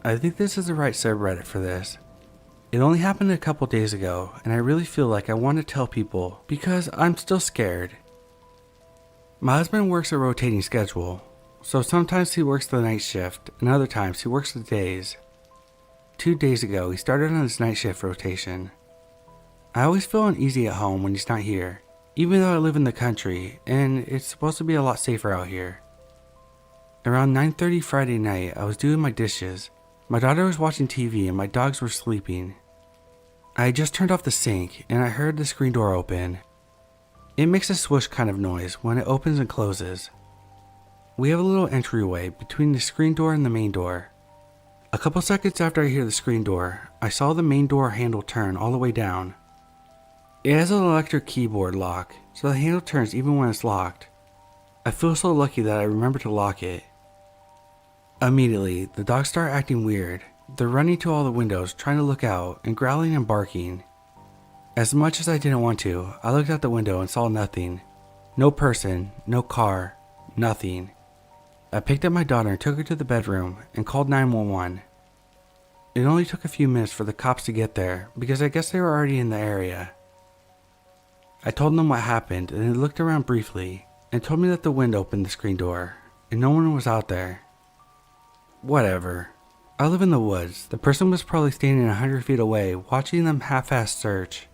I think this is the right subreddit for this. It only happened a couple days ago, and I really feel like I want to tell people because I'm still scared. My husband works a rotating schedule, so sometimes he works the night shift and other times he works the days. 2 days ago, he started on his night shift rotation. I always feel uneasy at home when he's not here, even though I live in the country and it's supposed to be a lot safer out here. Around 9:30 Friday night, I was doing my dishes. My daughter was watching TV and my dogs were sleeping. I had just turned off the sink and I heard the screen door open. It makes a swoosh kind of noise when it opens and closes. We have a little entryway between the screen door and the main door. A couple seconds after I hear the screen door, I saw the main door handle turn all the way down. It has an electric keyboard lock, so the handle turns even when it's locked. I feel so lucky that I remembered to lock it. Immediately, the dogs start acting weird. They're running to all the windows trying to look out and growling and barking. As much as I didn't want to, I looked out the window and saw nothing. No person, no car, nothing. I picked up my daughter and took her to the bedroom and called 911. It only took a few minutes for the cops to get there because I guess they were already in the area. I told them what happened and they looked around briefly and told me that the wind opened the screen door and no one was out there. Whatever. I live in the woods. The person was probably standing 100 feet away watching them half-assed search.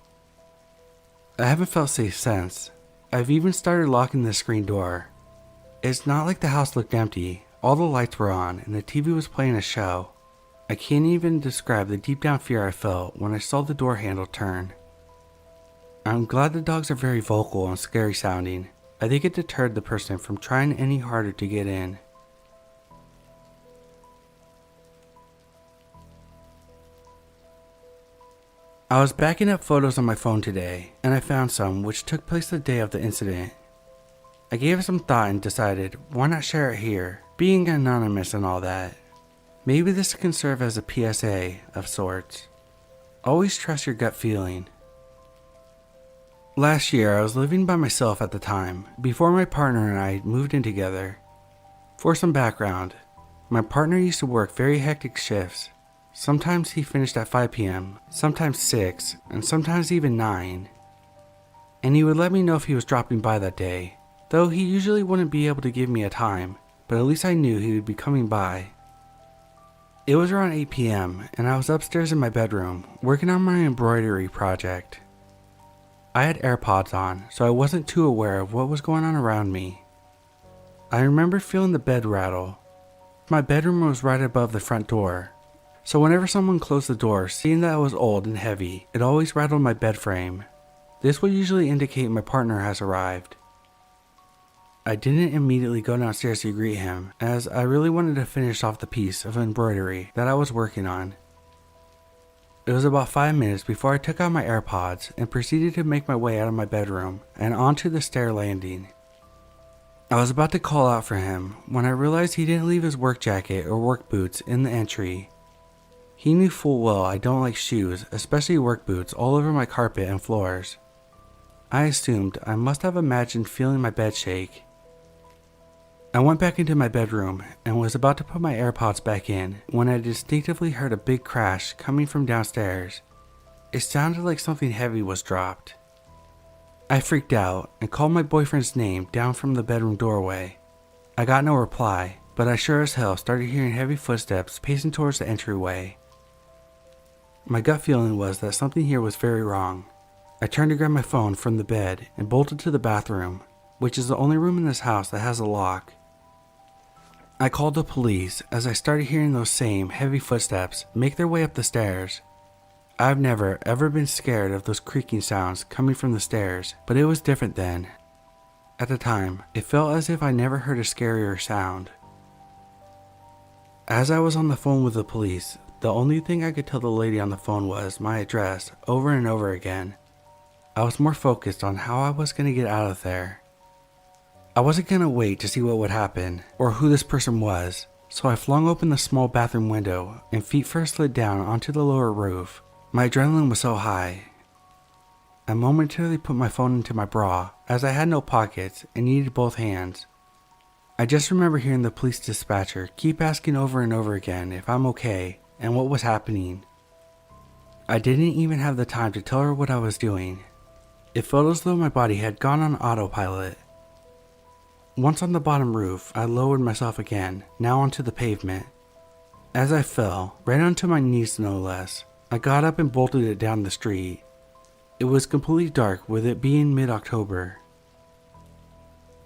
I haven't felt safe since. I've even started locking the screen door. It's not like the house looked empty. All the lights were on and the TV was playing a show. I can't even describe the deep down fear I felt when I saw the door handle turn. I'm glad the dogs are very vocal and scary sounding. I think it deterred the person from trying any harder to get in. I was backing up photos on my phone today, and I found some which took place the day of the incident. I gave it some thought and decided, why not share it here, being anonymous and all that. Maybe this can serve as a PSA of sorts. Always trust your gut feeling. Last year, I was living by myself at the time, before my partner and I moved in together. For some background, my partner used to work very hectic shifts. Sometimes he finished at 5 p.m., sometimes 6, and sometimes even 9. And he would let me know if he was dropping by that day, though he usually wouldn't be able to give me a time, but at least I knew he would be coming by. It was around 8 p.m., and I was upstairs in my bedroom, working on my embroidery project. I had AirPods on, so I wasn't too aware of what was going on around me. I remember feeling the bed rattle. My bedroom was right above the front door, so whenever someone closed the door, seeing that it was old and heavy, it always rattled my bed frame. This would usually indicate my partner has arrived. I didn't immediately go downstairs to greet him, as I really wanted to finish off the piece of embroidery that I was working on. It was about 5 minutes before I took out my AirPods and proceeded to make my way out of my bedroom and onto the stair landing. I was about to call out for him when I realized he didn't leave his work jacket or work boots in the entry. He knew full well I don't like shoes, especially work boots, all over my carpet and floors. I assumed I must have imagined feeling my bed shake. I went back into my bedroom and was about to put my AirPods back in when I distinctively heard a big crash coming from downstairs. It sounded like something heavy was dropped. I freaked out and called my boyfriend's name down from the bedroom doorway. I got no reply, but I sure as hell started hearing heavy footsteps pacing towards the entryway. My gut feeling was that something here was very wrong. I turned to grab my phone from the bed and bolted to the bathroom, which is the only room in this house that has a lock. I called the police as I started hearing those same heavy footsteps make their way up the stairs. I've never ever been scared of those creaking sounds coming from the stairs, but it was different then. At the time, it felt as if I never heard a scarier sound. As I was on the phone with the police, the only thing I could tell the lady on the phone was my address over and over again. I was more focused on how I was going to get out of there. I wasn't going to wait to see what would happen or who this person was, so I flung open the small bathroom window and feet first slid down onto the lower roof. My adrenaline was so high. I momentarily put my phone into my bra as I had no pockets and needed both hands. I just remember hearing the police dispatcher keep asking over and over again if I'm okay and what was happening. I didn't even have the time to tell her what I was doing. It felt as though my body had gone on autopilot. Once on the bottom roof, I lowered myself again, now onto the pavement. As I fell, right onto my knees no less, I got up and bolted it down the street. It was completely dark with it being mid-October.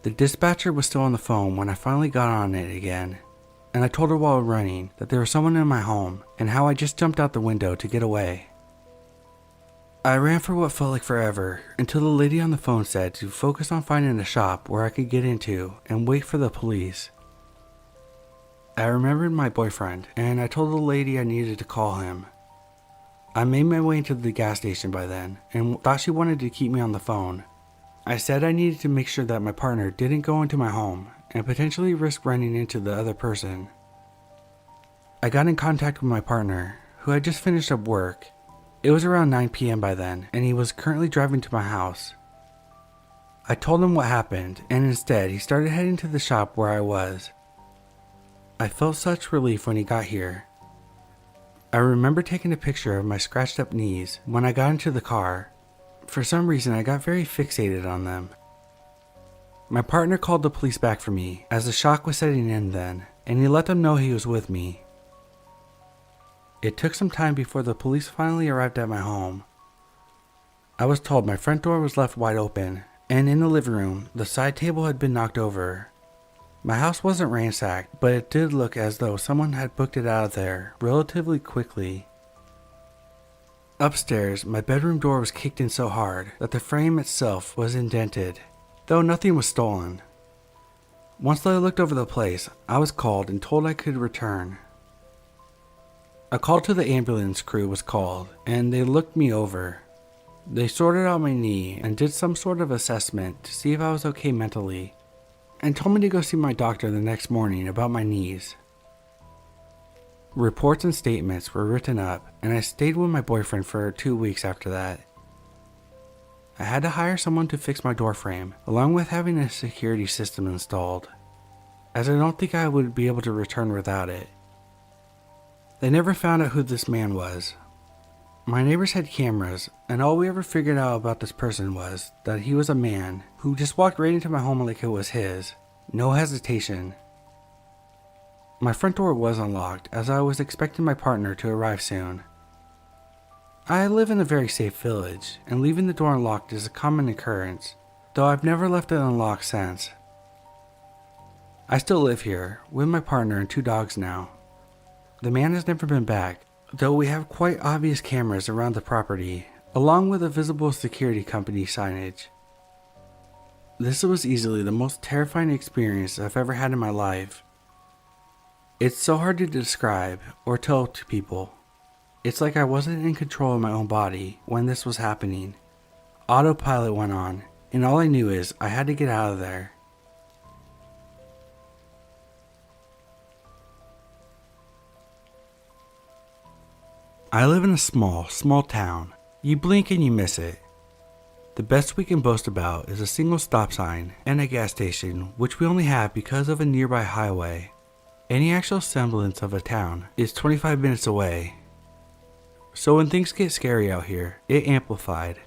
The dispatcher was still on the phone when I finally got on it again, and I told her while running that there was someone in my home and how I just jumped out the window to get away. I ran for what felt like forever until the lady on the phone said to focus on finding a shop where I could get into and wait for the police. I remembered my boyfriend and I told the lady I needed to call him. I made my way into the gas station by then and thought she wanted to keep me on the phone. I said I needed to make sure that my partner didn't go into my home and potentially risk running into the other person. I got in contact with my partner, who had just finished up work. It was around 9 p.m. by then, and he was currently driving to my house. I told him what happened, and instead he started heading to the shop where I was. I felt such relief when he got here. I remember taking a picture of my scratched up knees when I got into the car. For some reason, I got very fixated on them. My partner called the police back for me, as the shock was setting in then, and he let them know he was with me. It took some time before the police finally arrived at my home. I was told my front door was left wide open, and in the living room, the side table had been knocked over. My house wasn't ransacked, but it did look as though someone had booked it out of there relatively quickly. Upstairs, my bedroom door was kicked in so hard that the frame itself was indented, though nothing was stolen. Once I looked over the place, I was called and told I could return. A call to the ambulance crew was called, and they looked me over. They sorted out my knee and did some sort of assessment to see if I was okay mentally, and told me to go see my doctor the next morning about my knees. Reports and statements were written up, and I stayed with my boyfriend for 2 weeks after that. I had to hire someone to fix my door frame, along with having a security system installed, as I don't think I would be able to return without it. They never found out who this man was. My neighbors had cameras, and all we ever figured out about this person was that he was a man who just walked right into my home like it was his, no hesitation. My front door was unlocked as I was expecting my partner to arrive soon. I live in a very safe village, and leaving the door unlocked is a common occurrence, though I've never left it unlocked since. I still live here, with my partner and 2 dogs now. The man has never been back, though we have quite obvious cameras around the property, along with a visible security company signage. This was easily the most terrifying experience I've ever had in my life. It's so hard to describe or tell to people. It's like I wasn't in control of my own body when this was happening. Autopilot went on, and all I knew is I had to get out of there. I live in a small town. You blink and you miss it. The best we can boast about is a single stop sign and a gas station, which we only have because of a nearby highway. Any actual semblance of a town is 25 minutes away. So when things get scary out here, it amplified.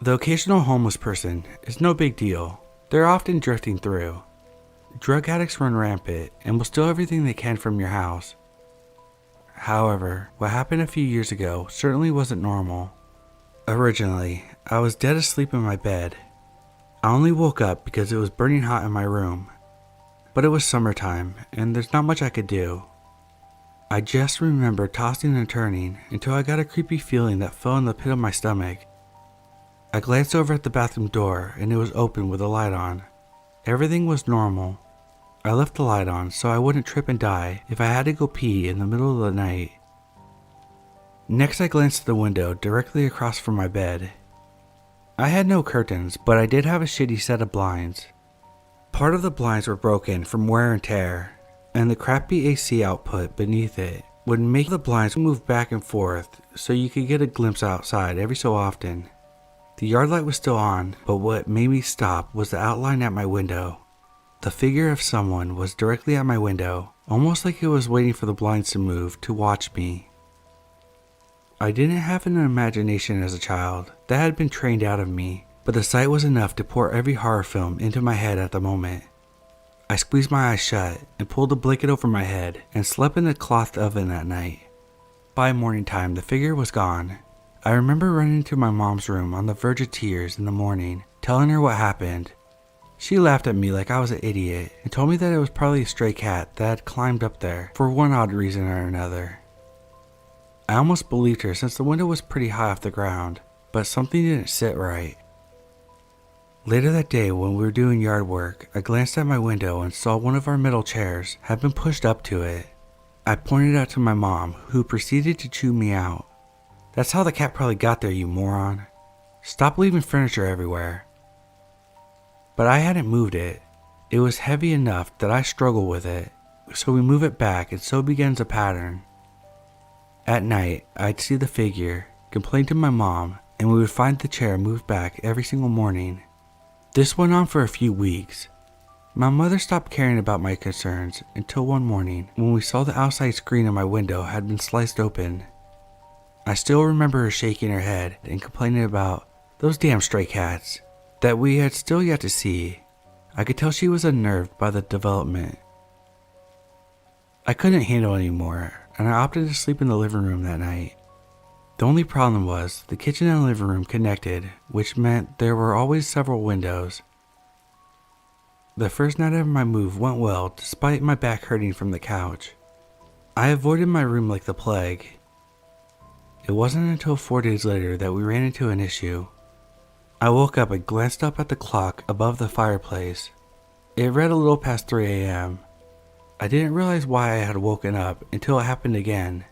The occasional homeless person is no big deal. They're often drifting through. Drug addicts run rampant and will steal everything they can from your house. However, what happened a few years ago certainly wasn't normal. Originally, I was dead asleep in my bed. I only woke up because it was burning hot in my room. But it was summertime, and there's not much I could do. I just remember tossing and turning until I got a creepy feeling that fell in the pit of my stomach. I glanced over at the bathroom door, and it was open with a light on. Everything was normal. I left the light on so I wouldn't trip and die if I had to go pee in the middle of the night. Next, I glanced at the window directly across from my bed. I had no curtains, but I did have a shitty set of blinds. Part of the blinds were broken from wear and tear, and the crappy AC output beneath it would make the blinds move back and forth so you could get a glimpse outside every so often. The yard light was still on, but what made me stop was the outline at my window. The figure of someone was directly at my window, almost like it was waiting for the blinds to move to watch me. I didn't have an imagination as a child. That had been trained out of me, but the sight was enough to pour every horror film into my head at the moment. I squeezed my eyes shut and pulled a blanket over my head and slept in a cloth oven that night. By morning time, the figure was gone. I remember running to my mom's room on the verge of tears in the morning, telling her what happened. She laughed at me like I was an idiot and told me that it was probably a stray cat that had climbed up there for one odd reason or another. I almost believed her since the window was pretty high off the ground, but something didn't sit right. Later that day when we were doing yard work, I glanced at my window and saw one of our metal chairs had been pushed up to it. I pointed out to my mom, who proceeded to chew me out. "That's how the cat probably got there, you moron. Stop leaving furniture everywhere." But I hadn't moved it. It was heavy enough that I struggled with it, so we move it back and so begins a pattern. At night, I'd see the figure, complain to my mom, and we would find the chair moved back every single morning. This went on for a few weeks. My mother stopped caring about my concerns until one morning when we saw the outside screen of my window had been sliced open. I still remember her shaking her head and complaining about those damn stray cats that we had still yet to see. I could tell she was unnerved by the development. I couldn't handle it anymore, and I opted to sleep in the living room that night. The only problem was the kitchen and living room connected, which meant there were always several windows. The first night of my move went well despite my back hurting from the couch. I avoided my room like the plague. It wasn't until 4 days later that we ran into an issue. I woke up and glanced up at the clock above the fireplace. It read a little past 3 a.m. I didn't realize why I had woken up until it happened again.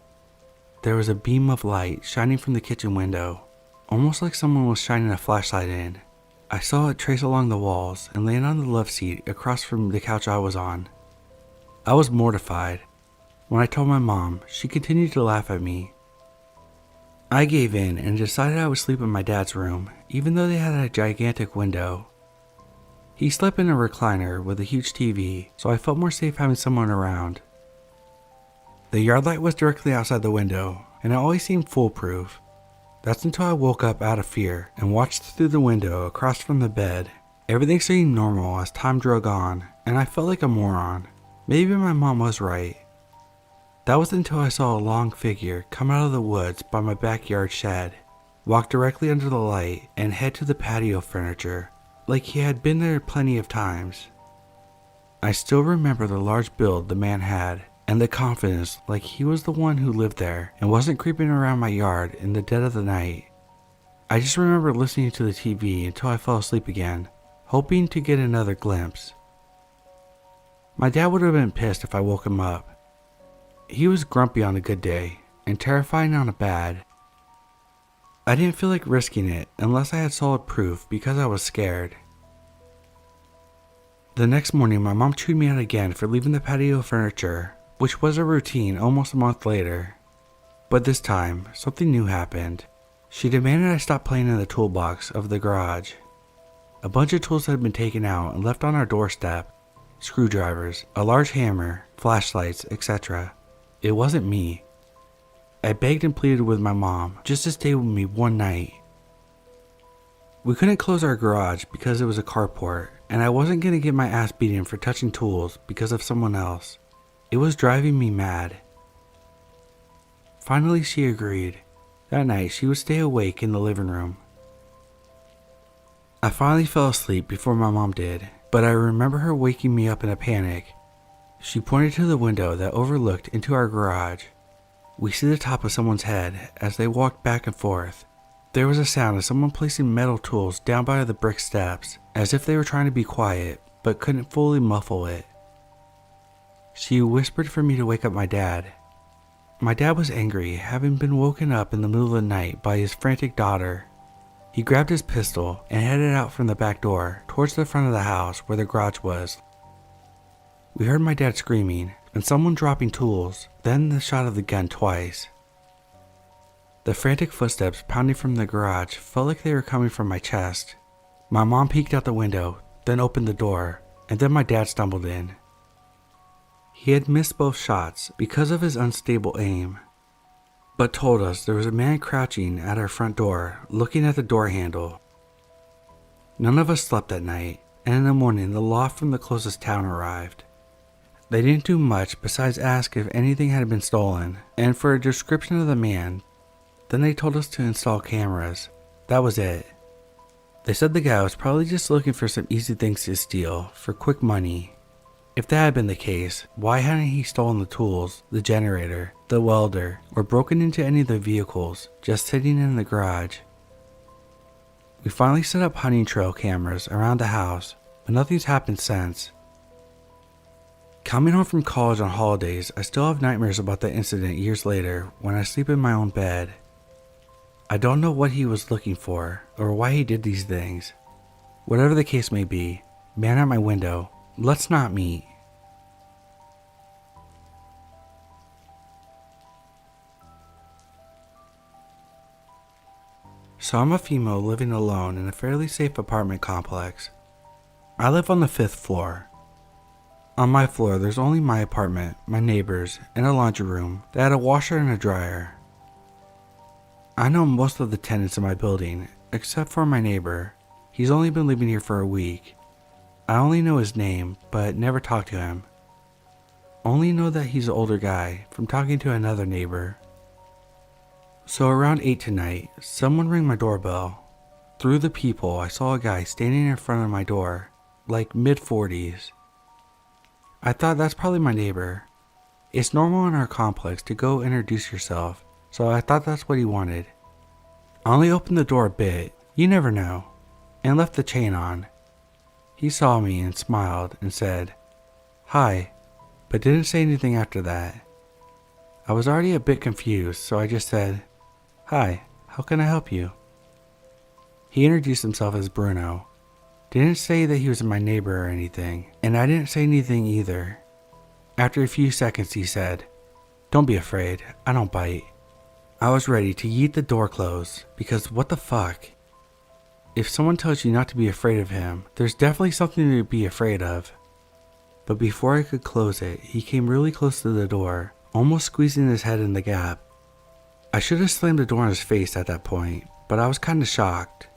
There was a beam of light shining from the kitchen window, almost like someone was shining a flashlight in. I saw it trace along the walls and land on the love seat across from the couch I was on. I was mortified. When I told my mom, she continued to laugh at me. I gave in and decided I would sleep in my dad's room, even though they had a gigantic window. He slept in a recliner with a huge TV, so I felt more safe having someone around. The yard light was directly outside the window, and it always seemed foolproof. That's until I woke up out of fear and watched through the window across from the bed. Everything seemed normal as time drug on, and I felt like a moron. Maybe my mom was right. That was until I saw a long figure come out of the woods by my backyard shed, walk directly under the light, and head to the patio furniture, like he had been there plenty of times. I still remember the large build the man had, and the confidence like he was the one who lived there and wasn't creeping around my yard in the dead of the night. I just remember listening to the TV until I fell asleep again, hoping to get another glimpse. My dad would have been pissed if I woke him up. He was grumpy on a good day and terrifying on a bad. I didn't feel like risking it unless I had solid proof because I was scared. The next morning, my mom chewed me out again for leaving the patio furniture, which was a routine almost a month later. But this time, something new happened. She demanded I stop playing in the toolbox of the garage. A bunch of tools had been taken out and left on our doorstep. Screwdrivers, a large hammer, flashlights, etc. It wasn't me. I begged and pleaded with my mom just to stay with me one night. We couldn't close our garage because it was a carport, and I wasn't going to get my ass beaten for touching tools because of someone else. It was driving me mad. Finally, she agreed. That night, she would stay awake in the living room. I finally fell asleep before my mom did, but I remember her waking me up in a panic. She pointed to the window that overlooked into our garage. We see the top of someone's head as they walked back and forth. There was a sound of someone placing metal tools down by the brick steps, as if they were trying to be quiet, but couldn't fully muffle it. She whispered for me to wake up my dad. My dad was angry, having been woken up in the middle of the night by his frantic daughter. He grabbed his pistol and headed out from the back door towards the front of the house where the garage was. We heard my dad screaming and someone dropping tools, then the shot of the gun twice. The frantic footsteps pounding from the garage felt like they were coming from my chest. My mom peeked out the window, then opened the door. and then my dad stumbled in. He had missed both shots because of his unstable aim, but told us there was a man crouching at our front door looking at the door handle. None of us slept that night, and in the morning the loft from the closest town arrived. They didn't do much besides ask if anything had been stolen and for a description of the man. Then they told us to install cameras. That was it. They said the guy was probably just looking for some easy things to steal for quick money. If that had been the case, why hadn't he stolen the tools, the generator, the welder, or broken into any of the vehicles just sitting in the garage? We finally set up hunting trail cameras around the house, but nothing's happened since. Coming home from college on holidays, I still have nightmares about that incident years later when I sleep in my own bed. I don't know what he was looking for or why he did these things. Whatever the case may be, man at my window, let's not meet. So I'm a female living alone in a fairly safe apartment complex. I live on the 5th floor. On my floor there's only my apartment, my neighbors, and a laundry room that had a washer and a dryer. I know most of the tenants in my building, except for my neighbor. He's only been living here for a week. I only know his name, but never talked to him. Only know that he's an older guy from talking to another neighbor. So around 8 tonight, someone rang my doorbell. Through the peephole, I saw a guy standing in front of my door, like mid-40s. I thought that's probably my neighbor. It's normal in our complex to go introduce yourself, so I thought that's what he wanted. I only opened the door a bit, you never know, and left the chain on. He saw me and smiled and said, "Hi," but didn't say anything after that. I was already a bit confused, so I just said, "Hi, how can I help you?" He introduced himself as Bruno. Didn't say that he was my neighbor or anything, and I didn't say anything either. After a few seconds he said, "Don't be afraid, I don't bite." I was ready to yeet the door closed, because what the fuck? If someone tells you not to be afraid of him, there's definitely something to be afraid of. But before I could close it, he came really close to the door, almost squeezing his head in the gap. I should have slammed the door in his face at that point, but I was kinda shocked.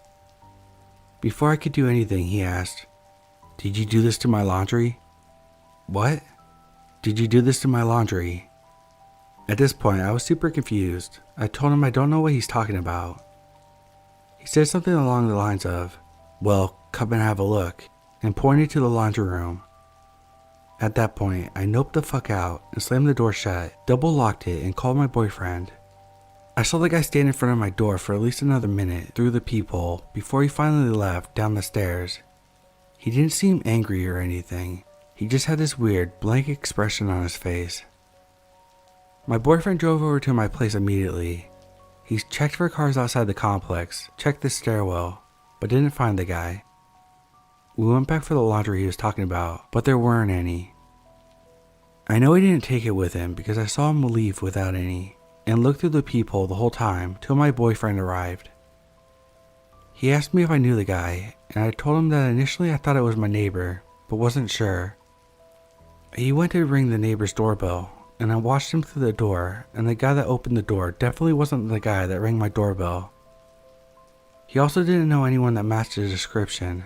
Before I could do anything, he asked, "Did you do this to my laundry?" "What?" "Did you do this to my laundry?" At this point, I was super confused. I told him I don't know what he's talking about. He said something along the lines of, "Well, come and have a look," and pointed to the laundry room. At that point, I noped the fuck out and slammed the door shut, double locked it, and called my boyfriend. I saw the guy stand in front of my door for at least another minute through the peephole before he finally left down the stairs. He didn't seem angry or anything. He just had this weird, blank expression on his face. My boyfriend drove over to my place immediately. He checked for cars outside the complex, checked the stairwell, but didn't find the guy. We went back for the laundry he was talking about, but there weren't any. I know he didn't take it with him because I saw him leave without any, and looked through the peephole the whole time till my boyfriend arrived. He asked me if I knew the guy, and I told him that initially I thought it was my neighbor, but wasn't sure. He went to ring the neighbor's doorbell, and I watched him through the door, and the guy that opened the door definitely wasn't the guy that rang my doorbell. He also didn't know anyone that matched his description.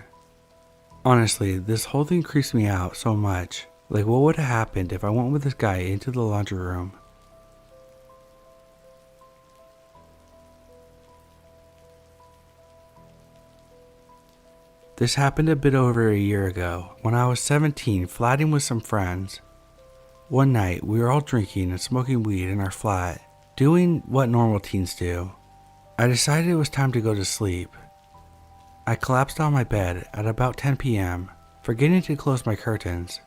Honestly, this whole thing creeps me out so much. Like, what would have happened if I went with this guy into the laundry room? This happened a bit over a year ago, when I was 17 flatting with some friends. One night, we were all drinking and smoking weed in our flat, doing what normal teens do. I decided it was time to go to sleep. I collapsed on my bed at about 10 p.m., forgetting to close my curtains.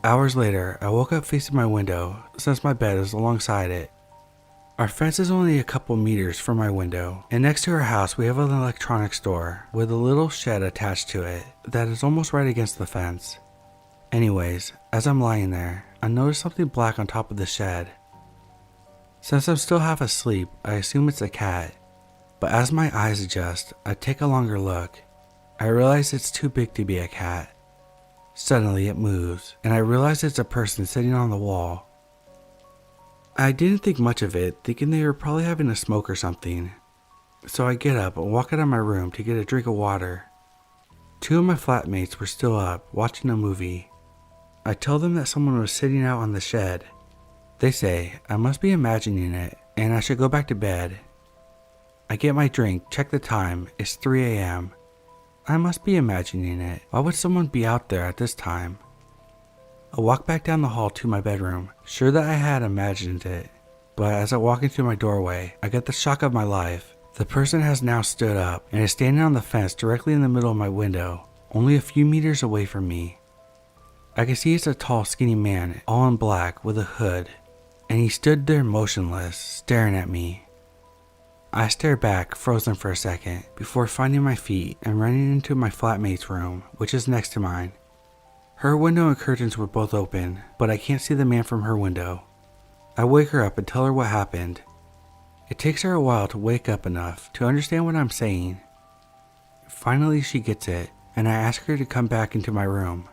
Hours later, I woke up facing my window, since my bed is alongside it. Our fence is only a couple meters from my window, and next to our house we have an electronics store with a little shed attached to it that is almost right against the fence. Anyways, as I'm lying there, I notice something black on top of the shed. Since I'm still half asleep, I assume it's a cat, but as my eyes adjust, I take a longer look. I realize it's too big to be a cat. Suddenly it moves, and I realize it's a person sitting on the wall. I didn't think much of it, thinking they were probably having a smoke or something. So I get up and walk out of my room to get a drink of water. Two of my flatmates were still up, watching a movie. I tell them that someone was sitting out on the shed. They say I must be imagining it, and I should go back to bed. I get my drink, check the time, it's 3 a.m. I must be imagining it. Why would someone be out there at this time? I walk back down the hall to my bedroom, sure that I had imagined it. But as I walk into my doorway, I get the shock of my life. The person has now stood up and is standing on the fence directly in the middle of my window, only a few meters away from me. I can see it's a tall, skinny man, all in black with a hood, and he stood there motionless, staring at me. I stare back, frozen for a second, before finding my feet and running into my flatmate's room, which is next to mine. Her window and curtains were both open, but I can't see the man from her window. I wake her up and tell her what happened. It takes her a while to wake up enough to understand what I'm saying. Finally, she gets it, and I ask her to come back into my room.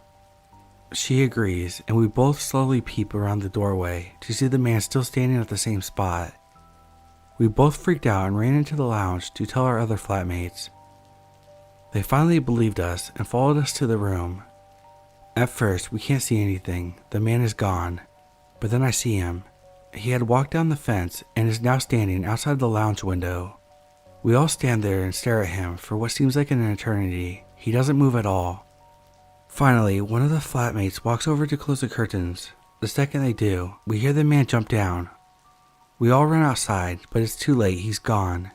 She agrees, and we both slowly peep around the doorway to see the man still standing at the same spot. We both freaked out and ran into the lounge to tell our other flatmates. They finally believed us and followed us to the room. At first, we can't see anything. The man is gone. But then I see him. He had walked down the fence and is now standing outside the lounge window. We all stand there and stare at him for what seems like an eternity. He doesn't move at all. Finally, one of the flatmates walks over to close the curtains. The second they do, we hear the man jump down. We all run outside, but it's too late, he's gone.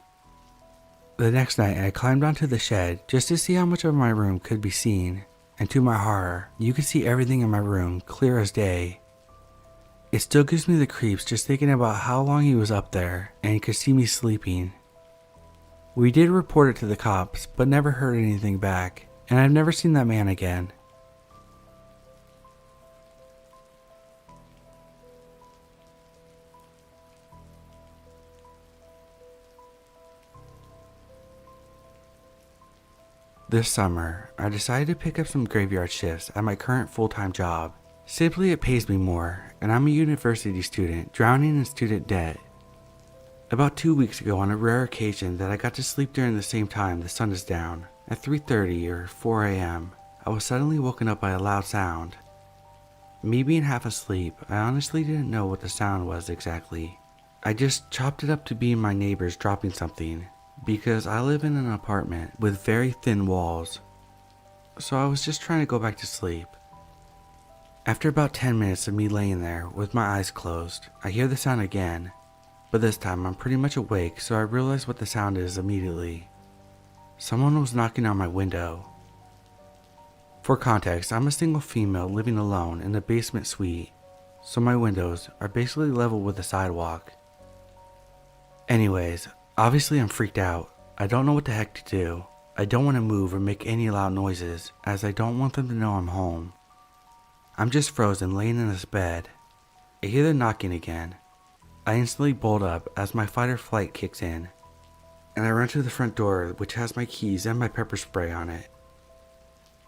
The next night, I climbed onto the shed just to see how much of my room could be seen, and to my horror, you could see everything in my room clear as day. It still gives me the creeps just thinking about how long he was up there, and he could see me sleeping. We did report it to the cops, but never heard anything back, and I've never seen that man again. This summer, I decided to pick up some graveyard shifts at my current full-time job. Simply it pays me more, and I'm a university student drowning in student debt. About 2 weeks ago, on a rare occasion that I got to sleep during the same time the sun is down, at 3:30 or 4 a.m., I was suddenly woken up by a loud sound. Me being half asleep, I honestly didn't know what the sound was exactly. I just chopped it up to be my neighbors dropping something, because I live in an apartment with very thin walls. So I was just trying to go back to sleep. After about 10 minutes of me laying there with my eyes closed, I hear the sound again, but this time I'm pretty much awake, so I realize what the sound is immediately. Someone was knocking on my window. For context, I'm a single female living alone in a basement suite, so my windows are basically level with the sidewalk. Anyways, obviously I'm freaked out. I don't know what the heck to do. I don't want to move or make any loud noises, as I don't want them to know I'm home. I'm just frozen laying in this bed. I hear the knocking again. I instantly bolt up as my fight or flight kicks in, and I run to the front door, which has my keys and my pepper spray on it.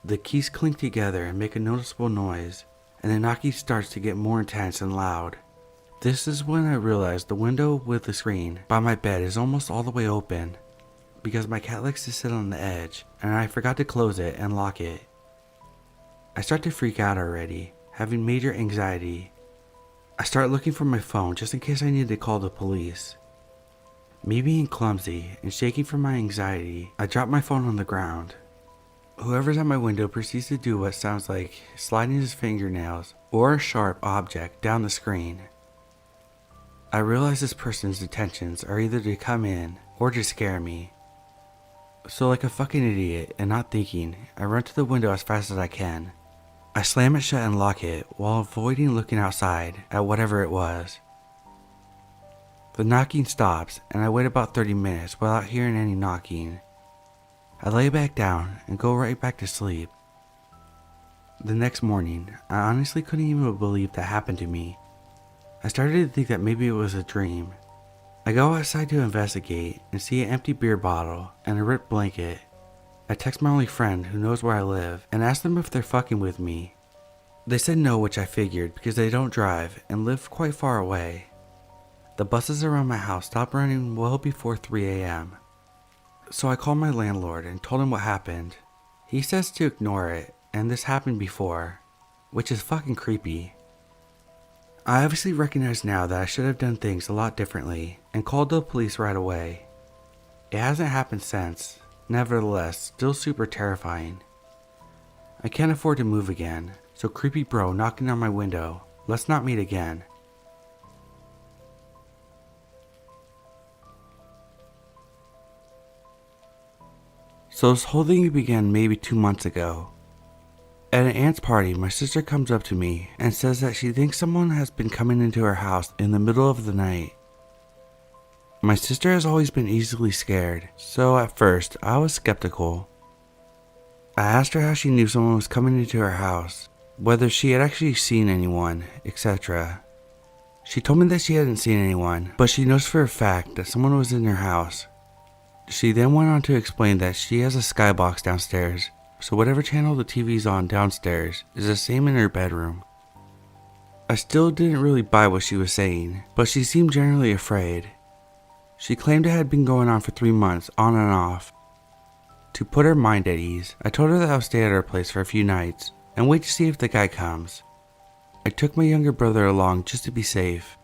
The keys clink together and make a noticeable noise, and the knocking starts to get more intense and loud. This is when I realize the window with the screen by my bed is almost all the way open, because my cat likes to sit on the edge, and I forgot to close it and lock it. I start to freak out already, having major anxiety. I start looking for my phone just in case I need to call the police. Me being clumsy and shaking from my anxiety, I drop my phone on the ground. Whoever's at my window proceeds to do what sounds like sliding his fingernails or a sharp object down the screen. I realize this person's intentions are either to come in or to scare me. So like a fucking idiot and not thinking, I run to the window as fast as I can. I slam it shut and lock it while avoiding looking outside at whatever it was. The knocking stops and I wait about 30 minutes without hearing any knocking. I lay back down and go right back to sleep. The next morning, I honestly couldn't even believe that happened to me. I started to think that maybe it was a dream. I go outside to investigate and see an empty beer bottle and a ripped blanket. I text my only friend who knows where I live and asked them if they're fucking with me. They said no, which I figured because they don't drive and live quite far away. The buses around my house stopped running well before 3 a.m. So I called my landlord and told him what happened. He says to ignore it, and this happened before, which is fucking creepy. I obviously recognize now that I should have done things a lot differently and called the police right away. It hasn't happened since, nevertheless, still super terrifying. I can't afford to move again, so creepy bro knocking on my window, let's not meet again. So this whole thing began maybe 2 months ago. At an aunt's party, my sister comes up to me and says that she thinks someone has been coming into her house in the middle of the night. My sister has always been easily scared, so at first I was skeptical. I asked her how she knew someone was coming into her house, whether she had actually seen anyone, etc. She told me that she hadn't seen anyone, but she knows for a fact that someone was in her house. She then went on to explain that she has a skybox downstairs, so whatever channel the TV's on downstairs is the same in her bedroom. I still didn't really buy what she was saying, but she seemed generally afraid. She claimed it had been going on for 3 months, on and off. To put her mind at ease, I told her that I would stay at her place for a few nights and wait to see if the guy comes. I took my younger brother along just to be safe.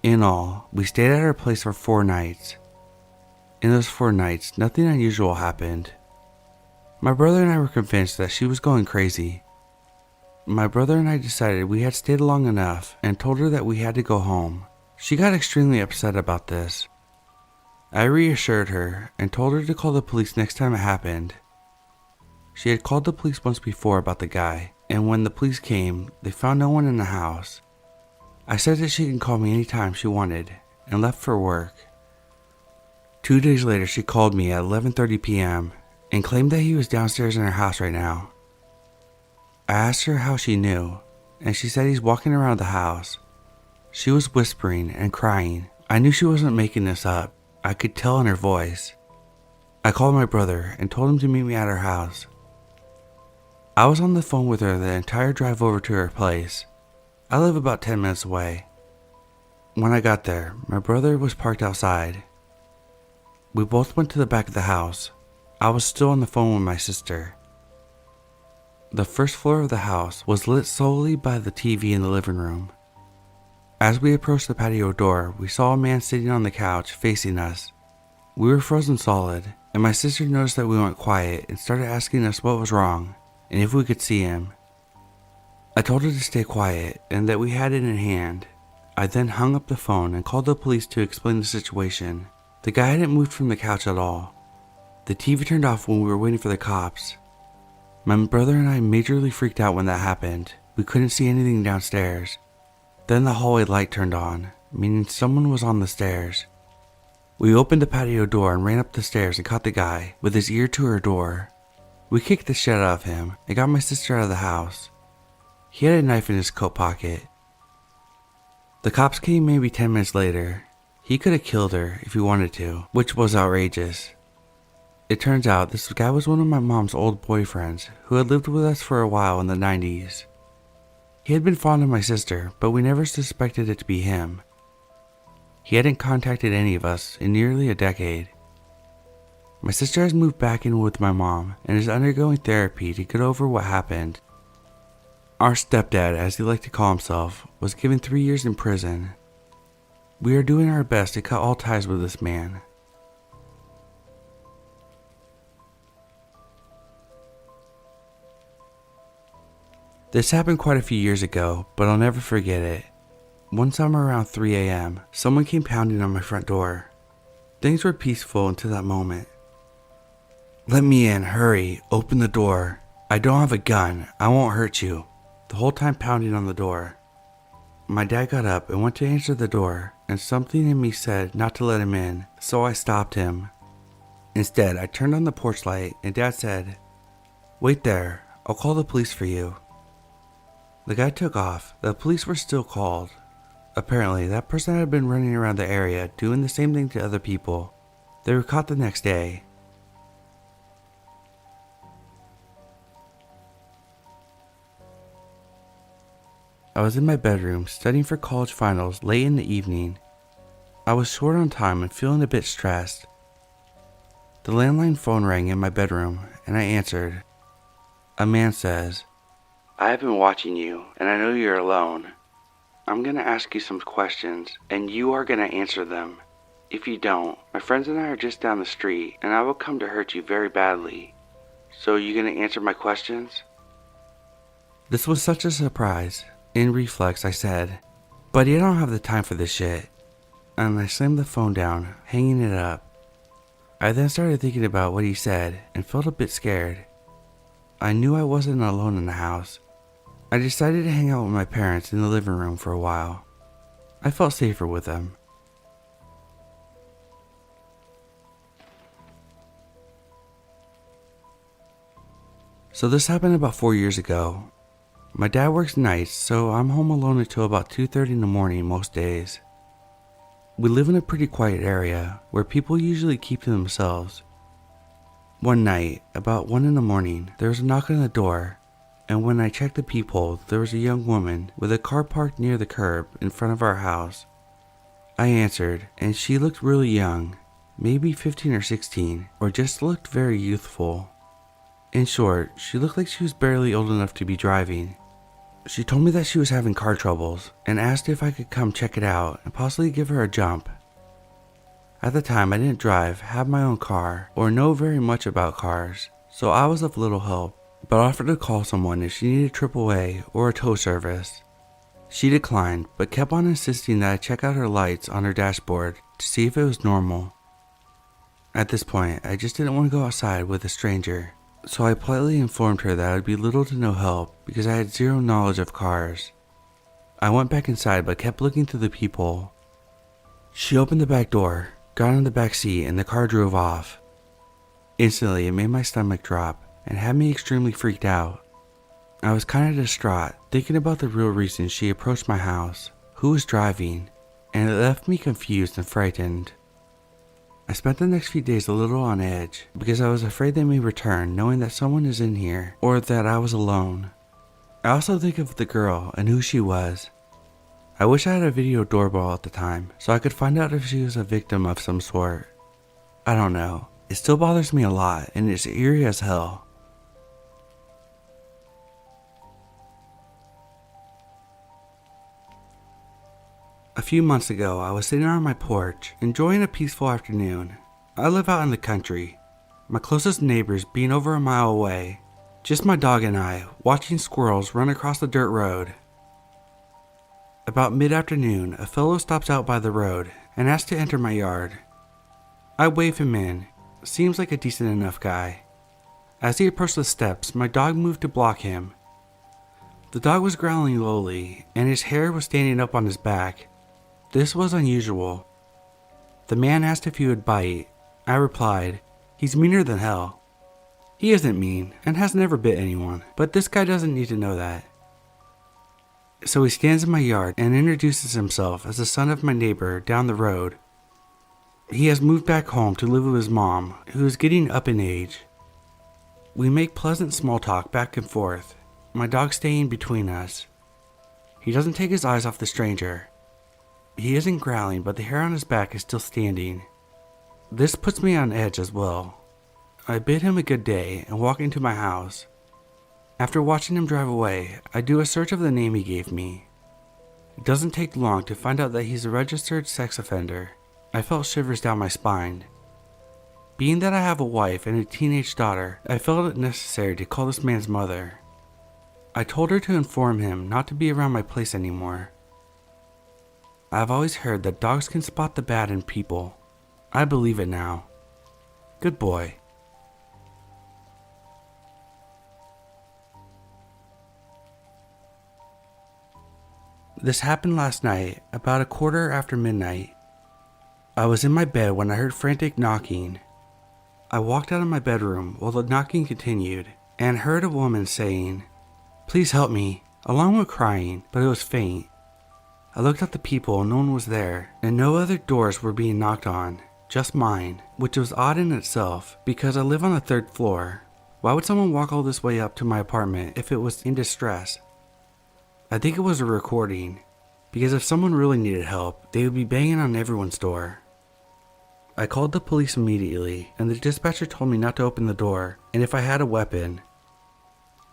In all, we stayed at her place for 4 nights. In those 4 nights, nothing unusual happened. My brother and I were convinced that she was going crazy. My brother and I decided we had stayed long enough and told her that we had to go home. She got extremely upset about this. I reassured her and told her to call the police next time it happened. She had called the police once before about the guy, and when the police came, they found no one in the house. I said that she can call me anytime she wanted and left for work. 2 days later, she called me at 11:30 p.m. and claimed that he was downstairs in her house right now. I asked her how she knew, and she said he's walking around the house. She was whispering and crying. I knew she wasn't making this up. I could tell in her voice. I called my brother and told him to meet me at her house. I was on the phone with her the entire drive over to her place. I live about 10 minutes away. When I got there, my brother was parked outside. We both went to the back of the house. I was still on the phone with my sister. The first floor of the house was lit solely by the TV in the living room. As we approached the patio door, we saw a man sitting on the couch facing us. We were frozen solid, and my sister noticed that we went quiet and started asking us what was wrong and if we could see him. I told her to stay quiet and that we had it in hand. I then hung up the phone and called the police to explain the situation. The guy hadn't moved from the couch at all. The TV turned off when we were waiting for the cops. My brother and I majorly freaked out when that happened. We couldn't see anything downstairs. Then the hallway light turned on, meaning someone was on the stairs. We opened the patio door and ran up the stairs and caught the guy with his ear to her door. We kicked the shit out of him and got my sister out of the house. He had a knife in his coat pocket. The cops came maybe 10 minutes later. He could have killed her if he wanted to, which was outrageous. It turns out this guy was one of my mom's old boyfriends who had lived with us for a while in the 90s. He had been fond of my sister, but we never suspected it to be him. He hadn't contacted any of us in nearly a decade. My sister has moved back in with my mom and is undergoing therapy to get over what happened. Our stepdad, as he liked to call himself, was given 3 years in prison. We are doing our best to cut all ties with this man. This happened quite a few years ago, but I'll never forget it. One summer around 3 a.m., someone came pounding on my front door. Things were peaceful until that moment. "Let me in, hurry, open the door. I don't have a gun, I won't hurt you." The whole time pounding on the door. My dad got up and went to answer the door, and something in me said not to let him in, so I stopped him. Instead, I turned on the porch light and Dad said, "Wait there, I'll call the police for you." The guy took off. The police were still called. Apparently, that person had been running around the area doing the same thing to other people. They were caught the next day. I was in my bedroom studying for college finals late in the evening. I was short on time and feeling a bit stressed. The landline phone rang in my bedroom and I answered. A man says, "I have been watching you and I know you're alone. I'm going to ask you some questions and you are going to answer them. If you don't, my friends and I are just down the street and I will come to hurt you very badly. So are you going to answer my questions?" This was such a surprise. In reflex, I said, "Buddy, I don't have the time for this shit." And I slammed the phone down, hanging it up. I then started thinking about what he said and felt a bit scared. I knew I wasn't alone in the house. I decided to hang out with my parents in the living room for a while. I felt safer with them. So this happened about 4 years ago. My dad works nights, so I'm home alone until about 2:30 in the morning most days. We live in a pretty quiet area where people usually keep to themselves. One night, about 1 in the morning, there was a knock on the door, and when I checked the peephole, there was a young woman with a car parked near the curb in front of our house. I answered, and she looked really young, maybe 15 or 16, or just looked very youthful. In short, she looked like she was barely old enough to be driving. She told me that she was having car troubles and asked if I could come check it out and possibly give her a jump. At the time, I didn't drive, have my own car, or know very much about cars, so I was of little help, but offered to call someone if she needed AAA or a tow service. She declined, but kept on insisting that I check out her lights on her dashboard to see if it was normal. At this point, I just didn't want to go outside with a stranger. So I politely informed her that I would be little to no help because I had zero knowledge of cars. I went back inside but kept looking through the peephole. She opened the back door, got in the back seat, and the car drove off. Instantly, it made my stomach drop and had me extremely freaked out. I was kind of distraught, thinking about the real reason she approached my house, who was driving, and it left me confused and frightened. I spent the next few days a little on edge because I was afraid they may return knowing that someone is in here or that I was alone. I also think of the girl and who she was. I wish I had a video doorbell at the time so I could find out if she was a victim of some sort. I don't know. It still bothers me a lot and it's eerie as hell. A few months ago, I was sitting on my porch, enjoying a peaceful afternoon. I live out in the country, my closest neighbors being over a mile away. Just my dog and I, watching squirrels run across the dirt road. About mid-afternoon, a fellow stops out by the road and asks to enter my yard. I wave him in. Seems like a decent enough guy. As he approached the steps, my dog moved to block him. The dog was growling lowly, and his hair was standing up on his back. This was unusual. The man asked if he would bite. I replied, "He's meaner than hell." He isn't mean and has never bit anyone, but this guy doesn't need to know that. So he stands in my yard and introduces himself as the son of my neighbor down the road. He has moved back home to live with his mom, who is getting up in age. We make pleasant small talk back and forth, my dog staying between us. He doesn't take his eyes off the stranger. He isn't growling, but the hair on his back is still standing. This puts me on edge as well. I bid him a good day and walk into my house. After watching him drive away, I do a search of the name he gave me. It doesn't take long to find out that he's a registered sex offender. I felt shivers down my spine. Being that I have a wife and a teenage daughter, I felt it necessary to call this man's mother. I told her to inform him not to be around my place anymore. I've always heard that dogs can spot the bad in people. I believe it now. Good boy. This happened last night, about a quarter after midnight. I was in my bed when I heard frantic knocking. I walked out of my bedroom while the knocking continued and heard a woman saying, "Please help me," along with crying, but it was faint. I looked at the people and no one was there, and no other doors were being knocked on, just mine, which was odd in itself because I live on the 3rd floor. Why would someone walk all this way up to my apartment if it was in distress? I think it was a recording, because if someone really needed help, they would be banging on everyone's door. I called the police immediately, and the dispatcher told me not to open the door, and if I had a weapon.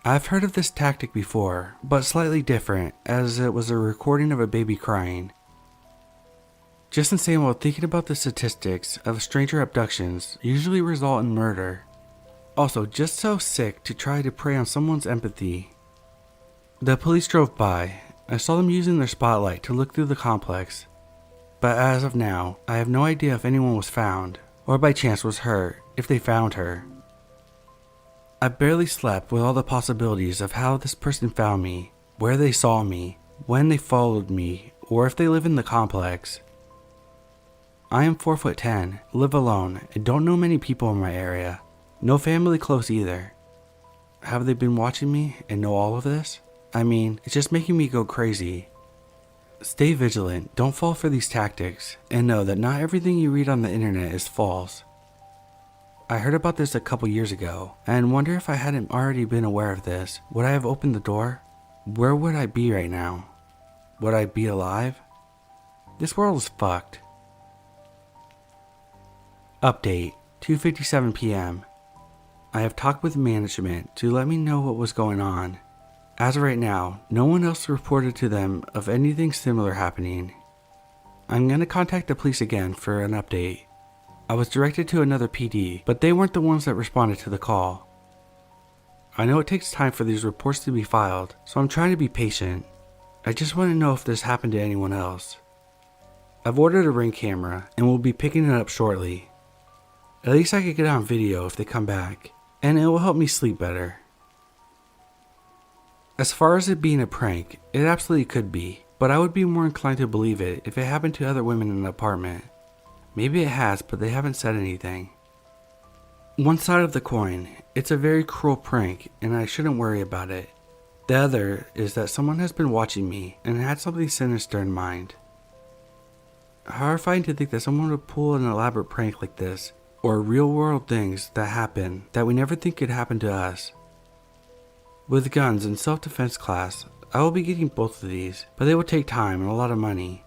I've heard of this tactic before, but slightly different, as it was a recording of a baby crying. Just insane while thinking about the statistics of stranger abductions usually result in murder. Also, just so sick to try to prey on someone's empathy. The police drove by. I saw them using their spotlight to look through the complex. But as of now, I have no idea if anyone was found, or by chance was hurt, if they found her. I barely slept with all the possibilities of how this person found me, where they saw me, when they followed me, or if they live in the complex. I am 4'10", live alone, and don't know many people in my area. No family close either. Have they been watching me and know all of this? I mean, it's just making me go crazy. Stay vigilant, don't fall for these tactics, and know that not everything you read on the internet is false. I heard about this a couple years ago, and wonder if I hadn't already been aware of this, would I have opened the door? Where would I be right now? Would I be alive? This world is fucked. Update, 2:57 p.m. I have talked with management to let me know what was going on. As of right now, no one else reported to them of anything similar happening. I'm gonna contact the police again for an update. I was directed to another PD, but they weren't the ones that responded to the call. I know it takes time for these reports to be filed, so I'm trying to be patient. I just want to know if this happened to anyone else. I've ordered a Ring camera and will be picking it up shortly. At least I could get it on video if they come back, and it will help me sleep better. As far as it being a prank, it absolutely could be, but I would be more inclined to believe it if it happened to other women in the apartment. Maybe it has, but they haven't said anything. One side of the coin, it's a very cruel prank and I shouldn't worry about it. The other is that someone has been watching me and had something sinister in mind. Horrifying to think that someone would pull an elaborate prank like this, or real world things that happen that we never think could happen to us. With guns and self-defense class, I will be getting both of these, but they will take time and a lot of money.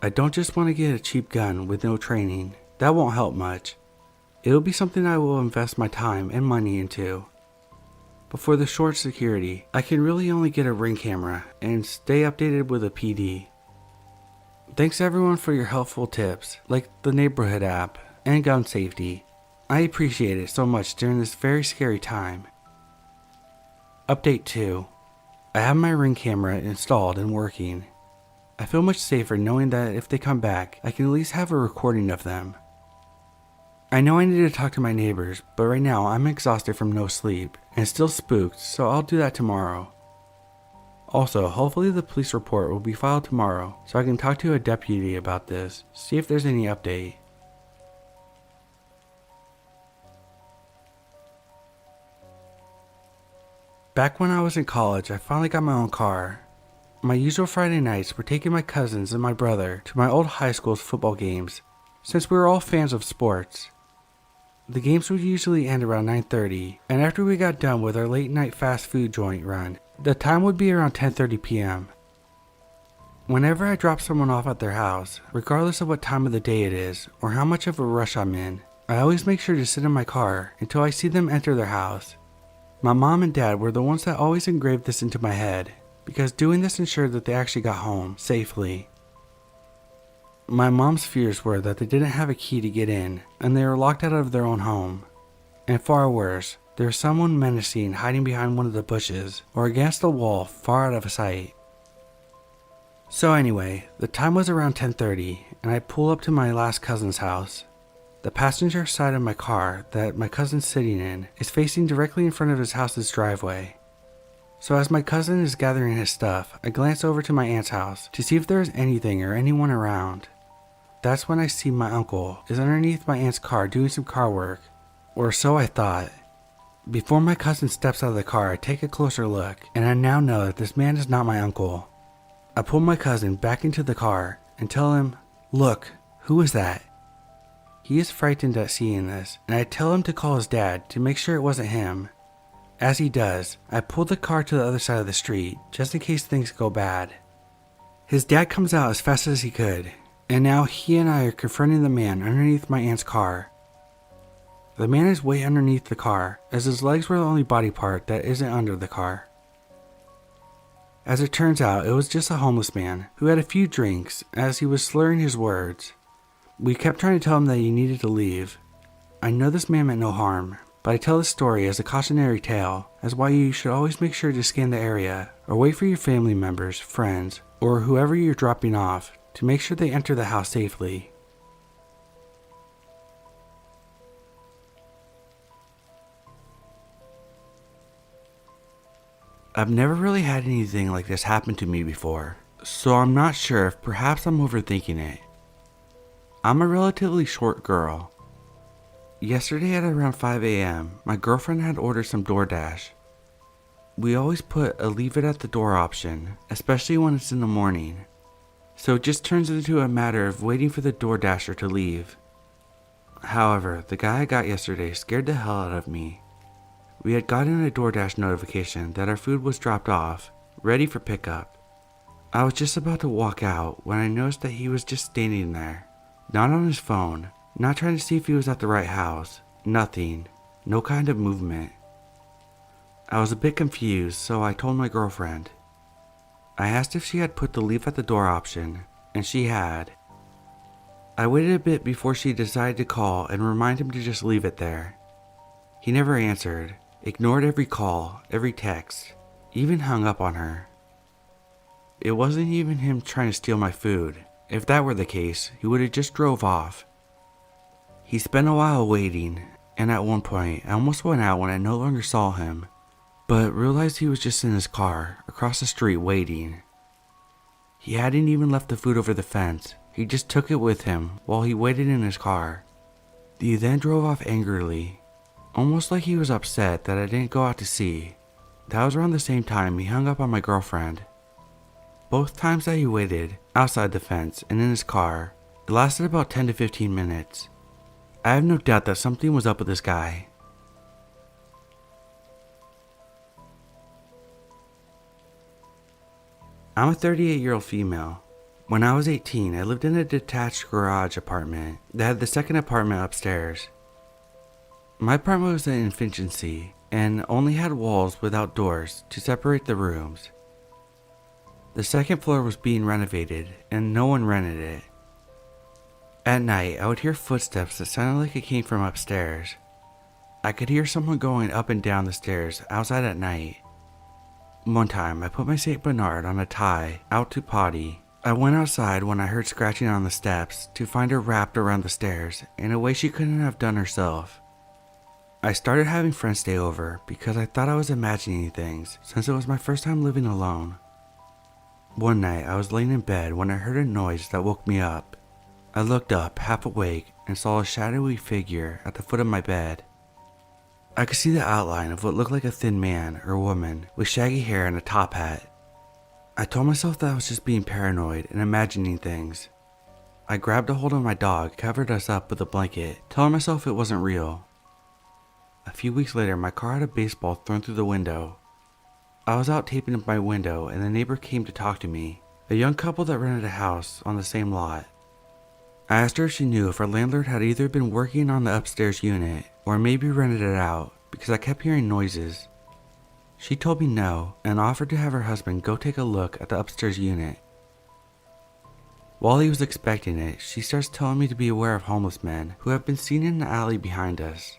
I don't just want to get a cheap gun with no training. That won't help much. It will be something I will invest my time and money into. But for the short security, I can really only get a Ring camera and stay updated with a PD. Thanks everyone for your helpful tips, like the neighborhood app and gun safety. I appreciate it so much during this very scary time. Update 2. I have my Ring camera installed and working. I feel much safer knowing that if they come back, I can at least have a recording of them. I know I need to talk to my neighbors, but right now I'm exhausted from no sleep and still spooked, so I'll do that tomorrow. Also, hopefully the police report will be filed tomorrow so I can talk to a deputy about this, see if there's any update. Back when I was in college, I finally got my own car. My usual Friday nights were taking my cousins and my brother to my old high school's football games, since we were all fans of sports. The games would usually end around 9:30, and after we got done with our late night fast food joint run, the time would be around 10:30 p.m. Whenever I drop someone off at their house, regardless of what time of the day it is or how much of a rush I'm in, I always make sure to sit in my car until I see them enter their house. My mom and dad were the ones that always engraved this into my head, because doing this ensured that they actually got home safely. My mom's fears were that they didn't have a key to get in, and they were locked out of their own home. And far worse, there was someone menacing hiding behind one of the bushes or against the wall far out of sight. So anyway, the time was around 10:30, and I pull up to my last cousin's house. The passenger side of my car that my cousin's sitting in is facing directly in front of his house's driveway. So as my cousin is gathering his stuff, I glance over to my aunt's house to see if there is anything or anyone around. That's when I see my uncle is underneath my aunt's car doing some car work, or so I thought. Before my cousin steps out of the car, I take a closer look, and I now know that this man is not my uncle. I pull my cousin back into the car and tell him, "Look, who is that?" He is frightened at seeing this, and I tell him to call his dad to make sure it wasn't him. As he does, I pull the car to the other side of the street just in case things go bad. His dad comes out as fast as he could, and now he and I are confronting the man underneath my aunt's car. The man is way underneath the car, as his legs were the only body part that isn't under the car. As it turns out, it was just a homeless man who had a few drinks as he was slurring his words. We kept trying to tell him that he needed to leave. I know this man meant no harm, but I tell this story as a cautionary tale as why you should always make sure to scan the area or wait for your family members, friends, or whoever you're dropping off to make sure they enter the house safely. I've never really had anything like this happen to me before, so I'm not sure if perhaps I'm overthinking it. I'm a relatively short girl. Yesterday at around 5 a.m., my girlfriend had ordered some DoorDash. We always put a leave it at the door option, especially when it's in the morning, so it just turns into a matter of waiting for the DoorDasher to leave. However, the guy I got yesterday scared the hell out of me. We had gotten a DoorDash notification that our food was dropped off, ready for pickup. I was just about to walk out when I noticed that he was just standing there, not on his phone, not trying to see if he was at the right house, nothing, no kind of movement. I was a bit confused, so I told my girlfriend. I asked if she had put the leave at the door option, and she had. I waited a bit before she decided to call and remind him to just leave it there. He never answered, ignored every call, every text, even hung up on her. It wasn't even him trying to steal my food. If that were the case, he would have just drove off. He spent a while waiting, and at one point I almost went out when I no longer saw him, but realized he was just in his car, across the street waiting. He hadn't even left the food over the fence, he just took it with him while he waited in his car. He then drove off angrily, almost like he was upset that I didn't go out to see. That was around the same time he hung up on my girlfriend. Both times that he waited, outside the fence and in his car, it lasted about 10 to 15 minutes. I have no doubt that something was up with this guy. I'm a 38-year-old female. When I was 18, I lived in a detached garage apartment that had the second apartment upstairs. My apartment was in infancy and only had walls without doors to separate the rooms. The second floor was being renovated and no one rented it. At night, I would hear footsteps that sounded like it came from upstairs. I could hear someone going up and down the stairs outside at night. One time, I put my St. Bernard on a tie out to potty. I went outside when I heard scratching on the steps to find her wrapped around the stairs in a way she couldn't have done herself. I started having friends stay over because I thought I was imagining things since it was my first time living alone. One night, I was laying in bed when I heard a noise that woke me up. I looked up, half awake, and saw a shadowy figure at the foot of my bed. I could see the outline of what looked like a thin man or woman with shaggy hair and a top hat. I told myself that I was just being paranoid and imagining things. I grabbed a hold of my dog, covered us up with a blanket, telling myself it wasn't real. A few weeks later, my car had a baseball thrown through the window. I was out taping up my window and the neighbor came to talk to me, a young couple that rented a house on the same lot. I asked her if she knew if our landlord had either been working on the upstairs unit or maybe rented it out because I kept hearing noises. She told me no and offered to have her husband go take a look at the upstairs unit. While he was expecting it, she starts telling me to be aware of homeless men who have been seen in the alley behind us.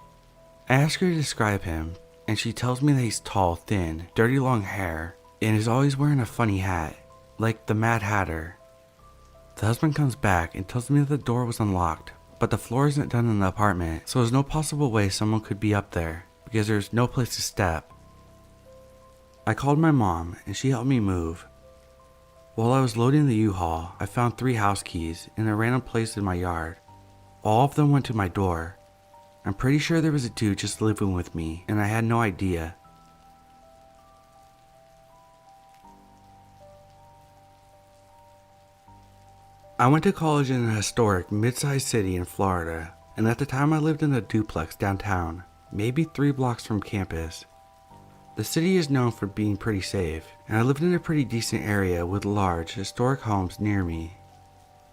I ask her to describe him, and she tells me that he's tall, thin, dirty long hair, and is always wearing a funny hat, like the Mad Hatter. The husband comes back and tells me that the door was unlocked, but the floor isn't done in the apartment, so there's no possible way someone could be up there, because there's no place to step. I called my mom, and she helped me move. While I was loading the U-Haul, I found 3 house keys in a random place in my yard. All of them went to my door. I'm pretty sure there was a dude just living with me, and I had no idea. I went to college in a historic mid-sized city in Florida, and at the time I lived in a duplex downtown, maybe 3 blocks from campus. The city is known for being pretty safe, and I lived in a pretty decent area with large, historic homes near me.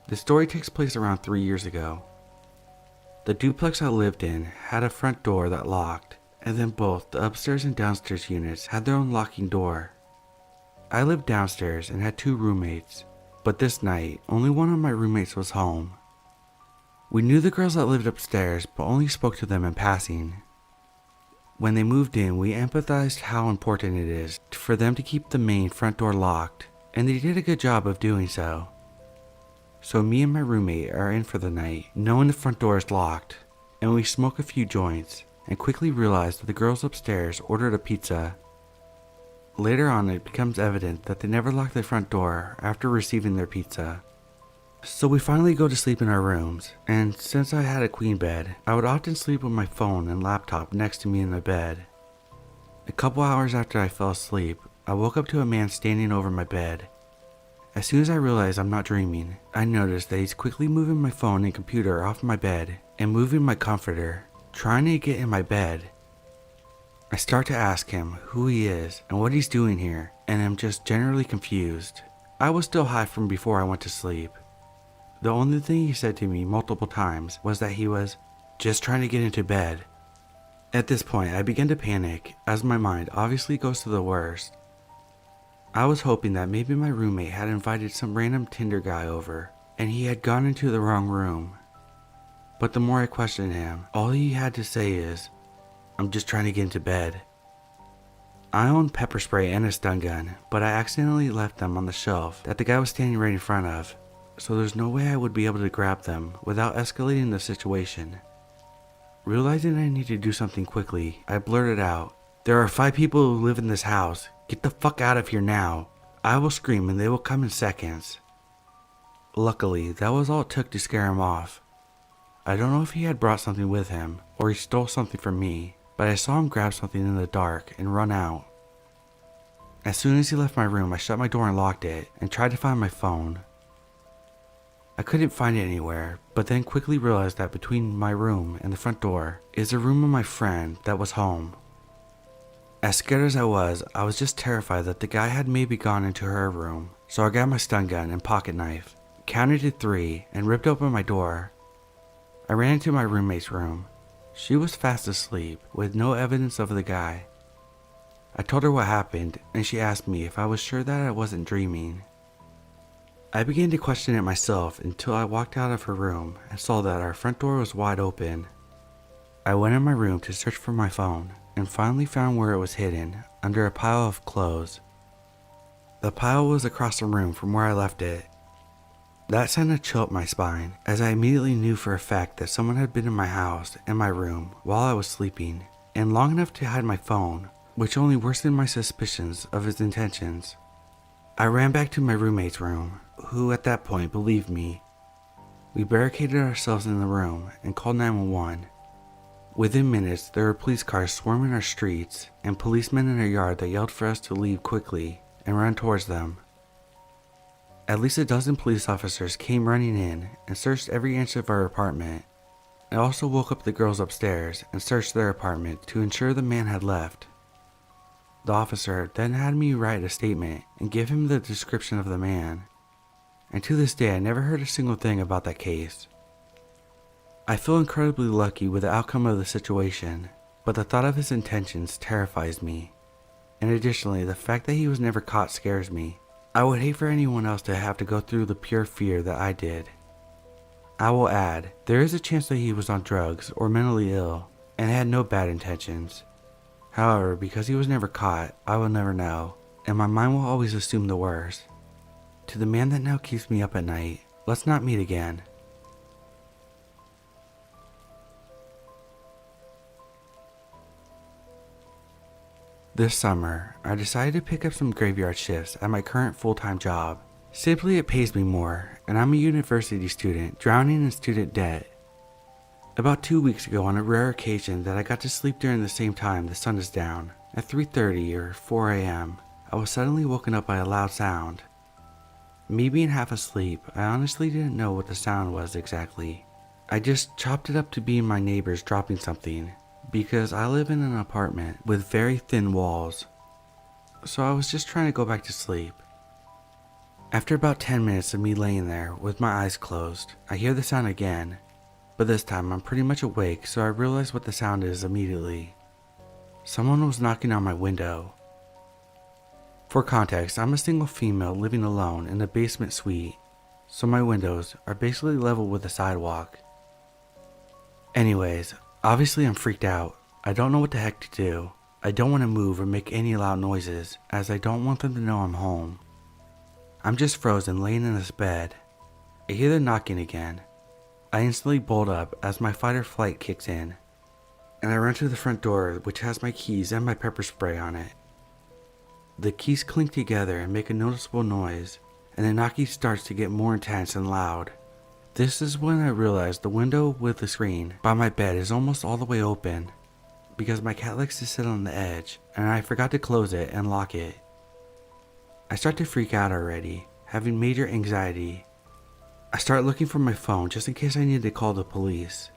The story takes place around 3 years ago. The duplex I lived in had a front door that locked, and then both the upstairs and downstairs units had their own locking door. I lived downstairs and had 2 roommates, but this night only one of my roommates was home. We knew the girls that lived upstairs but only spoke to them in passing. When they moved in, we empathized how important it is for them to keep the main front door locked, and they did a good job of doing so. So me and my roommate are in for the night, knowing the front door is locked, and we smoke a few joints and quickly realize that the girls upstairs ordered a pizza. Later on, it becomes evident that they never locked their front door after receiving their pizza. So we finally go to sleep in our rooms, and since I had a queen bed, I would often sleep with my phone and laptop next to me in the bed. A couple hours after I fell asleep, I woke up to a man standing over my bed. As soon as I realize I'm not dreaming, I notice that he's quickly moving my phone and computer off my bed and moving my comforter, trying to get in my bed. I start to ask him who he is and what he's doing here, and am just generally confused. I was still high from before I went to sleep. The only thing he said to me multiple times was that he was just trying to get into bed. At this point, I began to panic, as my mind obviously goes to the worst. I was hoping that maybe my roommate had invited some random Tinder guy over, and he had gone into the wrong room. But the more I questioned him, all he had to say is, "I'm just trying to get into bed." I own pepper spray and a stun gun, but I accidentally left them on the shelf that the guy was standing right in front of, so there's no way I would be able to grab them without escalating the situation. Realizing I need to do something quickly, I blurted out, "There are 5 people who live in this house. Get the fuck out of here now." I will scream and they will come in seconds. Luckily, that was all it took to scare him off. I don't know if he had brought something with him, or he stole something from me, but I saw him grab something in the dark and run out. As soon as he left my room, I shut my door and locked it, and tried to find my phone. I couldn't find it anywhere, but then quickly realized that between my room and the front door is the room of my friend that was home. As scared as I was just terrified that the guy had maybe gone into her room, so I grabbed my stun gun and pocket knife, counted to 3, and ripped open my door. I ran into my roommate's room. She was fast asleep, with no evidence of the guy. I told her what happened, and she asked me if I was sure that I wasn't dreaming. I began to question it myself until I walked out of her room and saw that our front door was wide open. I went in my room to search for my phone, and finally found where it was hidden, under a pile of clothes. The pile was across the room from where I left it. That sent a chill up my spine, as I immediately knew for a fact that someone had been in my house and my room while I was sleeping, and long enough to hide my phone, which only worsened my suspicions of his intentions. I ran back to my roommate's room, who at that point believed me. We barricaded ourselves in the room and called 911. Within minutes, there were police cars swarming our streets and policemen in our yard that yelled for us to leave quickly and run towards them. At least a dozen police officers came running in and searched every inch of our apartment. I also woke up the girls upstairs and searched their apartment to ensure the man had left. The officer then had me write a statement and give him the description of the man. And to this day, I never heard a single thing about that case. I feel incredibly lucky with the outcome of the situation, but the thought of his intentions terrifies me. And additionally, the fact that he was never caught scares me. I would hate for anyone else to have to go through the pure fear that I did. I will add, there is a chance that he was on drugs or mentally ill and had no bad intentions. However, because he was never caught, I will never know, and my mind will always assume the worst. To the man that now keeps me up at night, let's not meet again. This summer, I decided to pick up some graveyard shifts at my current full-time job. Simply it pays me more, and I'm a university student drowning in student debt. About 2 weeks ago, on a rare occasion that I got to sleep during the same time the sun is down, at 3:30 or 4 a.m., I was suddenly woken up by a loud sound. Me being half asleep, I honestly didn't know what the sound was exactly. I just chopped it up to being my neighbors dropping something, because I live in an apartment with very thin walls, so I was just trying to go back to sleep. After about 10 minutes of me laying there with my eyes closed, I hear the sound again, but this time I'm pretty much awake, so I realize what the sound is immediately. Someone was knocking on my window. For context, I'm a single female living alone in a basement suite, so my windows are basically level with the sidewalk. Anyways, obviously I'm freaked out. I don't know what the heck to do. I don't want to move or make any loud noises, as I don't want them to know I'm home. I'm just frozen laying in this bed. I hear the knocking again. I instantly bolt up as my fight or flight kicks in, and I run to the front door, which has my keys and my pepper spray on it. The keys clink together and make a noticeable noise, and the knocking starts to get more intense and loud. This is when I realize the window with the screen by my bed is almost all the way open, because my cat likes to sit on the edge, and I forgot to close it and lock it. I start to freak out already, having major anxiety. I start looking for my phone just in case I need to call the police.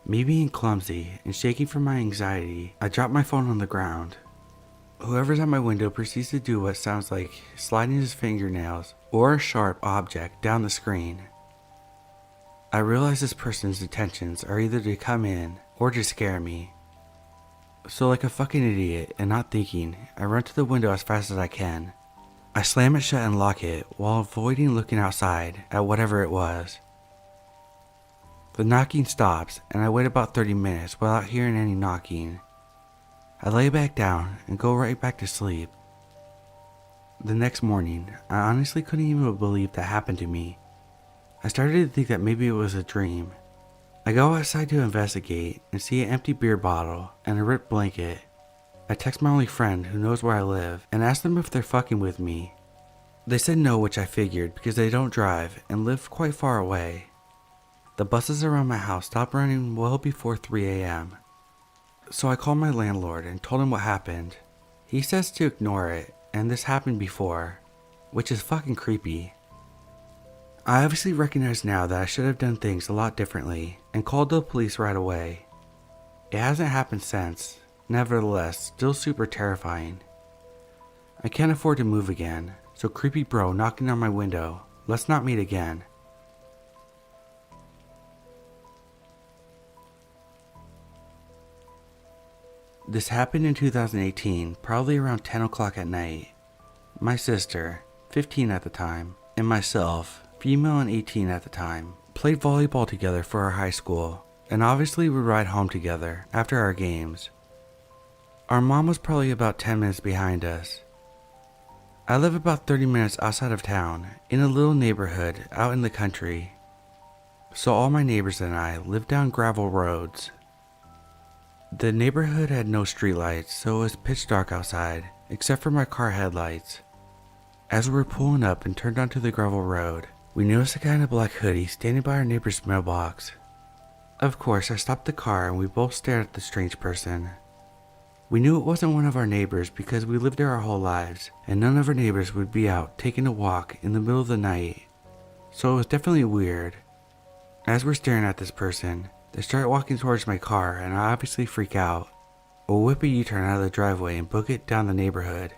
Me being clumsy and shaking from my anxiety, I drop my phone on the ground. Whoever's at my window proceeds to do what sounds like sliding his fingernails or a sharp object down the screen. I realize this person's intentions are either to come in or to scare me. So like a fucking idiot and not thinking, I run to the window as fast as I can. I slam it shut and lock it while avoiding looking outside at whatever it was. The knocking stops and I wait about 30 minutes without hearing any knocking. I lay back down and go right back to sleep. The next morning, I honestly couldn't even believe that happened to me. I started to think that maybe it was a dream. I go outside to investigate and see an empty beer bottle and a ripped blanket. I text my only friend who knows where I live and ask them if they're fucking with me. They said no, which I figured because they don't drive and live quite far away. The buses around my house stopped running well before 3 a.m. So I called my landlord and told him what happened. He says to ignore it, and this happened before, which is fucking creepy. I obviously recognize now that I should have done things a lot differently and called the police right away. It hasn't happened since, nevertheless, still super terrifying. I can't afford to move again, so creepy bro knocking on my window, let's not meet again. This happened in 2018, probably around 10 o'clock at night. My sister, 15 at the time, and myself, female and 18 at the time, played volleyball together for our high school, and obviously would ride home together after our games. Our mom was probably about 10 minutes behind us. I live about 30 minutes outside of town, in a little neighborhood out in the country. So all my neighbors and I lived down gravel roads. The neighborhood had no streetlights, so it was pitch dark outside, except for my car headlights. As we were pulling up and turned onto the gravel road, we noticed a guy in a black hoodie standing by our neighbor's mailbox. Of course, I stopped the car and we both stared at the strange person. We knew it wasn't one of our neighbors because we lived there our whole lives, and none of our neighbors would be out taking a walk in the middle of the night, so it was definitely weird. As we're staring at this person, they start walking towards my car and I obviously freak out. We'll whip a U-turn out of the driveway and book it down the neighborhood.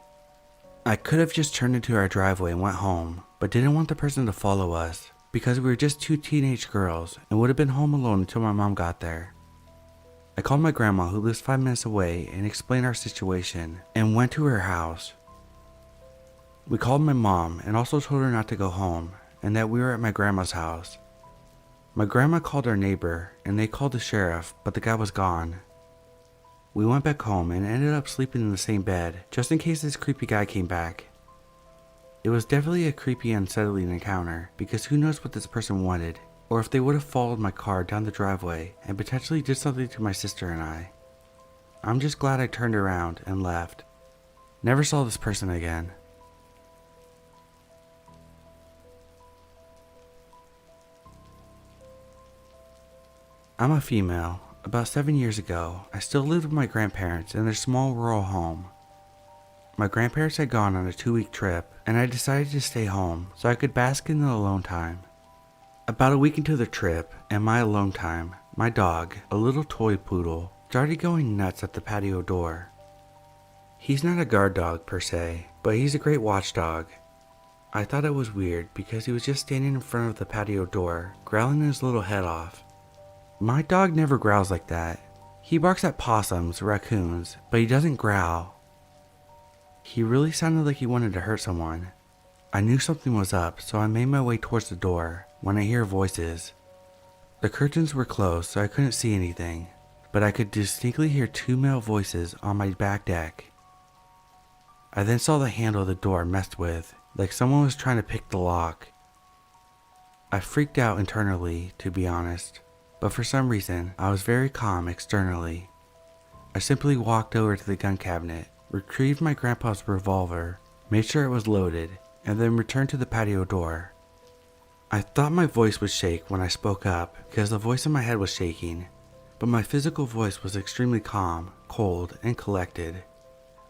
I could have just turned into our driveway and went home, but didn't want the person to follow us because we were just two teenage girls and would have been home alone until my mom got there. I called my grandma who lives 5 minutes away and explained our situation and went to her house. We called my mom and also told her not to go home and that we were at my grandma's house. My grandma called our neighbor and they called the sheriff, but the guy was gone. We went back home and ended up sleeping in the same bed just in case this creepy guy came back. It was definitely a creepy, unsettling encounter because who knows what this person wanted, or if they would have followed my car down the driveway and potentially did something to my sister and I. I'm just glad I turned around and left. Never saw this person again. I'm a female. About 7 years ago, I still lived with my grandparents in their small rural home. My grandparents had gone on a 2-week trip, and I decided to stay home so I could bask in the alone time. About a week into the trip and my alone time, my dog, a little toy poodle, started going nuts at the patio door. He's not a guard dog per se, but he's a great watchdog. I thought it was weird because he was just standing in front of the patio door, growling his little head off. My dog never growls like that. He barks at possums, raccoons, but he doesn't growl. He really sounded like he wanted to hurt someone. I knew something was up, so I made my way towards the door when I hear voices. The curtains were closed, so I couldn't see anything, but I could distinctly hear two male voices on my back deck. I then saw the handle of the door messed with, like someone was trying to pick the lock. I freaked out internally, to be honest, but for some reason, I was very calm externally. I simply walked over to the gun cabinet, retrieved my grandpa's revolver, made sure it was loaded, and then returned to the patio door. I thought my voice would shake when I spoke up because the voice in my head was shaking, but my physical voice was extremely calm, cold, and collected.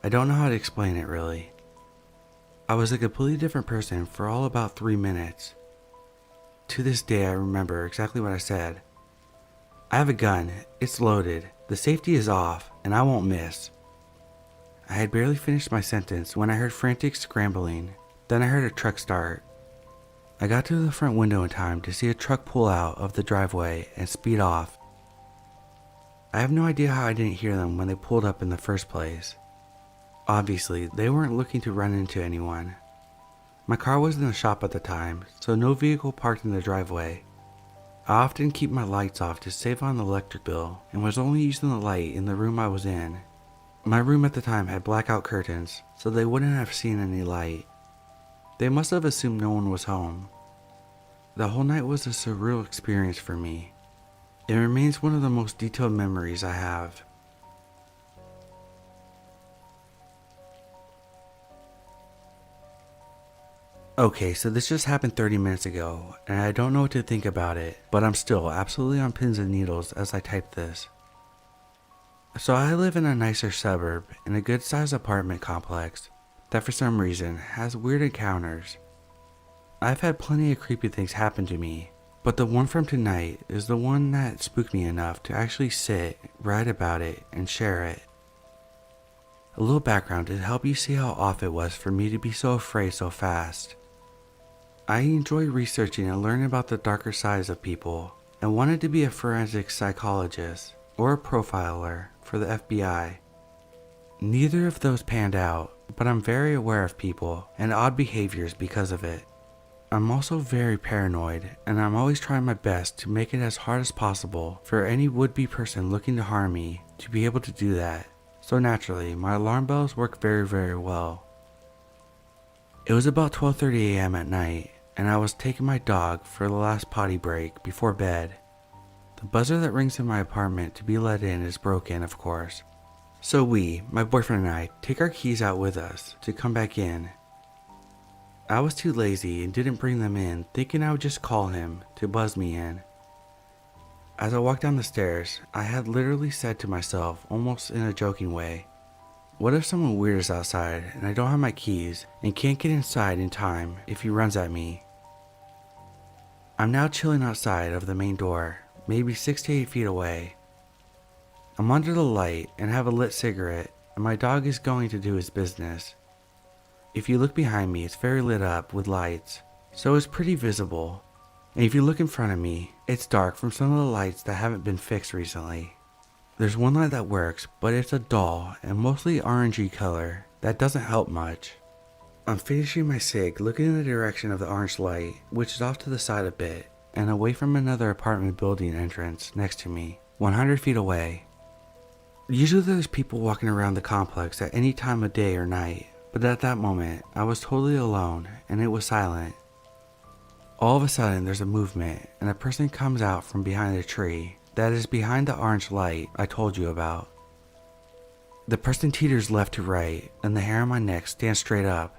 I don't know how to explain it really. I was a completely different person for all about 3 minutes. To this day I remember exactly what I said. I have a gun, it's loaded, the safety is off, and I won't miss. I had barely finished my sentence when I heard frantic scrambling, then I heard a truck start. I got to the front window in time to see a truck pull out of the driveway and speed off. I have no idea how I didn't hear them when they pulled up in the first place. Obviously, they weren't looking to run into anyone. My car was in the shop at the time, so no vehicle parked in the driveway. I often keep my lights off to save on the electric bill and was only using the light in the room I was in. My room at the time had blackout curtains, so they wouldn't have seen any light. They must have assumed no one was home. The whole night was a surreal experience for me. It remains one of the most detailed memories I have. Okay, so this just happened 30 minutes ago, and I don't know what to think about it, but I'm still absolutely on pins and needles as I type this. So I live in a nicer suburb in a good-sized apartment complex that for some reason has weird encounters. I've had plenty of creepy things happen to me, but the one from tonight is the one that spooked me enough to actually sit, write about it, and share it. A little background to help you see how off it was for me to be so afraid so fast. I enjoy researching and learning about the darker sides of people and wanted to be a forensic psychologist or a profiler for the FBI. Neither of those panned out, but I'm very aware of people and odd behaviors because of it. I'm also very paranoid, and I'm always trying my best to make it as hard as possible for any would-be person looking to harm me to be able to do that. So naturally, my alarm bells work very well. It was about 12:30 a.m. at night, and I was taking my dog for the last potty break before bed. The buzzer that rings in my apartment to be let in is broken, of course. So we, my boyfriend and I, take our keys out with us to come back in. I was too lazy and didn't bring them in, thinking I would just call him to buzz me in. As I walked down the stairs, I had literally said to myself, almost in a joking way, what if someone weird is outside and I don't have my keys and can't get inside in time if he runs at me? I'm now chilling outside of the main door, maybe 6 to 8 feet away. I'm under the light and have a lit cigarette, and my dog is going to do his business. If you look behind me, it's very lit up with lights, so it's pretty visible. And if you look in front of me, it's dark from some of the lights that haven't been fixed recently. There's one light that works, but it's a dull and mostly orangey color that doesn't help much. I'm finishing my cig, looking in the direction of the orange light, which is off to the side a bit, and away from another apartment building entrance next to me, 100 feet away. Usually there's people walking around the complex at any time of day or night, but at that moment, I was totally alone, and it was silent. All of a sudden, there's a movement, and a person comes out from behind a tree that is behind the orange light I told you about. The person teeters left to right, and the hair on my neck stands straight up.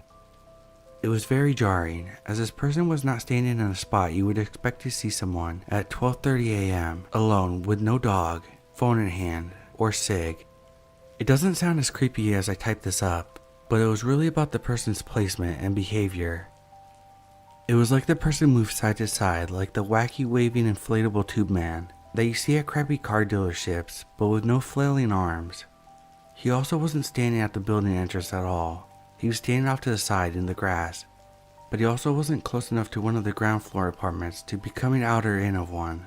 It was very jarring, as this person was not standing in a spot you would expect to see someone at 12:30 a.m. alone with no dog, phone in hand, or cig. It doesn't sound as creepy as I type this up, but it was really about the person's placement and behavior. It was like the person moved side to side like the wacky waving inflatable tube man, that you see at crappy car dealerships, but with no flailing arms. He also wasn't standing at the building entrance at all. He was standing off to the side in the grass, but he also wasn't close enough to one of the ground floor apartments to be coming out or in of one.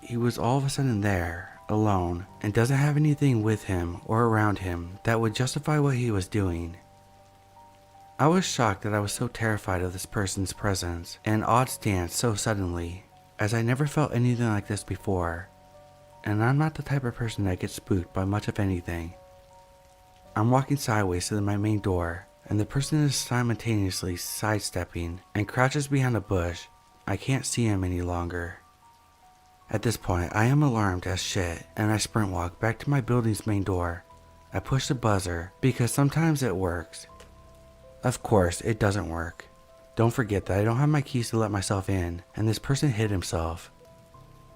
He was all of a sudden there, alone, and doesn't have anything with him or around him that would justify what he was doing. I was shocked that I was so terrified of this person's presence and odd stance so suddenly, as I never felt anything like this before, and I'm not the type of person that gets spooked by much of anything. I'm walking sideways to my main door, and the person is simultaneously sidestepping and crouches behind a bush. I can't see him any longer. At this point, I am alarmed as shit, and I sprint walk back to my building's main door. I push the buzzer, because sometimes it works. Of course, it doesn't work. Don't forget that I don't have my keys to let myself in, and this person hid himself.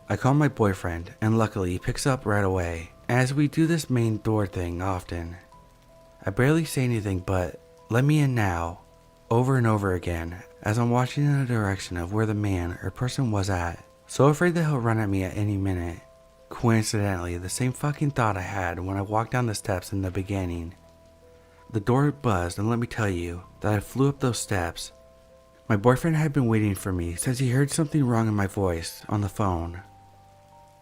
I call my boyfriend, and luckily he picks up right away, as we do this main door thing often. I barely say anything but, "Let me in now," over and over again, as I'm watching in the direction of where the man or person was at, so afraid that he'll run at me at any minute. Coincidentally, the same fucking thought I had when I walked down the steps in the beginning. The door buzzed, and let me tell you that I flew up those steps. My boyfriend had been waiting for me since he heard something wrong in my voice on the phone.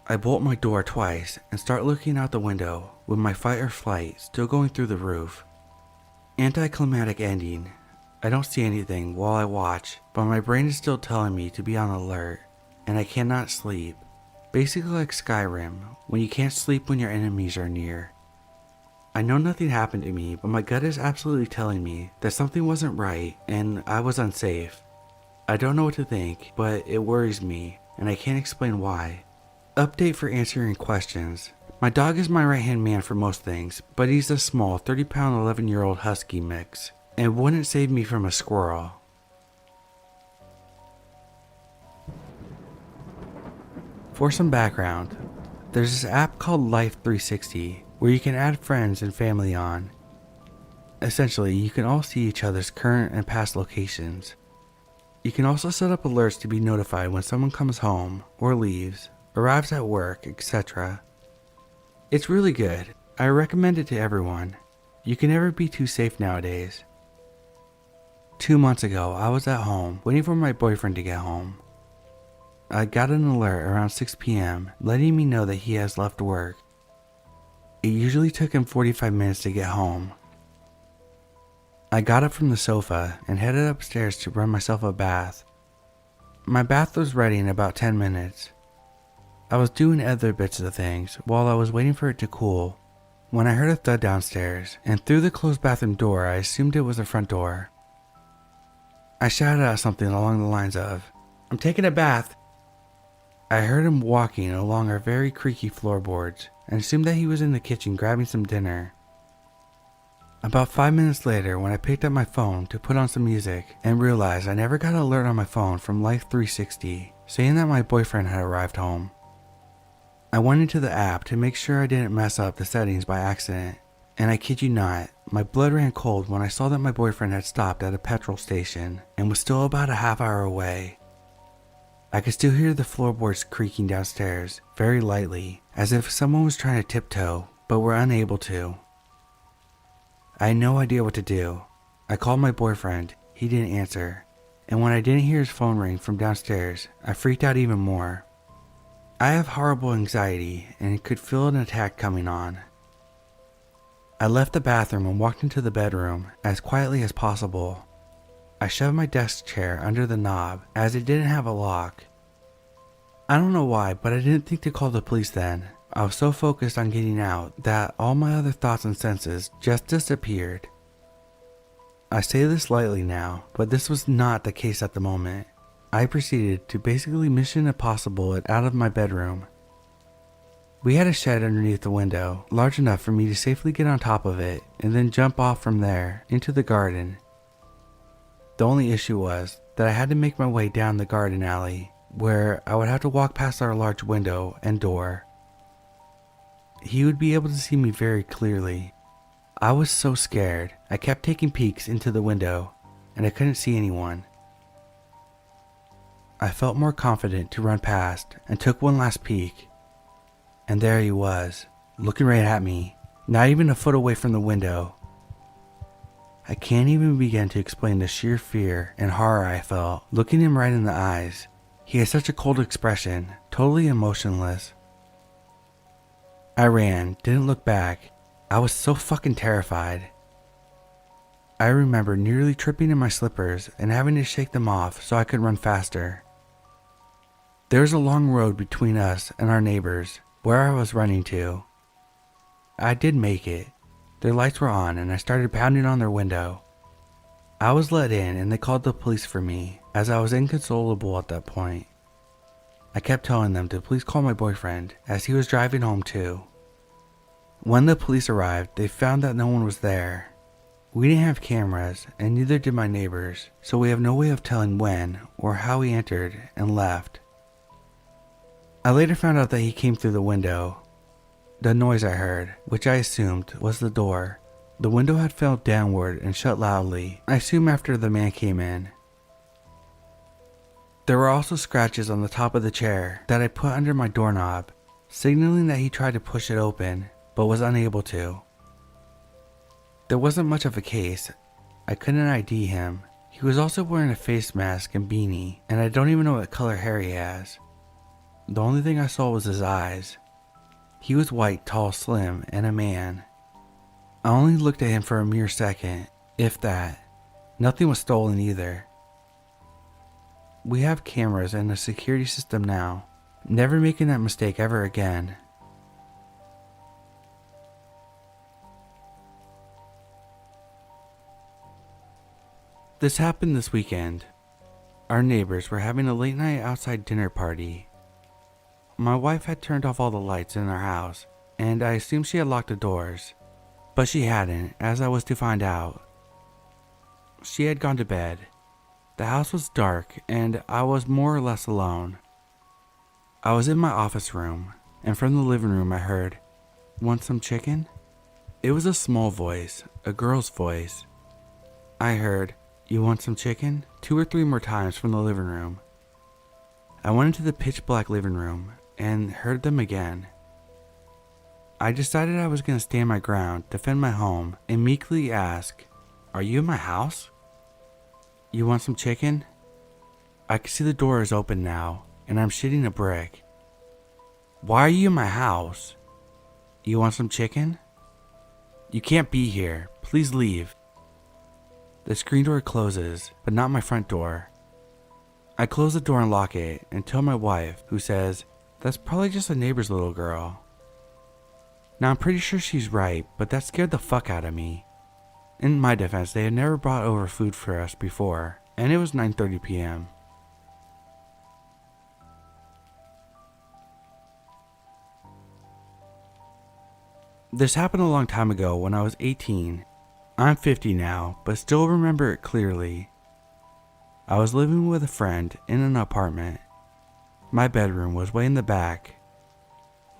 I bolt my door twice and start looking out the window with my fight or flight still going through the roof. Anticlimactic ending. I don't see anything while I watch, but my brain is still telling me to be on alert, and I cannot sleep. Basically like Skyrim, when you can't sleep when your enemies are near. I know nothing happened to me, but my gut is absolutely telling me that something wasn't right and I was unsafe. I don't know what to think, but it worries me, and I can't explain why. Update for answering questions. My dog is my right-hand man for most things, but he's a small 30-pound 11-year-old husky mix, and wouldn't save me from a squirrel. For some background, there's this app called Life 360 where you can add friends and family on. Essentially, you can all see each other's current and past locations. You can also set up alerts to be notified when someone comes home or leaves, arrives at work, etc. It's really good. I recommend it to everyone. You can never be too safe nowadays. 2 months ago, I was at home waiting for my boyfriend to get home. I got an alert around 6 p.m. letting me know that he has left work. It usually took him 45 minutes to get home. I got up from the sofa and headed upstairs to run myself a bath. My bath was ready in about 10 minutes. I was doing other bits of things while I was waiting for it to cool when I heard a thud downstairs, and through the closed bathroom door I assumed it was the front door. I shouted out something along the lines of, "I'm taking a bath." I heard him walking along our very creaky floorboards and assumed that he was in the kitchen grabbing some dinner. About 5 minutes later, when I picked up my phone to put on some music and realized I never got an alert on my phone from Life 360 saying that my boyfriend had arrived home. I went into the app to make sure I didn't mess up the settings by accident, and I kid you not, my blood ran cold when I saw that my boyfriend had stopped at a petrol station and was still about a half hour away. I could still hear the floorboards creaking downstairs, very lightly, as if someone was trying to tiptoe, but were unable to. I had no idea what to do. I called my boyfriend, he didn't answer, and when I didn't hear his phone ring from downstairs, I freaked out even more. I have horrible anxiety and could feel an attack coming on. I left the bathroom and walked into the bedroom as quietly as possible. I shoved my desk chair under the knob as it didn't have a lock. I don't know why, but I didn't think to call the police then. I was so focused on getting out that all my other thoughts and senses just disappeared. I say this lightly now, but this was not the case at the moment. I proceeded to basically Mission Impossible it out of my bedroom. We had a shed underneath the window, large enough for me to safely get on top of it and then jump off from there into the garden. The only issue was that I had to make my way down the garden alley, where I would have to walk past our large window and door. He would be able to see me very clearly. I was so scared, I kept taking peeks into the window, and I couldn't see anyone. I felt more confident to run past and took one last peek. And there he was, looking right at me, not even a foot away from the window. I can't even begin to explain the sheer fear and horror I felt looking him right in the eyes. He had such a cold expression, totally emotionless. I ran, didn't look back. I was so fucking terrified. I remember nearly tripping in my slippers and having to shake them off so I could run faster. There was a long road between us and our neighbors, where I was running to. I did make it. Their lights were on and I started pounding on their window. I was let in and they called the police for me, as I was inconsolable at that point. I kept telling them to please call my boyfriend, as he was driving home too. When the police arrived, they found that no one was there. We didn't have cameras, and neither did my neighbors, so we have no way of telling when or how he entered and left. I later found out that he came through the window. The noise I heard, which I assumed was the door. The window had fell downward and shut loudly, I assume after the man came in. There were also scratches on the top of the chair that I put under my doorknob, signaling that he tried to push it open, but was unable to. There wasn't much of a case. I couldn't ID him. He was also wearing a face mask and beanie, and I don't even know what color hair he has. The only thing I saw was his eyes. He was white, tall, slim, and a man. I only looked at him for a mere second, if that. Nothing was stolen either. We have cameras and a security system now. Never making that mistake ever again. This happened this weekend. Our neighbors were having a late night outside dinner party. My wife had turned off all the lights in our house, and I assumed she had locked the doors. But she hadn't, as I was to find out. She had gone to bed. The house was dark, and I was more or less alone. I was in my office room, and from the living room I heard, "Want some chicken?" It was a small voice, a girl's voice. I heard, "You want some chicken?" 2 or 3 more times from the living room. I went into the pitch black living room, and heard them again. I decided I was going to stand my ground, defend my home, and meekly ask, "Are you in my house? You want some chicken?" I can see the door is open now, and I'm shitting a brick. "Why are you in my house? You want some chicken? You can't be here. Please leave." The screen door closes, but not my front door. I close the door and lock it and tell my wife, who says, "That's probably just a neighbor's little girl." Now I'm pretty sure she's right, but that scared the fuck out of me. In my defense, they had never brought over food for us before, and it was 9:30 p.m. This happened a long time ago when I was 18. I'm 50 now, but still remember it clearly. I was living with a friend in an apartment. My bedroom was way in the back.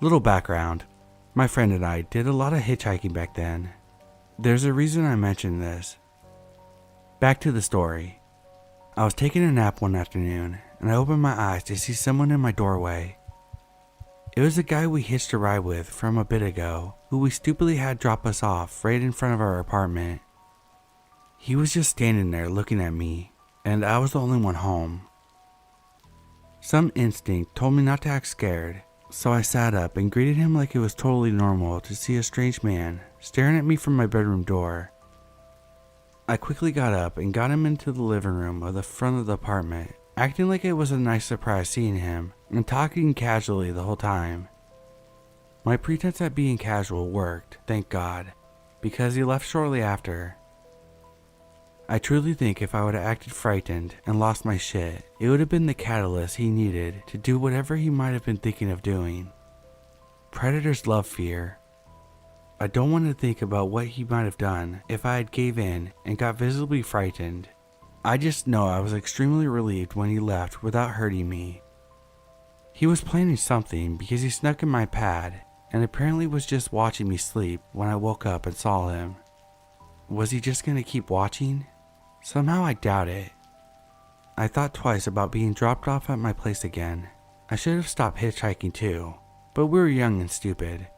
Little background, my friend and I did a lot of hitchhiking back then. There's a reason I mention this. Back to the story. I was taking a nap one afternoon, and I opened my eyes to see someone in my doorway. It was the guy we hitched a ride with from a bit ago, who we stupidly had drop us off right in front of our apartment. He was just standing there looking at me, and I was the only one home. Some instinct told me not to act scared, so I sat up and greeted him like it was totally normal to see a strange man staring at me from my bedroom door. I quickly got up and got him into the living room of the front of the apartment, acting like it was a nice surprise seeing him, and talking casually the whole time. My pretense at being casual worked, thank God, because he left shortly after. I truly think if I would have acted frightened and lost my shit, it would have been the catalyst he needed to do whatever he might have been thinking of doing. Predators love fear. I don't want to think about what he might have done if I had gave in and got visibly frightened. I just know I was extremely relieved when he left without hurting me. He was planning something because he snuck in my pad and apparently was just watching me sleep when I woke up and saw him. Was he just going to keep watching? Somehow I doubt it. I thought twice about being dropped off at my place again. I should have stopped hitchhiking too, but we were young and stupid.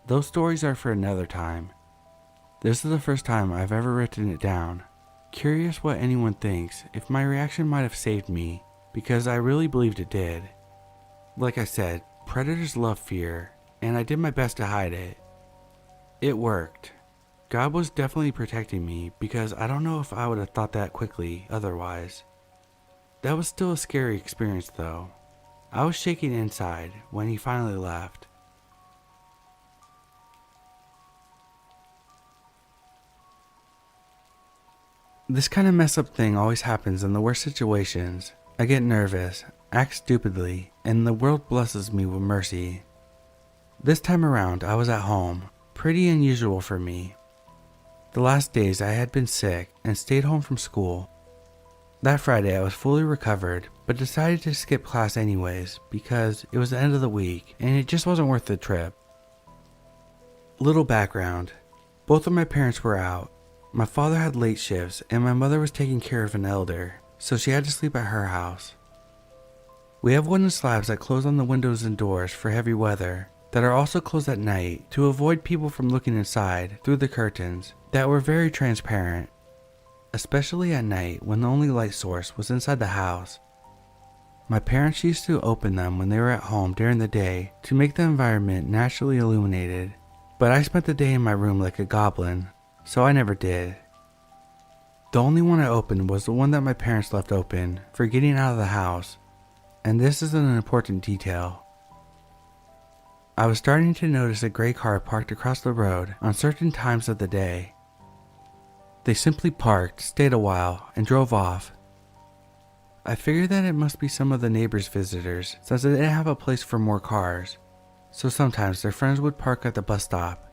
Those stories are for another time. This is the first time I've ever written it down. Curious what anyone thinks if my reaction might have saved me, because I really believed it did. Like I said, predators love fear, and I did my best to hide it. It worked. God was definitely protecting me, because I don't know if I would have thought that quickly otherwise. That was still a scary experience though. I was shaking inside when he finally left. This kind of mess up thing always happens in the worst situations. I get nervous, act stupidly, and the world blesses me with mercy. This time around, I was at home, pretty unusual for me. The last days I had been sick and stayed home from school. That Friday I was fully recovered, but decided to skip class anyways because it was the end of the week and it just wasn't worth the trip. Little background. Both of my parents were out. My father had late shifts and my mother was taking care of an elder, so she had to sleep at her house. We have wooden slabs that close on the windows and doors for heavy weather, that are also closed at night to avoid people from looking inside through the curtains that were very transparent, especially at night when the only light source was inside the house. My parents used to open them when they were at home during the day to make the environment naturally illuminated, but I spent the day in my room like a goblin, so I never did. The only one I opened was the one that my parents left open for getting out of the house, and this is an important detail. I was starting to notice a gray car parked across the road on certain times of the day. They simply parked, stayed a while, and drove off. I figured that it must be some of the neighbors' visitors since they didn't have a place for more cars, so sometimes their friends would park at the bus stop.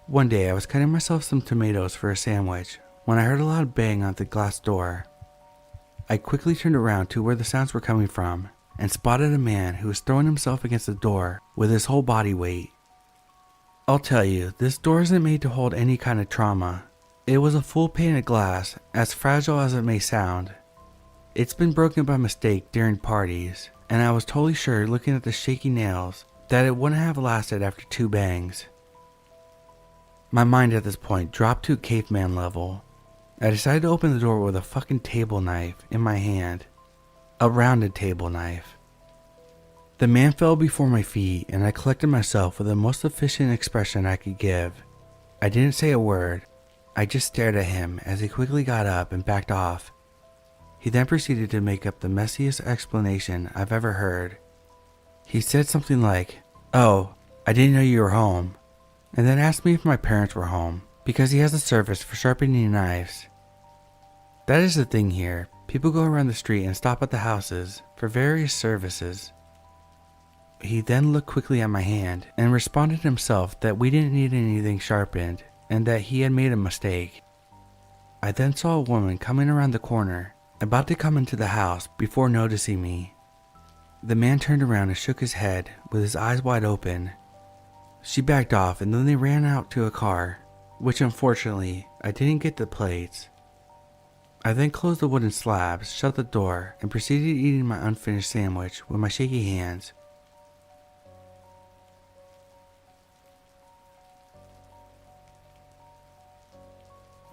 One day I was cutting myself some tomatoes for a sandwich when I heard a loud bang on the glass door. I quickly turned around to where the sounds were coming from and spotted a man who was throwing himself against the door with his whole body weight. I'll tell you, this door isn't made to hold any kind of trauma. It was a full pane of glass, as fragile as it may sound. It's been broken by mistake during parties, and I was totally sure looking at the shaky nails that it wouldn't have lasted after 2 bangs. My mind at this point dropped to caveman level. I decided to open the door with a fucking table knife in my hand. A rounded table knife. The man fell before my feet and I collected myself with the most efficient expression I could give. I didn't say a word. I just stared at him as he quickly got up and backed off. He then proceeded to make up the messiest explanation I've ever heard. He said something like, "Oh, I didn't know you were home," and then asked me if my parents were home because he has a service for sharpening knives. That is the thing here. People go around the street and stop at the houses for various services. He then looked quickly at my hand and responded himself that we didn't need anything sharpened and that he had made a mistake. I then saw a woman coming around the corner, about to come into the house before noticing me. The man turned around and shook his head with his eyes wide open. She backed off and then they ran out to a car, which unfortunately I didn't get the plates. I then closed the wooden slabs, shut the door, and proceeded eating my unfinished sandwich with my shaky hands.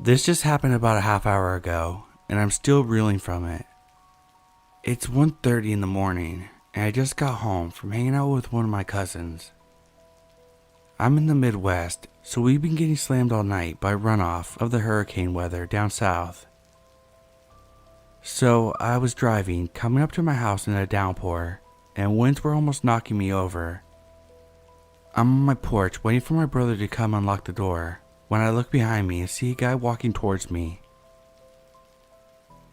This just happened about a half hour ago, and I'm still reeling from it. It's 1:30 in the morning, and I just got home from hanging out with one of my cousins. I'm in the Midwest, so we've been getting slammed all night by runoff of the hurricane weather down south. So I was driving, coming up to my house in a downpour, and winds were almost knocking me over. I'm on my porch waiting for my brother to come unlock the door, when I look behind me and see a guy walking towards me.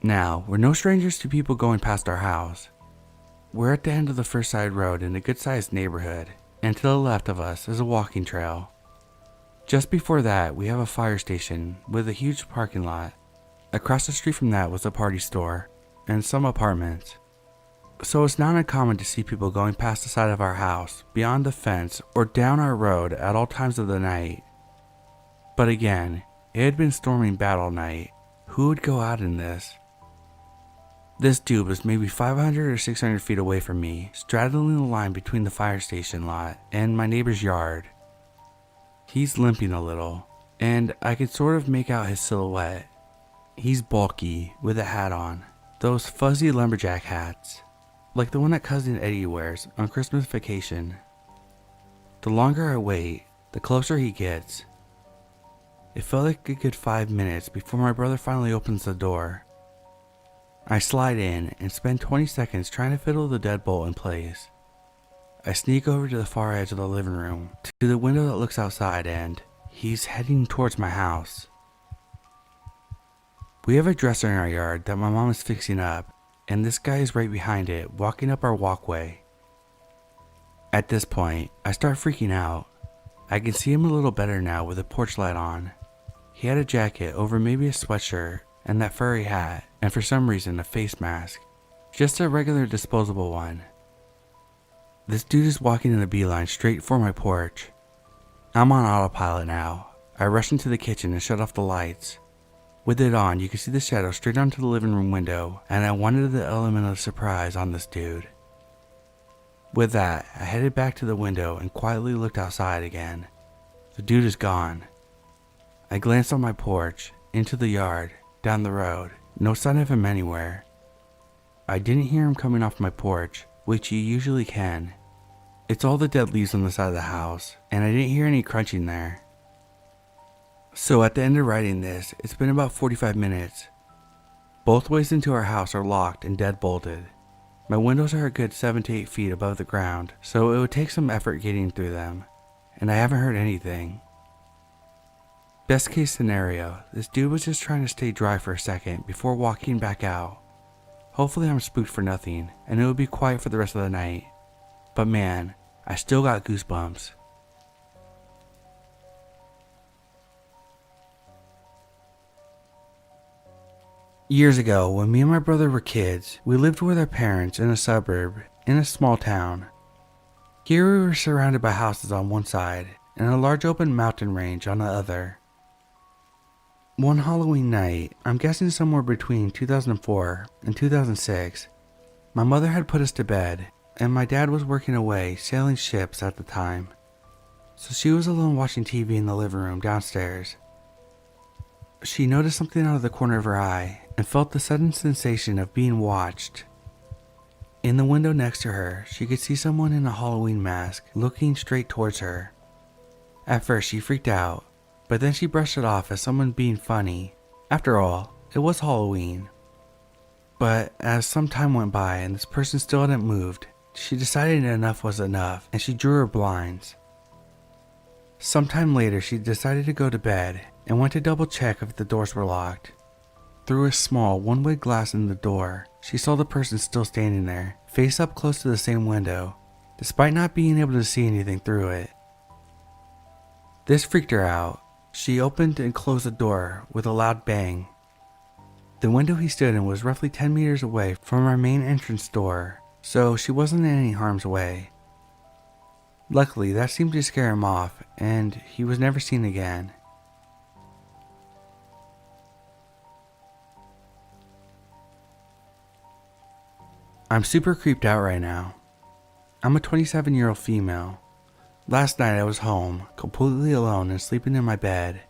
Now, we're no strangers to people going past our house. We're at the end of the first side road in a good-sized neighborhood, and to the left of us is a walking trail. Just before that, we have a fire station with a huge parking lot. Across the street from that was a party store and some apartments. So it's not uncommon to see people going past the side of our house, beyond the fence, or down our road at all times of the night. But again, it had been storming bad all night. Who would go out in this? This dude was maybe 500 or 600 feet away from me, straddling the line between the fire station lot and my neighbor's yard. He's limping a little, and I could sort of make out his silhouette. He's bulky, with a hat on, those fuzzy lumberjack hats, like the one that Cousin Eddie wears on Christmas vacation. The longer I wait, the closer he gets. It felt like a good 5 minutes before my brother finally opens the door. I slide in and spend 20 seconds trying to fiddle the deadbolt in place. I sneak over to the far edge of the living room, to the window that looks outside, and he's heading towards my house. We have a dresser in our yard that my mom is fixing up, and this guy is right behind it, walking up our walkway. At this point, I start freaking out. I can see him a little better now with the porch light on. He had a jacket over maybe a sweatshirt and that furry hat, and for some reason a face mask. Just a regular disposable one. This dude is walking in a beeline straight for my porch. I'm on autopilot now. I rush into the kitchen and shut off the lights. With it on, you can see the shadow straight onto the living room window, and I wanted the element of surprise on this dude. With that, I headed back to the window and quietly looked outside again. The dude is gone. I glanced on my porch, into the yard, down the road. No sign of him anywhere. I didn't hear him coming off my porch, which you usually can. It's all the dead leaves on the side of the house, and I didn't hear any crunching there. So at the end of writing this, it's been about 45 minutes. Both ways into our house are locked and dead bolted. My windows are a good 7 to 8 feet above the ground, so it would take some effort getting through them, and I haven't heard anything. Best case scenario, this dude was just trying to stay dry for a second before walking back out. Hopefully I'm spooked for nothing, and it will be quiet for the rest of the night. But man, I still got goosebumps. Years ago, when me and my brother were kids, we lived with our parents in a suburb, in a small town. Here we were surrounded by houses on one side, and a large open mountain range on the other. One Halloween night, I'm guessing somewhere between 2004 and 2006, my mother had put us to bed, and my dad was working away sailing ships at the time. So she was alone watching TV in the living room downstairs. She noticed something out of the corner of her eye and felt the sudden sensation of being watched. In the window next to her, she could see someone in a Halloween mask looking straight towards her. At first she freaked out, but then she brushed it off as someone being funny. After all, it was Halloween. But as some time went by and this person still hadn't moved, she decided enough was enough and she drew her blinds. Sometime later she decided to go to bed and went to double check if the doors were locked. Through a small one-way glass in the door, she saw the person still standing there, face up close to the same window, despite not being able to see anything through it. This freaked her out. She opened and closed the door with a loud bang. The window he stood in was roughly 10 meters away from our main entrance door, so she wasn't in any harm's way. Luckily, that seemed to scare him off, and he was never seen again. I'm super creeped out right now. I'm a 27-year-old female. Last night I was home, completely alone and sleeping in my bed.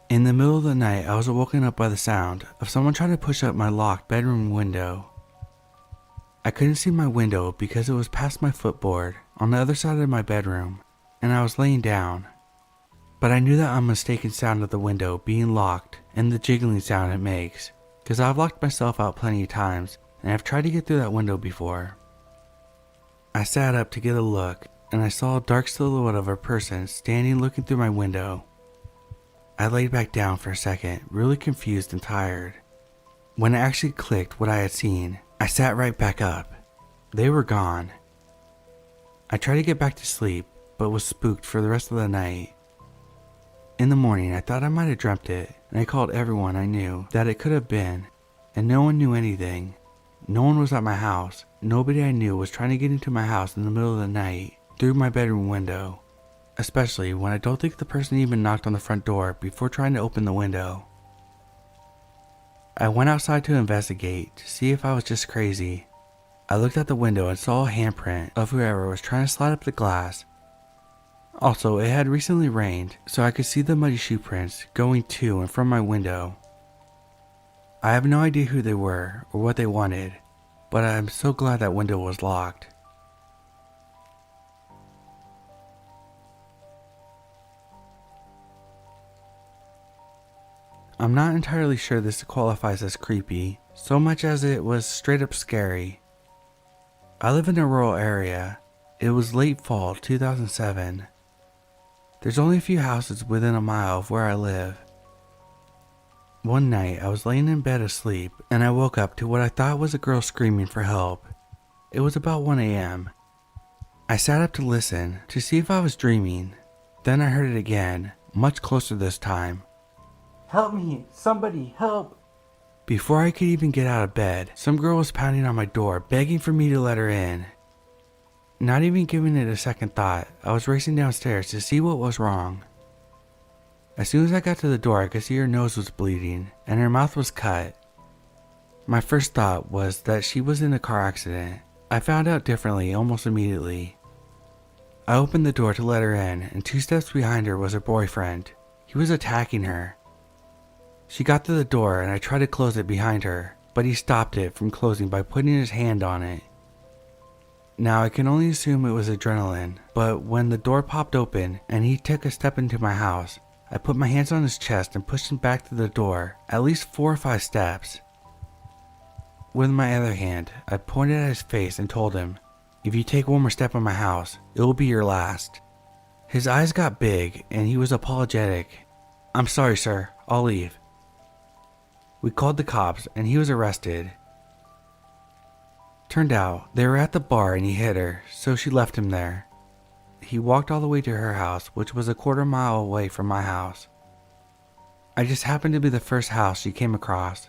In the middle of the night, I was woken up by the sound of someone trying to push up my locked bedroom window. I couldn't see my window because it was past my footboard on the other side of my bedroom, and I was laying down. But I knew that unmistakable sound of the window being locked and the jiggling sound it makes, because I've locked myself out plenty of times and I've tried to get through that window before. I sat up to get a look, and I saw a dark silhouette of a person standing looking through my window. I laid back down for a second, really confused and tired. When it actually clicked what I had seen, I sat right back up. They were gone. I tried to get back to sleep, but was spooked for the rest of the night. In the morning, I thought I might have dreamt it, and I called everyone I knew that it could have been, and no one knew anything. No one was at my house. Nobody I knew was trying to get into my house in the middle of the night, through my bedroom window, especially when I don't think the person even knocked on the front door before trying to open the window. I went outside to investigate to see if I was just crazy. I looked out the window and saw a handprint of whoever was trying to slide up the glass. Also, it had recently rained, so I could see the muddy shoe prints going to and from my window. I have no idea who they were or what they wanted, but I am so glad that window was locked. I'm not entirely sure this qualifies as creepy, so much as it was straight up scary. I live in a rural area. It was late fall 2007. There's only a few houses within a mile of where I live. One night I was laying in bed asleep and I woke up to what I thought was a girl screaming for help. It was about 1 a.m. I sat up to listen to see if I was dreaming. Then I heard it again, much closer this time. "Help me! Somebody help!" Before I could even get out of bed, some girl was pounding on my door, begging for me to let her in. Not even giving it a second thought, I was racing downstairs to see what was wrong. As soon as I got to the door, I could see her nose was bleeding and her mouth was cut. My first thought was that she was in a car accident. I found out differently almost immediately. I opened the door to let her in, and 2 steps behind her was her boyfriend. He was attacking her. She got to the door and I tried to close it behind her, but he stopped it from closing by putting his hand on it. Now I can only assume it was adrenaline, but when the door popped open and he took a step into my house, I put my hands on his chest and pushed him back to the door, at least 4 or 5 steps. With my other hand, I pointed at his face and told him, "If you take one more step in my house, it will be your last." His eyes got big and he was apologetic. "I'm sorry, sir. I'll leave." We called the cops and he was arrested. Turned out they were at the bar and he hit her, so she left him there. He walked all the way to her house, which was a 1/4 mile away from my house. I just happened to be the first house she came across.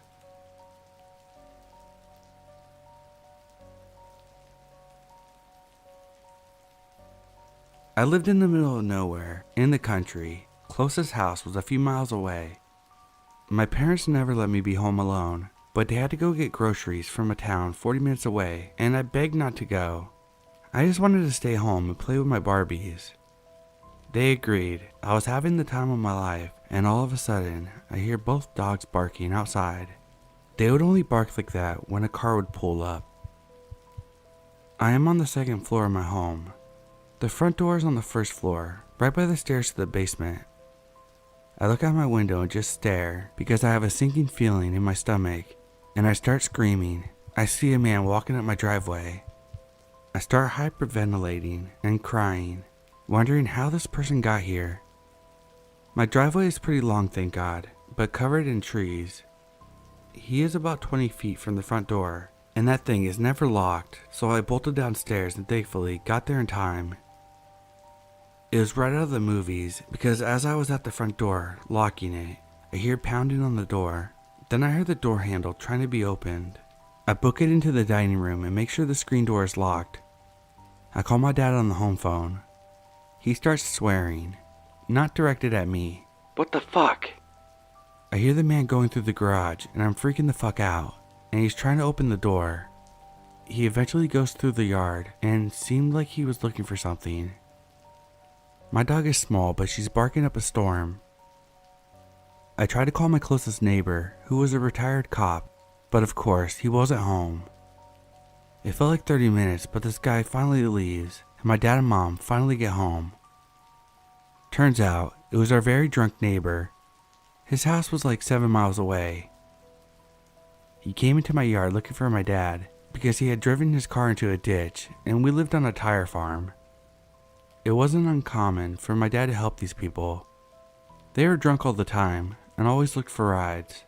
I lived in the middle of nowhere, in the country. Closest house was a few miles away. My parents never let me be home alone, but they had to go get groceries from a town 40 minutes away, and I begged not to go. I just wanted to stay home and play with my Barbies. They agreed. I was having the time of my life, and all of a sudden, I hear both dogs barking outside. They would only bark like that when a car would pull up. I am on the 2nd floor of my home. The front door is on the 1st floor, right by the stairs to the basement. I look out my window and just stare because I have a sinking feeling in my stomach, and I start screaming. I see a man walking up my driveway. I start hyperventilating and crying, wondering how this person got here. My driveway is pretty long, thank God, but covered in trees. He is about 20 feet from the front door, and that thing is never locked, so I bolted downstairs and thankfully got there in time. It was right out of the movies, because as I was at the front door, locking it, I hear pounding on the door. Then I heard the door handle trying to be opened. I book it into the dining room and make sure the screen door is locked. I call my dad on the home phone. He starts swearing, not directed at me. "What the fuck?" I hear the man going through the garage and I'm freaking the fuck out, and he's trying to open the door. He eventually goes through the yard and seemed like he was looking for something. My dog is small, but she's barking up a storm. I tried to call my closest neighbor, who was a retired cop, but of course he wasn't home. It felt like 30 minutes, but this guy finally leaves, and my dad and mom finally get home. Turns out, it was our very drunk neighbor. His house was like 7 miles away. He came into my yard looking for my dad, because he had driven his car into a ditch, and we lived on a tire farm. It wasn't uncommon for my dad to help these people. They were drunk all the time and always looked for rides.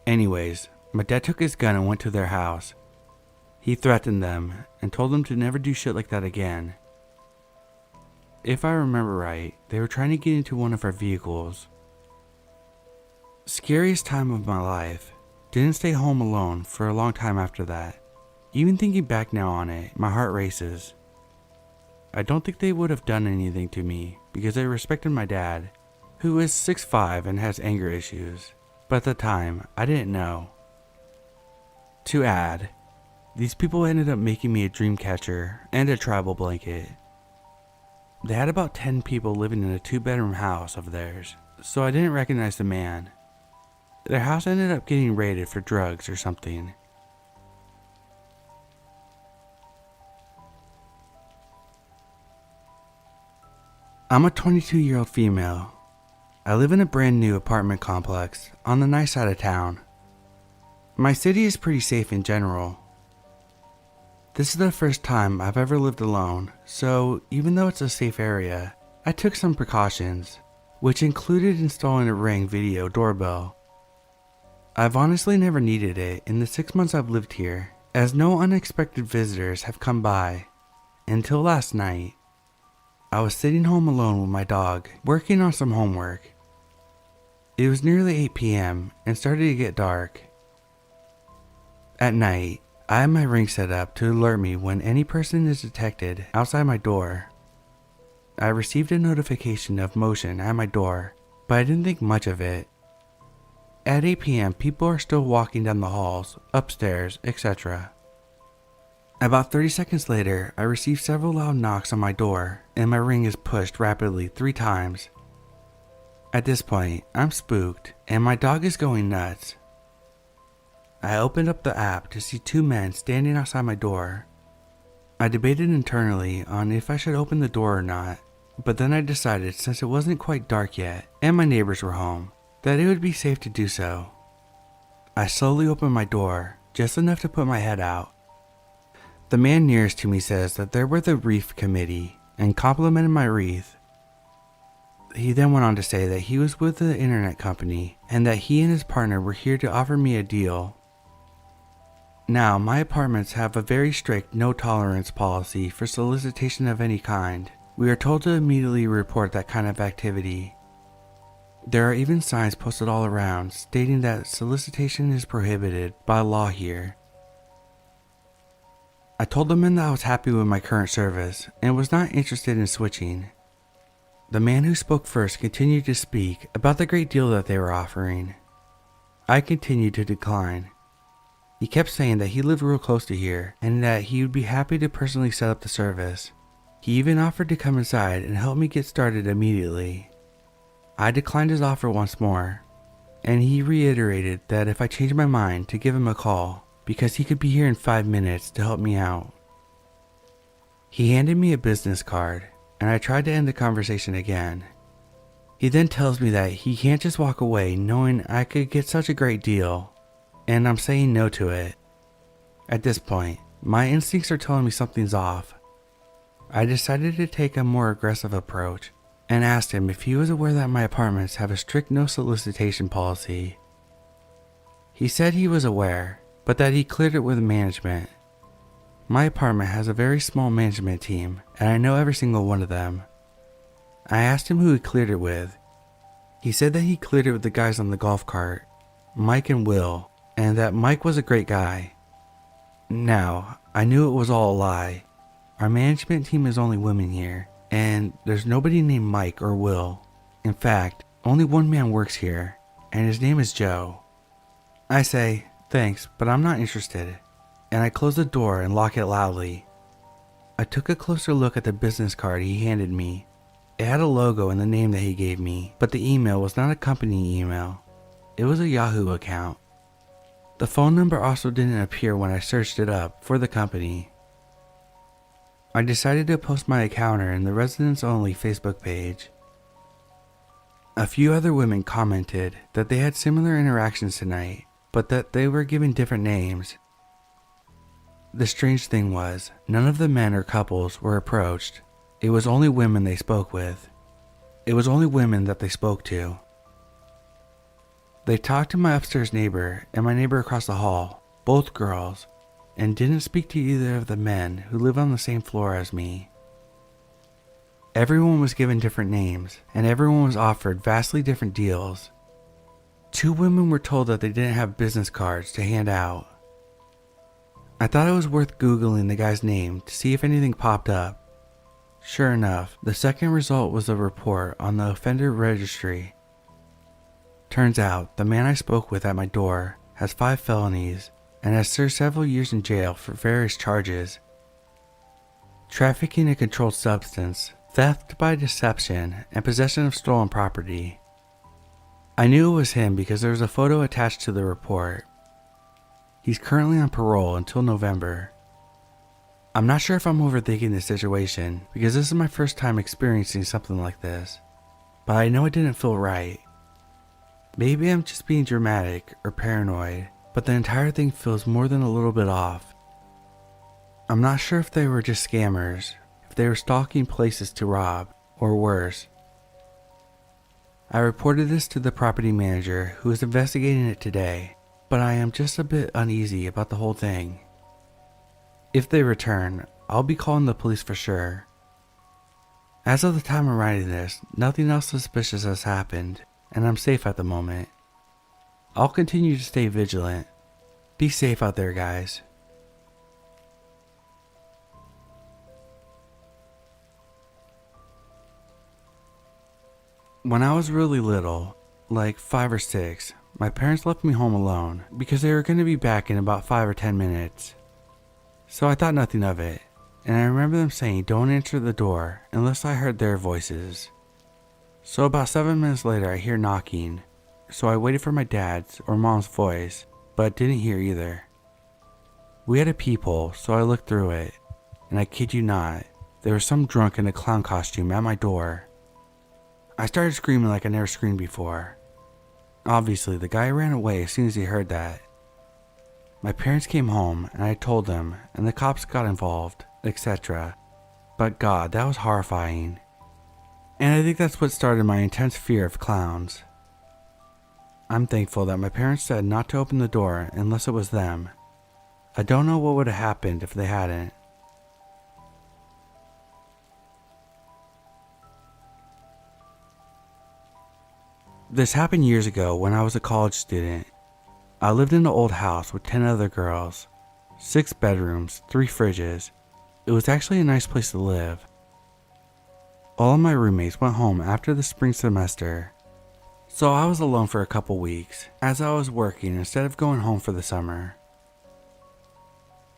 Anyways, my dad took his gun and went to their house. He threatened them and told them to never do shit like that again. If I remember right, they were trying to get into one of our vehicles. Scariest time of my life. Didn't stay home alone for a long time after that. Even thinking back now on it, my heart races. I don't think they would have done anything to me because I respected my dad, who is 6'5" and has anger issues, but at the time, I didn't know. To add, these people ended up making me a dream catcher and a tribal blanket. They had about 10 people living in a 2-bedroom house of theirs, so I didn't recognize the man. Their house ended up getting raided for drugs or something. I'm a 22-year-old female. I live in a brand new apartment complex on the nice side of town. My city is pretty safe in general. This is the first time I've ever lived alone, so even though it's a safe area, I took some precautions, which included installing a Ring video doorbell. I've honestly never needed it in the 6 months I've lived here, as no unexpected visitors have come by. Until last night, I was sitting home alone with my dog, working on some homework. It was nearly 8 p.m. and started to get dark. At night, I have my Ring set up to alert me when any person is detected outside my door. I received a notification of motion at my door, but I didn't think much of it. At 8 p.m., people are still walking down the halls, upstairs, etc. About 30 seconds later, I received several loud knocks on my door, and my Ring is pushed rapidly 3 times. At this point, I'm spooked, and my dog is going nuts. I opened up the app to see 2 men standing outside my door. I debated internally on if I should open the door or not, but then I decided since it wasn't quite dark yet, and my neighbors were home, that it would be safe to do so. I slowly opened my door, just enough to put my head out. The man nearest to me says that they're with the wreath committee and complimented my wreath. He then went on to say that he was with the internet company and that he and his partner were here to offer me a deal. Now, my apartments have a very strict no tolerance policy for solicitation of any kind. We are told to immediately report that kind of activity. There are even signs posted all around stating that solicitation is prohibited by law here. I told the men that I was happy with my current service and was not interested in switching. The man who spoke first continued to speak about the great deal that they were offering. I continued to decline. He kept saying that he lived real close to here and that he would be happy to personally set up the service. He even offered to come inside and help me get started immediately. I declined his offer once more, and he reiterated that if I changed my mind to give him a call because he could be here in 5 minutes to help me out. He handed me a business card, and I tried to end the conversation again. He then tells me that he can't just walk away knowing I could get such a great deal, and I'm saying no to it. At this point, my instincts are telling me something's off. I decided to take a more aggressive approach and asked him if he was aware that my apartments have a strict no solicitation policy. He said he was aware, but that he cleared it with management. My apartment has a very small management team, and I know every single one of them. I asked him who he cleared it with. He said that he cleared it with the guys on the golf cart, Mike and Will, and that Mike was a great guy. Now, I knew it was all a lie. Our management team is only women here, and there's nobody named Mike or Will. In fact, only one man works here, and his name is Joe. I say, thanks, but I'm not interested, and I close the door and lock it loudly. I took a closer look at the business card he handed me. It had a logo and the name that he gave me, but the email was not a company email. It was a Yahoo account. The phone number also didn't appear when I searched it up for the company. I decided to post my encounter in the residents only Facebook page. A few other women commented that they had similar interactions tonight, but that they were given different names. The strange thing was, none of the men or couples were approached. It was only women they spoke with. It was only women that they spoke to. They talked to my upstairs neighbor and my neighbor across the hall, both girls, and didn't speak to either of the men who live on the same floor as me. Everyone was given different names, and everyone was offered vastly different deals. 2 women were told that they didn't have business cards to hand out. I thought it was worth Googling the guy's name to see if anything popped up. Sure enough, the second result was a report on the offender registry. Turns out, the man I spoke with at my door has 5 felonies and has served several years in jail for various charges: trafficking a controlled substance, theft by deception, and possession of stolen property. I knew it was him because there was a photo attached to the report. He's currently on parole until November. I'm not sure if I'm overthinking the situation because this is my first time experiencing something like this, but I know it didn't feel right. Maybe I'm just being dramatic or paranoid, but the entire thing feels more than a little bit off. I'm not sure if they were just scammers, if they were stalking places to rob, or worse. I reported this to the property manager who is investigating it today, but I am just a bit uneasy about the whole thing. If they return, I'll be calling the police for sure. As of the time I'm writing this, nothing else suspicious has happened, and I'm safe at the moment. I'll continue to stay vigilant. Be safe out there, guys. When I was really little, like 5 or 6, my parents left me home alone because they were going to be back in about 5 or 10 minutes. So I thought nothing of it, and I remember them saying don't answer the door unless I heard their voices. So about 7 minutes later I hear knocking, so I waited for my dad's or mom's voice, but didn't hear either. We had a peephole, so I looked through it, and I kid you not, there was some drunk in a clown costume at my door. I started screaming like I never screamed before. Obviously, the guy ran away as soon as he heard that. My parents came home and I told them, and the cops got involved, etc. But God, that was horrifying. And I think that's what started my intense fear of clowns. I'm thankful that my parents said not to open the door unless it was them. I don't know what would have happened if they hadn't. This happened years ago when I was a college student. I lived in an old house with 10 other girls, 6 bedrooms, 3 fridges. It was actually a nice place to live. All of my roommates went home after the spring semester, so I was alone for a couple weeks as I was working instead of going home for the summer.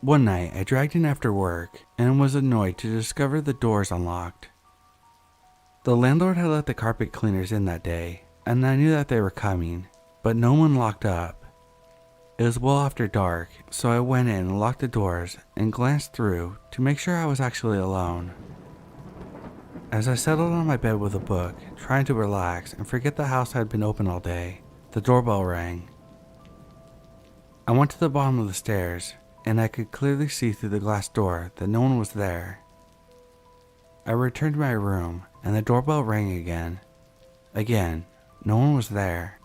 One night I dragged in after work and was annoyed to discover the doors unlocked. The landlord had let the carpet cleaners in that day, and I knew that they were coming, but no one locked up. It was well after dark, so I went in and locked the doors and glanced through to make sure I was actually alone. As I settled on my bed with a book, trying to relax and forget the house had been open all day, the doorbell rang. I went to the bottom of the stairs, and I could clearly see through the glass door that no one was there. I returned to my room, and the doorbell rang again. Again, no one was there.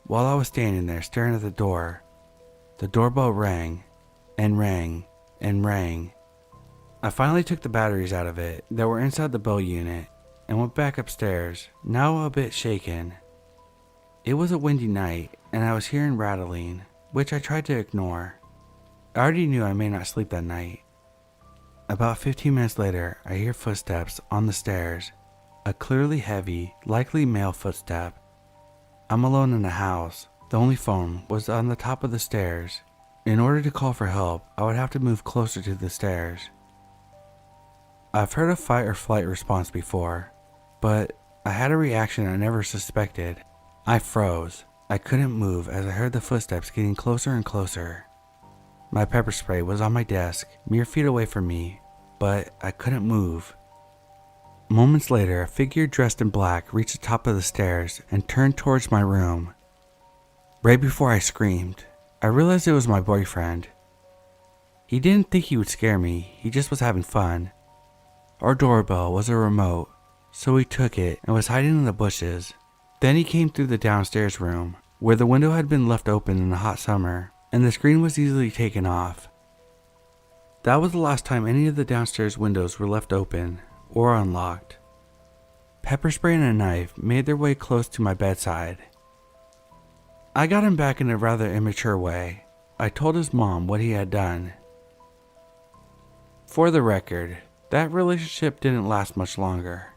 While I was standing there staring at the doorbell rang, and rang, and rang. I finally took the batteries out of it that were inside the bell unit, and went back upstairs, now a bit shaken. It was a windy night, and I was hearing rattling, which I tried to ignore. I already knew I may not sleep that night. About 15 minutes later, I hear footsteps on the stairs, a clearly heavy, likely male footstep. I'm alone in the house. The only phone was on the top of the stairs. In order to call for help, I would have to move closer to the stairs. I've heard a fight or flight response before, but I had a reaction I never suspected. I froze. I couldn't move as I heard the footsteps getting closer and closer. My pepper spray was on my desk, mere feet away from me, but I couldn't move. Moments later, a figure dressed in black reached the top of the stairs and turned towards my room. Right before I screamed, I realized it was my boyfriend. He didn't think he would scare me, he just was having fun. Our doorbell was a remote, so he took it and was hiding in the bushes. Then he came through the downstairs room, where the window had been left open in the hot summer, and the screen was easily taken off. That was the last time any of the downstairs windows were left open or unlocked. Pepper spray and a knife made their way close to my bedside. I got him back in a rather immature way. I told his mom what he had done. For the record, that relationship didn't last much longer.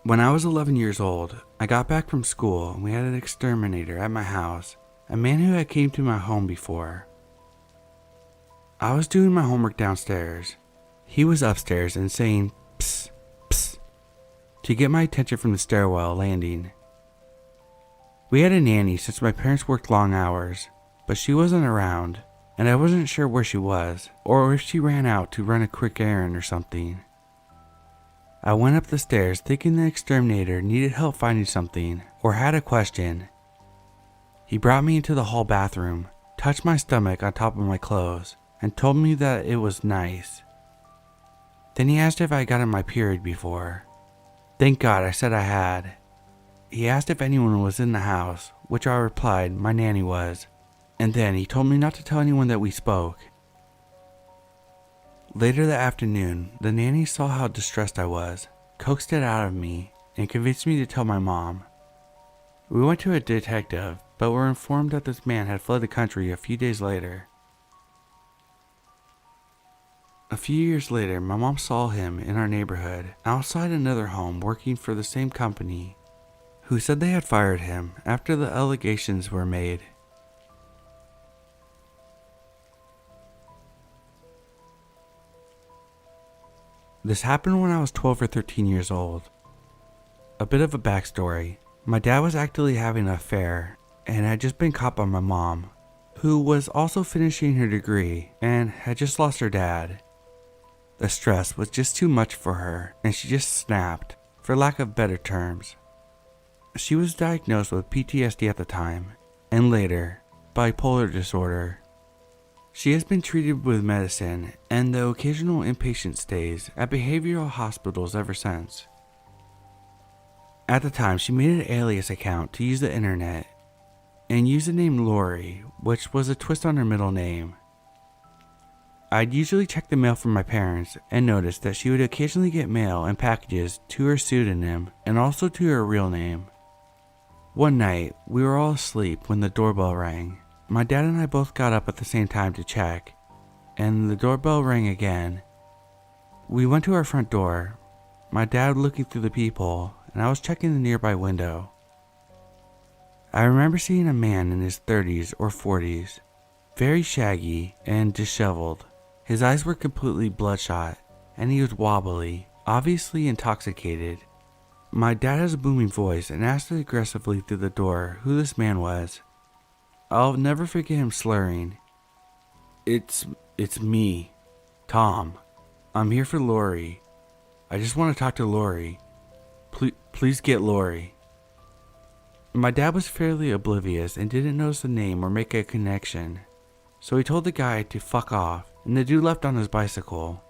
When I was 11 years old, I got back from school and we had an exterminator at my house, a man who had came to my home before. I was doing my homework downstairs. He was upstairs and saying psst, psst, to get my attention from the stairwell landing. We had a nanny since my parents worked long hours, but she wasn't around, and I wasn't sure where she was, or if she ran out to run a quick errand or something. I went up the stairs thinking the exterminator needed help finding something or had a question. He brought me into the hall bathroom, touched my stomach on top of my clothes, and told me that it was nice. Then he asked if I had gotten my period before. Thank God I said I had. He asked if anyone was in the house, which I replied my nanny was, and then he told me not to tell anyone that we spoke. Later that afternoon, the nanny saw how distressed I was, coaxed it out of me, and convinced me to tell my mom. We went to a detective, but were informed that this man had fled the country a few days later. A few years later, my mom saw him in our neighborhood, outside another home working for the same company, who said they had fired him after the allegations were made. This happened when I was 12 or 13 years old. A bit of a backstory. My dad was actively having an affair and had just been caught by my mom, who was also finishing her degree and had just lost her dad. The stress was just too much for her and she just snapped, for lack of better terms. She was diagnosed with PTSD at the time, and later, bipolar disorder. She has been treated with medicine and the occasional inpatient stays at behavioral hospitals ever since. At the time, she made an alias account to use the internet and used the name Lori, which was a twist on her middle name. I'd usually check the mail from my parents and noticed that she would occasionally get mail and packages to her pseudonym and also to her real name. One night, we were all asleep when the doorbell rang. My dad and I both got up at the same time to check, and the doorbell rang again. We went to our front door, my dad looking through the peephole, and I was checking the nearby window. I remember seeing a man in his 30s or 40s, very shaggy and disheveled. His eyes were completely bloodshot, and he was wobbly, obviously intoxicated. My dad has a booming voice and asked aggressively through the door who this man was. I'll never forget him slurring. It's me, Tom. I'm here for Lori. I just want to talk to Lori. Please get Lori. My dad was fairly oblivious and didn't notice the name or make a connection, so he told the guy to fuck off, and the dude left on his bicycle.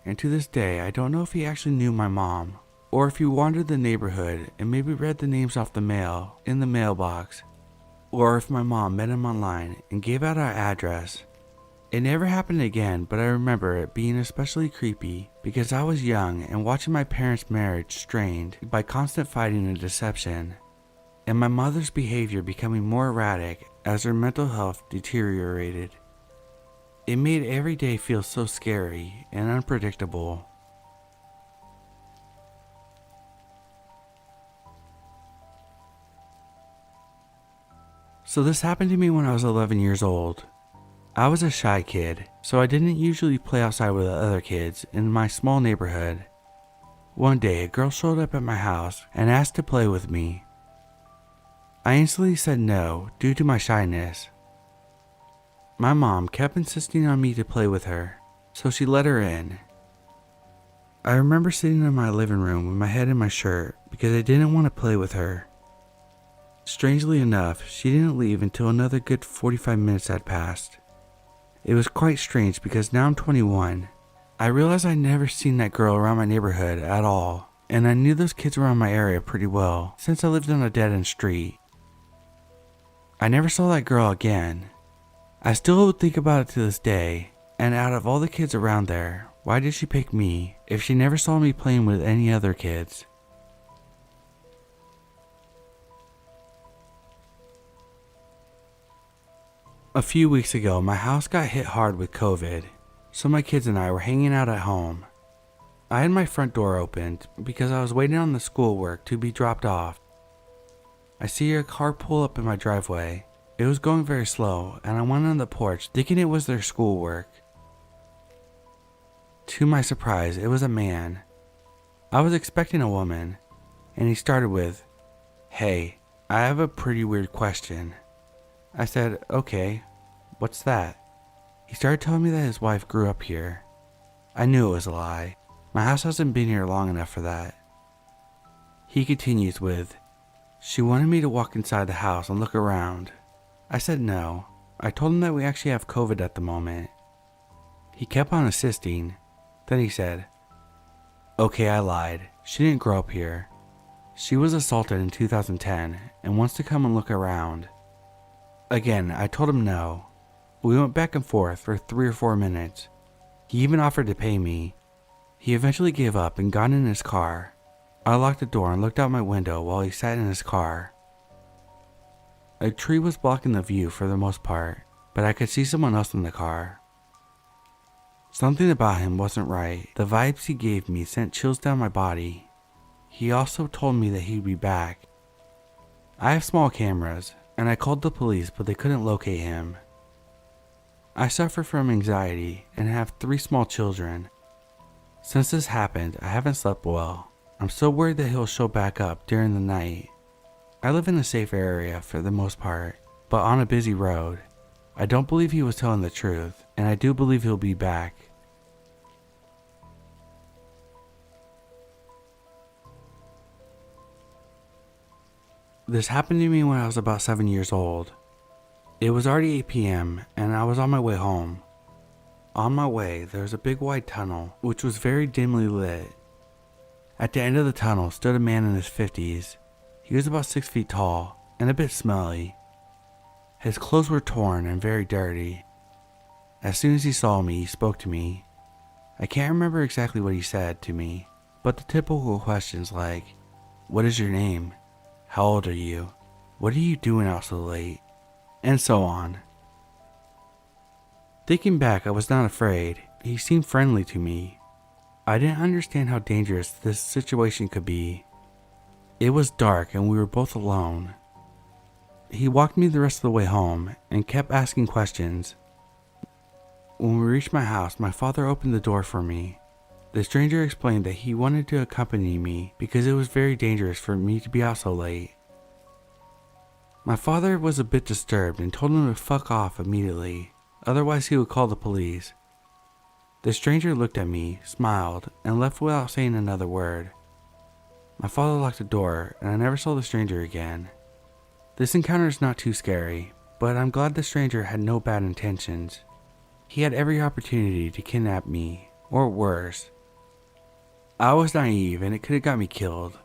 And to this day, I don't know if he actually knew my mom, or if he wandered the neighborhood and maybe read the names off the mail in the mailbox, or if my mom met him online and gave out our address. It never happened again, but I remember it being especially creepy because I was young and watching my parents' marriage strained by constant fighting and deception, and my mother's behavior becoming more erratic as her mental health deteriorated. It made every day feel so scary and unpredictable. So this happened to me when I was 11 years old. I was a shy kid, so I didn't usually play outside with the other kids in my small neighborhood. One day, a girl showed up at my house and asked to play with me. I instantly said no due to my shyness. My mom kept insisting on me to play with her, so she let her in. I remember sitting in my living room with my head in my shirt because I didn't want to play with her. Strangely enough, she didn't leave until another good 45 minutes had passed. It was quite strange because now I'm 21. I realized I'd never seen that girl around my neighborhood at all, and I knew those kids around my area pretty well since I lived on a dead-end street. I never saw that girl again. I still would think about it to this day, and out of all the kids around there, why did she pick me if she never saw me playing with any other kids? A few weeks ago, my house got hit hard with COVID, so my kids and I were hanging out at home. I had my front door opened because I was waiting on the schoolwork to be dropped off. I see a car pull up in my driveway. It was going very slow, and I went on the porch thinking it was their schoolwork. To my surprise, it was a man. I was expecting a woman, and he started with, "Hey, I have a pretty weird question." I said, "Okay, what's that?" He started telling me that his wife grew up here. I knew it was a lie. My house hasn't been here long enough for that. He continues with, "She wanted me to walk inside the house and look around." I said no. I told him that we actually have COVID at the moment. He kept on insisting. Then he said, "Okay, I lied. She didn't grow up here. She was assaulted in 2010 and wants to come and look around." Again, I told him no. We went back and forth for 3 or 4 minutes. He even offered to pay me. He eventually gave up and got in his car. I locked the door and looked out my window while he sat in his car. A tree was blocking the view for the most part, but I could see someone else in the car. Something about him wasn't right. The vibes he gave me sent chills down my body. He also told me that he'd be back. I have small cameras, and I called the police, but they couldn't locate him. I suffer from anxiety and have 3 small children. Since this happened, I haven't slept well. I'm so worried that he'll show back up during the night. I live in a safe area for the most part, but on a busy road. I don't believe he was telling the truth, and I do believe he'll be back. This happened to me when I was about 7 years old. It was already 8 p.m. and I was on my way home. On my way, there was a big wide tunnel, which was very dimly lit. At the end of the tunnel stood a man in his 50s. He was about 6 feet tall and a bit smelly. His clothes were torn and very dirty. As soon as he saw me, he spoke to me. I can't remember exactly what he said to me, but the typical questions like, "What is your name? How old are you? What are you doing out so late?" and so on. Thinking back, I was not afraid. He seemed friendly to me. I didn't understand how dangerous this situation could be. It was dark and we were both alone. He walked me the rest of the way home and kept asking questions. When we reached my house, my father opened the door for me. The stranger explained that he wanted to accompany me because it was very dangerous for me to be out so late. My father was a bit disturbed and told him to fuck off immediately, otherwise he would call the police. The stranger looked at me, smiled, and left without saying another word. My father locked the door and I never saw the stranger again. This encounter is not too scary, but I'm glad the stranger had no bad intentions. He had every opportunity to kidnap me, or worse. I was naive and it could have got me killed.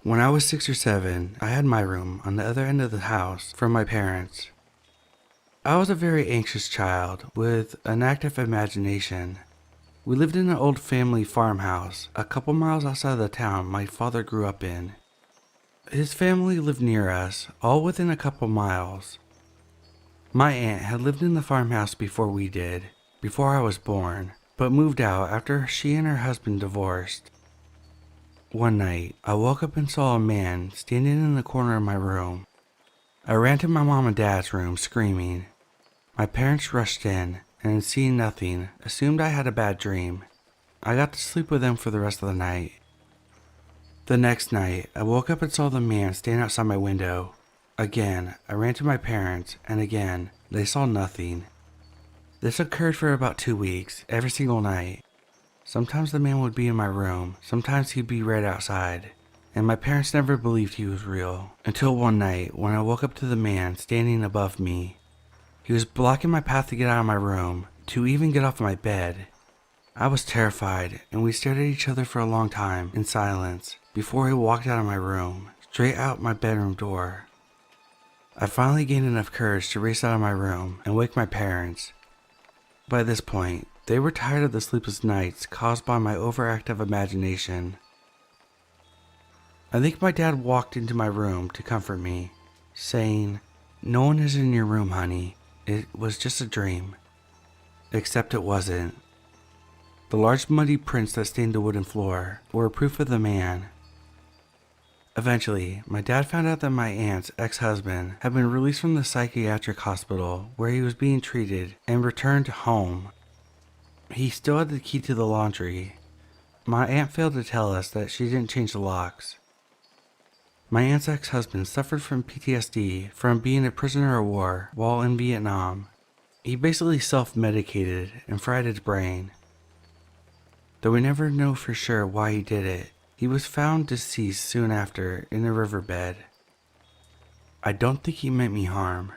When I was 6 or 7, I had my room on the other end of the house from my parents. I was a very anxious child with an active imagination. We lived in an old family farmhouse a couple miles outside of the town my father grew up in. His family lived near us, all within a couple miles. My aunt had lived in the farmhouse before we did, before I was born, but moved out after she and her husband divorced. One night, I woke up and saw a man standing in the corner of my room. I ran to my mom and dad's room screaming. My parents rushed in and, seeing nothing, assumed I had a bad dream. I got to sleep with them for the rest of the night. The next night, I woke up and saw the man stand outside my window. Again, I ran to my parents, and again, they saw nothing. This occurred for about 2 weeks, every single night. Sometimes the man would be in my room, sometimes he'd be right outside, and my parents never believed he was real, until one night when I woke up to the man standing above me. He was blocking my path to get out of my room, to even get off my bed. I was terrified, and we stared at each other for a long time in silence before he walked out of my room, straight out my bedroom door. I finally gained enough courage to race out of my room and wake my parents. By this point, they were tired of the sleepless nights caused by my overactive imagination. I think my dad walked into my room to comfort me, saying, "No one is in your room, honey. it was just a dream. Except it wasn't. The large muddy prints that stained the wooden floor were proof of the man. Eventually, my dad found out that my aunt's ex-husband had been released from the psychiatric hospital where he was being treated and returned home. He still had the key to the laundry. My aunt failed to tell us that she didn't change the locks. My aunt's ex-husband suffered from PTSD from being a prisoner of war while in Vietnam. He basically self-medicated and fried his brain. Though we never know for sure why he did it, he was found deceased soon after in a riverbed. I don't think he meant me harm.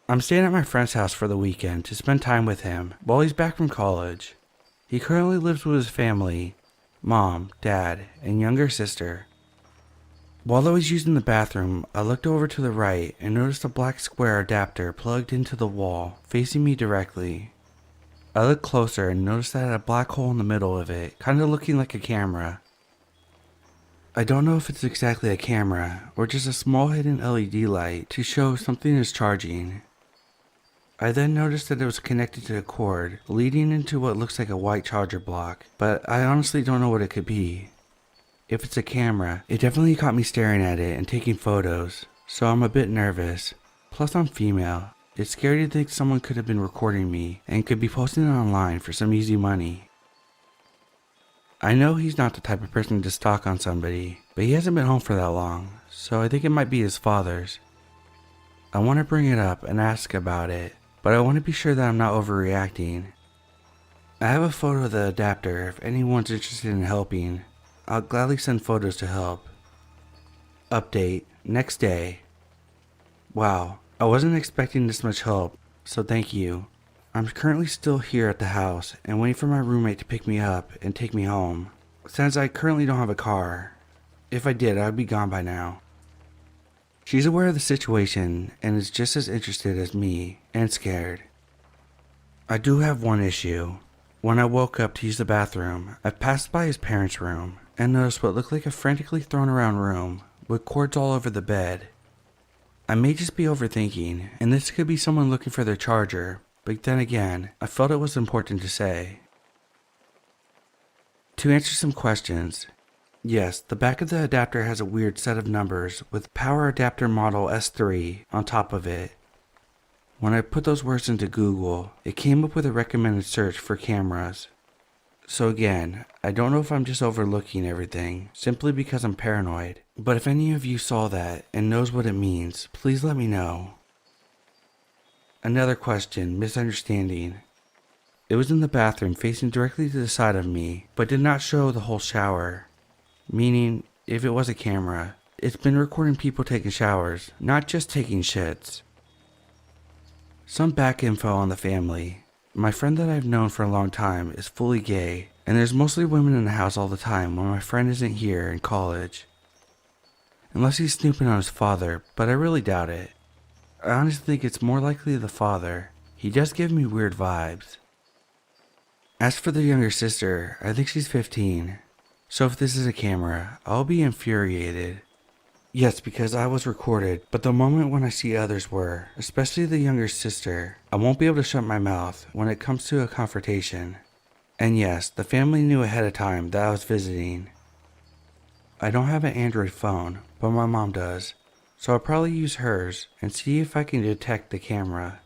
I'm staying at my friend's house for the weekend to spend time with him while he's back from college. He currently lives with his family, mom, dad, and younger sister. While I was using the bathroom, I looked over to the right and noticed a black square adapter plugged into the wall, facing me directly. I looked closer and noticed that it had a black hole in the middle of it, kinda looking like a camera. I don't know if it's exactly a camera, or just a small hidden LED light to show something is charging. I then noticed that it was connected to a cord, leading into what looks like a white charger block, but I honestly don't know what it could be. If it's a camera, it definitely caught me staring at it and taking photos, so I'm a bit nervous. Plus I'm female. It's scary to think someone could have been recording me and could be posting it online for some easy money. I know he's not the type of person to stalk on somebody, but he hasn't been home for that long, so I think it might be his father's. I want to bring it up and ask about it, but I want to be sure that I'm not overreacting. I have a photo of the adapter if anyone's interested in helping. I'll gladly send photos to help. Update, next day. Wow, I wasn't expecting this much help, so thank you. I'm currently still here at the house and waiting for my roommate to pick me up and take me home, since I currently don't have a car. If I did, I'd be gone by now. She's aware of the situation and is just as interested as me and scared. I do have one issue. When I woke up to use the bathroom, I passed by his parents' room and noticed what looked like a frantically thrown around room with cords all over the bed. I may just be overthinking, and this could be someone looking for their charger, but then again, I felt it was important to say. To answer some questions, yes, the back of the adapter has a weird set of numbers with power adapter model S3 on top of it. When I put those words into Google, it came up with a recommended search for cameras. So again, I don't know if I'm just overlooking everything, simply because I'm paranoid, but if any of you saw that and knows what it means, please let me know. Another question, misunderstanding. It was in the bathroom facing directly to the side of me, but did not show the whole shower. Meaning, if it was a camera, it's been recording people taking showers, not just taking shits. Some back info on the family. My friend that I've known for a long time is fully gay, and there's mostly women in the house all the time when my friend isn't here in college. Unless he's snooping on his father, but I really doubt it. I honestly think it's more likely the father. He does give me weird vibes. As for the younger sister, I think she's 15. So if this is a camera, I'll be infuriated. Yes, because I was recorded, but the moment when I see others were, especially the younger sister, I won't be able to shut my mouth when it comes to a confrontation. And yes, the family knew ahead of time that I was visiting. I don't have an Android phone, but my mom does, so I'll probably use hers and see if I can detect the camera.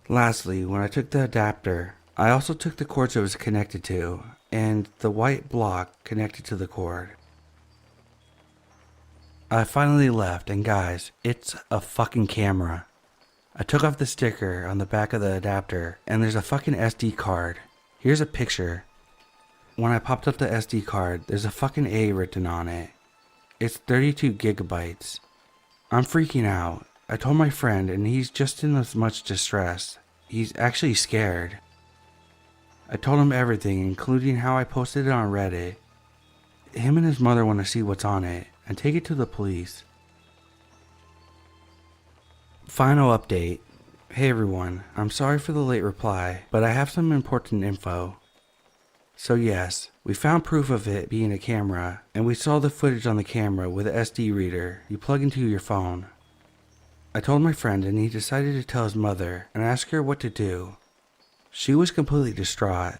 Lastly, when I took the adapter, I also took the cords it was connected to, and the white block connected to the cord. I finally left, and guys, it's a fucking camera. I took off the sticker on the back of the adapter, and there's a fucking SD card. Here's a picture. When I popped up the SD card, there's a fucking A written on it. It's 32 gigabytes. I'm freaking out. I told my friend, and he's just in as much distress. He's actually scared. I told him everything, including how I posted it on Reddit. Him and his mother want to see what's on it and take it to the police. Final update. Hey everyone, I'm sorry for the late reply, but I have some important info. So yes, we found proof of it being a camera, and we saw the footage on the camera with an SD reader you plug into your phone. I told my friend and he decided to tell his mother and ask her what to do. She was completely distraught.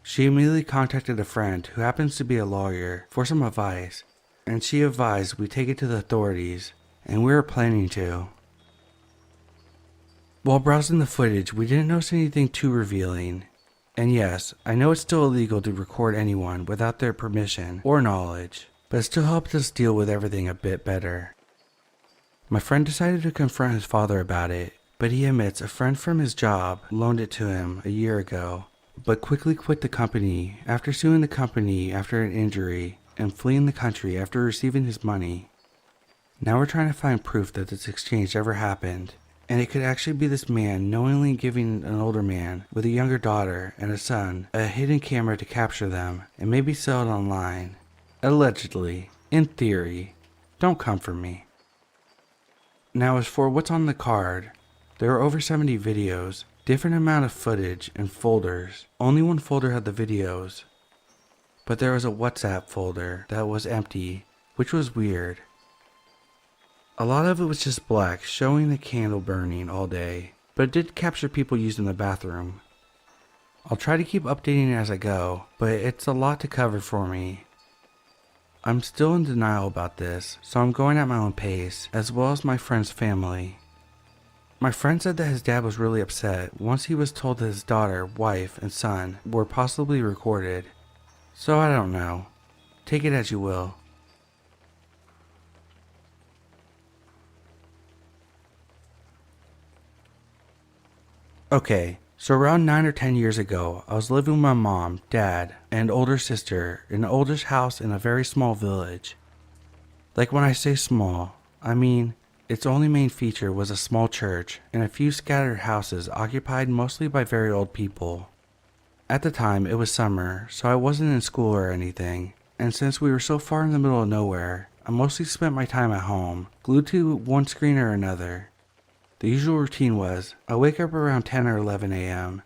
She immediately contacted a friend who happens to be a lawyer for some advice, and she advised we take it to the authorities, and we were planning to. While browsing the footage, we didn't notice anything too revealing. And yes, I know it's still illegal to record anyone without their permission or knowledge, but it still helped us deal with everything a bit better. My friend decided to confront his father about it, but he admits a friend from his job loaned it to him a year ago, but quickly quit the company after suing the company after an injury and fleeing the country after receiving his money. Now we're trying to find proof that this exchange ever happened, and it could actually be this man knowingly giving an older man with a younger daughter and a son a hidden camera to capture them and maybe sell it online. Allegedly. In theory. Don't come for me. Now as for what's on the card, there are over 70 videos, different amount of footage and folders. Only one folder had the videos, but there was a WhatsApp folder that was empty, which was weird. A lot of it was just black, showing the candle burning all day, but it did capture people using the bathroom. I'll try to keep updating it as I go, but it's a lot to cover for me. I'm still in denial about this, so I'm going at my own pace, as well as my friend's family. My friend said that his dad was really upset once he was told that his daughter, wife, and son were possibly recorded. So I don't know. Take it as you will. Okay, so around 9 or 10 years ago, I was living with my mom, dad, and older sister in an oldish house in a very small village. Like when I say small, I mean its only main feature was a small church and a few scattered houses occupied mostly by very old people. At the time, it was summer, so I wasn't in school or anything, and since we were so far in the middle of nowhere, I mostly spent my time at home, glued to one screen or another. The usual routine was, I wake up around 10 or 11 a.m.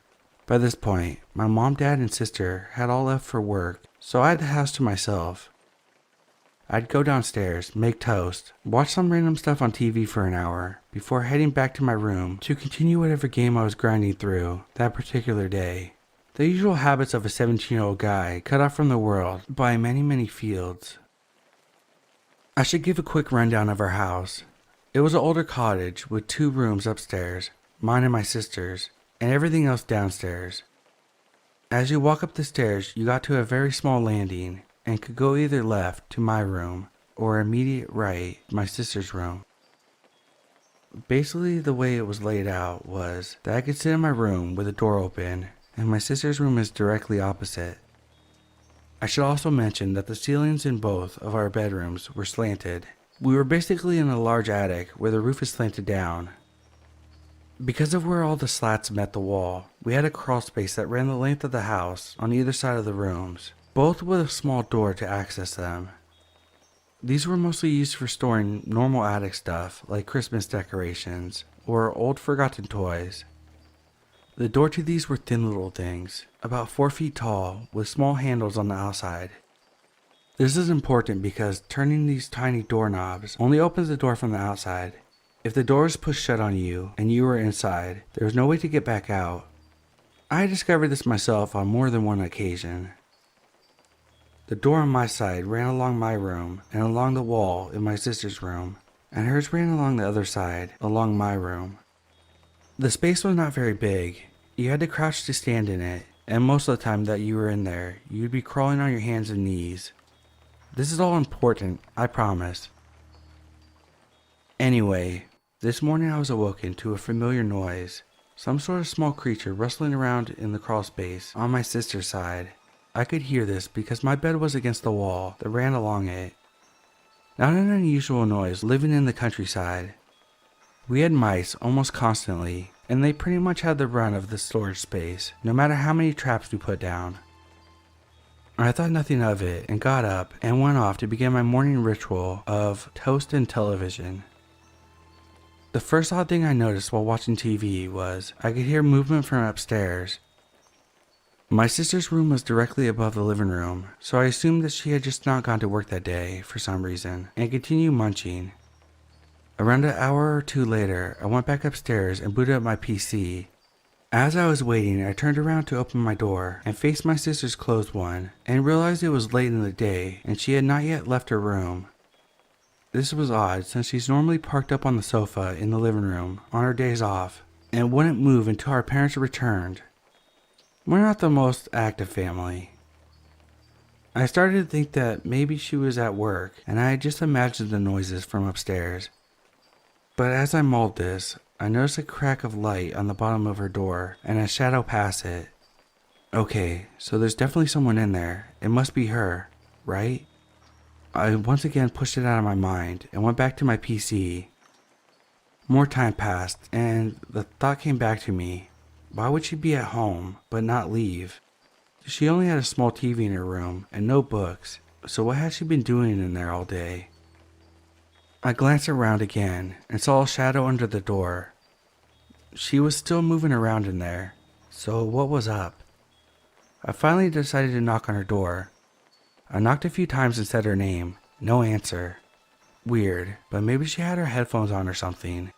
By this point, my mom, dad, and sister had all left for work, so I had the house to myself. I'd go downstairs, make toast, watch some random stuff on TV for an hour, before heading back to my room to continue whatever game I was grinding through that particular day. The usual habits of a 17-year-old guy cut off from the world by many fields. I should give a quick rundown of our house. It was an older cottage with 2 rooms upstairs, mine and my sister's, and everything else downstairs. As you walk up the stairs, you got to a very small landing and could go either left to my room or immediate right, my sister's room. Basically, the way it was laid out was that I could sit in my room with the door open, and my sister's room is directly opposite. I should also mention that the ceilings in both of our bedrooms were slanted. We were basically in a large attic where the roof is slanted down. Because of where all the slats met the wall, we had a crawl space that ran the length of the house on either side of the rooms, both with a small door to access them. These were mostly used for storing normal attic stuff like Christmas decorations or old forgotten toys. The door to these were thin little things, about 4 feet tall, with small handles on the outside. This is important because turning these tiny doorknobs only opens the door from the outside. If the door is pushed shut on you and you were inside, there was no way to get back out. I had discovered this myself on more than one occasion. The door on my side ran along my room and along the wall in my sister's room, and hers ran along the other side, along my room. The space was not very big. You had to crouch to stand in it, and most of the time that you were in there, you'd be crawling on your hands and knees. This is all important, I promise. Anyway, this morning I was awoken to a familiar noise, some sort of small creature rustling around in the crawl space on my sister's side. I could hear this because my bed was against the wall that ran along it. Not an unusual noise living in the countryside. We had mice almost constantly, and they pretty much had the run of the storage space, no matter how many traps we put down. I thought nothing of it and got up and went off to begin my morning ritual of toast and television. The first odd thing I noticed while watching TV was I could hear movement from upstairs. My sister's room was directly above the living room, so I assumed that she had just not gone to work that day for some reason, and continued munching. Around an hour or two later, I went back upstairs and booted up my PC. As I was waiting, I turned around to open my door and faced my sister's closed one, and realized it was late in the day and she had not yet left her room. This was odd since she's normally parked up on the sofa in the living room on her days off and wouldn't move until our parents returned. We're not the most active family. I started to think that maybe she was at work and I had just imagined the noises from upstairs. But as I mulled this, I noticed a crack of light on the bottom of her door and a shadow pass it. Okay, so there's definitely someone in there. It must be her, right? I once again pushed it out of my mind and went back to my PC. More time passed and the thought came back to me. Why would she be at home, but not leave? She only had a small TV in her room and no books, so what had she been doing in there all day? I glanced around again and saw a shadow under the door. She was still moving around in there, so what was up? I finally decided to knock on her door. I knocked a few times and said her name. No answer. Weird, but maybe she had her headphones on or something.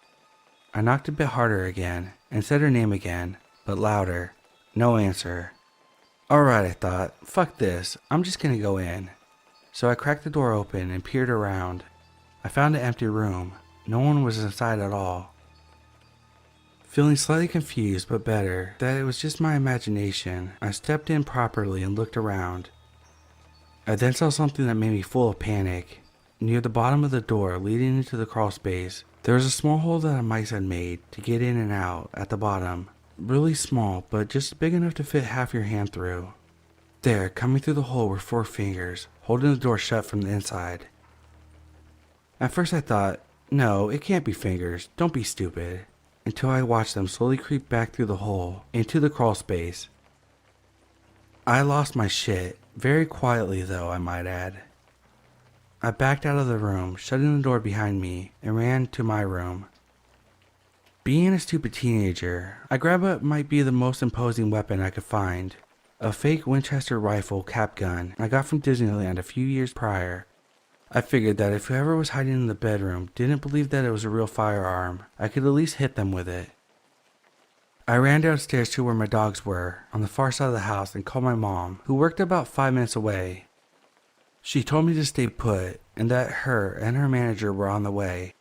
I knocked a bit harder again and said her name again, but louder. No answer. Alright, I thought, fuck this, I'm just gonna go in. So I cracked the door open and peered around. I found an empty room. No one was inside at all. Feeling slightly confused but better that it was just my imagination, I stepped in properly and looked around. I then saw something that made me full of panic. Near the bottom of the door leading into the crawl space, there was a small hole that a mice had made to get in and out at the bottom. Really small, but just big enough to fit half your hand through. There, coming through the hole were 4 fingers, holding the door shut from the inside. At first I thought, no, it can't be fingers, don't be stupid, until I watched them slowly creep back through the hole, into the crawl space. I lost my shit, very quietly though, I might add. I backed out of the room, shutting the door behind me, and ran to my room. Being a stupid teenager, I grabbed what might be the most imposing weapon I could find, a fake Winchester rifle cap gun I got from Disneyland a few years prior. I figured that if whoever was hiding in the bedroom didn't believe that it was a real firearm, I could at least hit them with it. I ran downstairs to where my dogs were, on the far side of the house, and called my mom, who worked about 5 minutes away. She told me to stay put, and that her and her manager were on the way.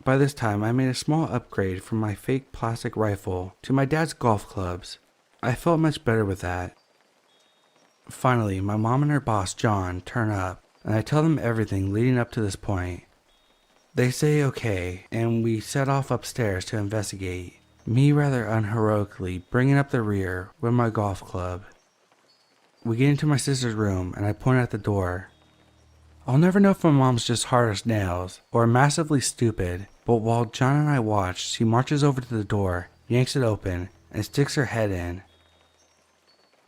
By this time, I made a small upgrade from my fake plastic rifle to my dad's golf clubs. I felt much better with that. Finally, my mom and her boss, John, turn up, and I tell them everything leading up to this point. They say okay, and we set off upstairs to investigate, me rather unheroically bringing up the rear with my golf club. We get into my sister's room, and I point at the door. I'll never know if my mom's just hard as nails, or massively stupid, but while John and I watch, she marches over to the door, yanks it open, and sticks her head in.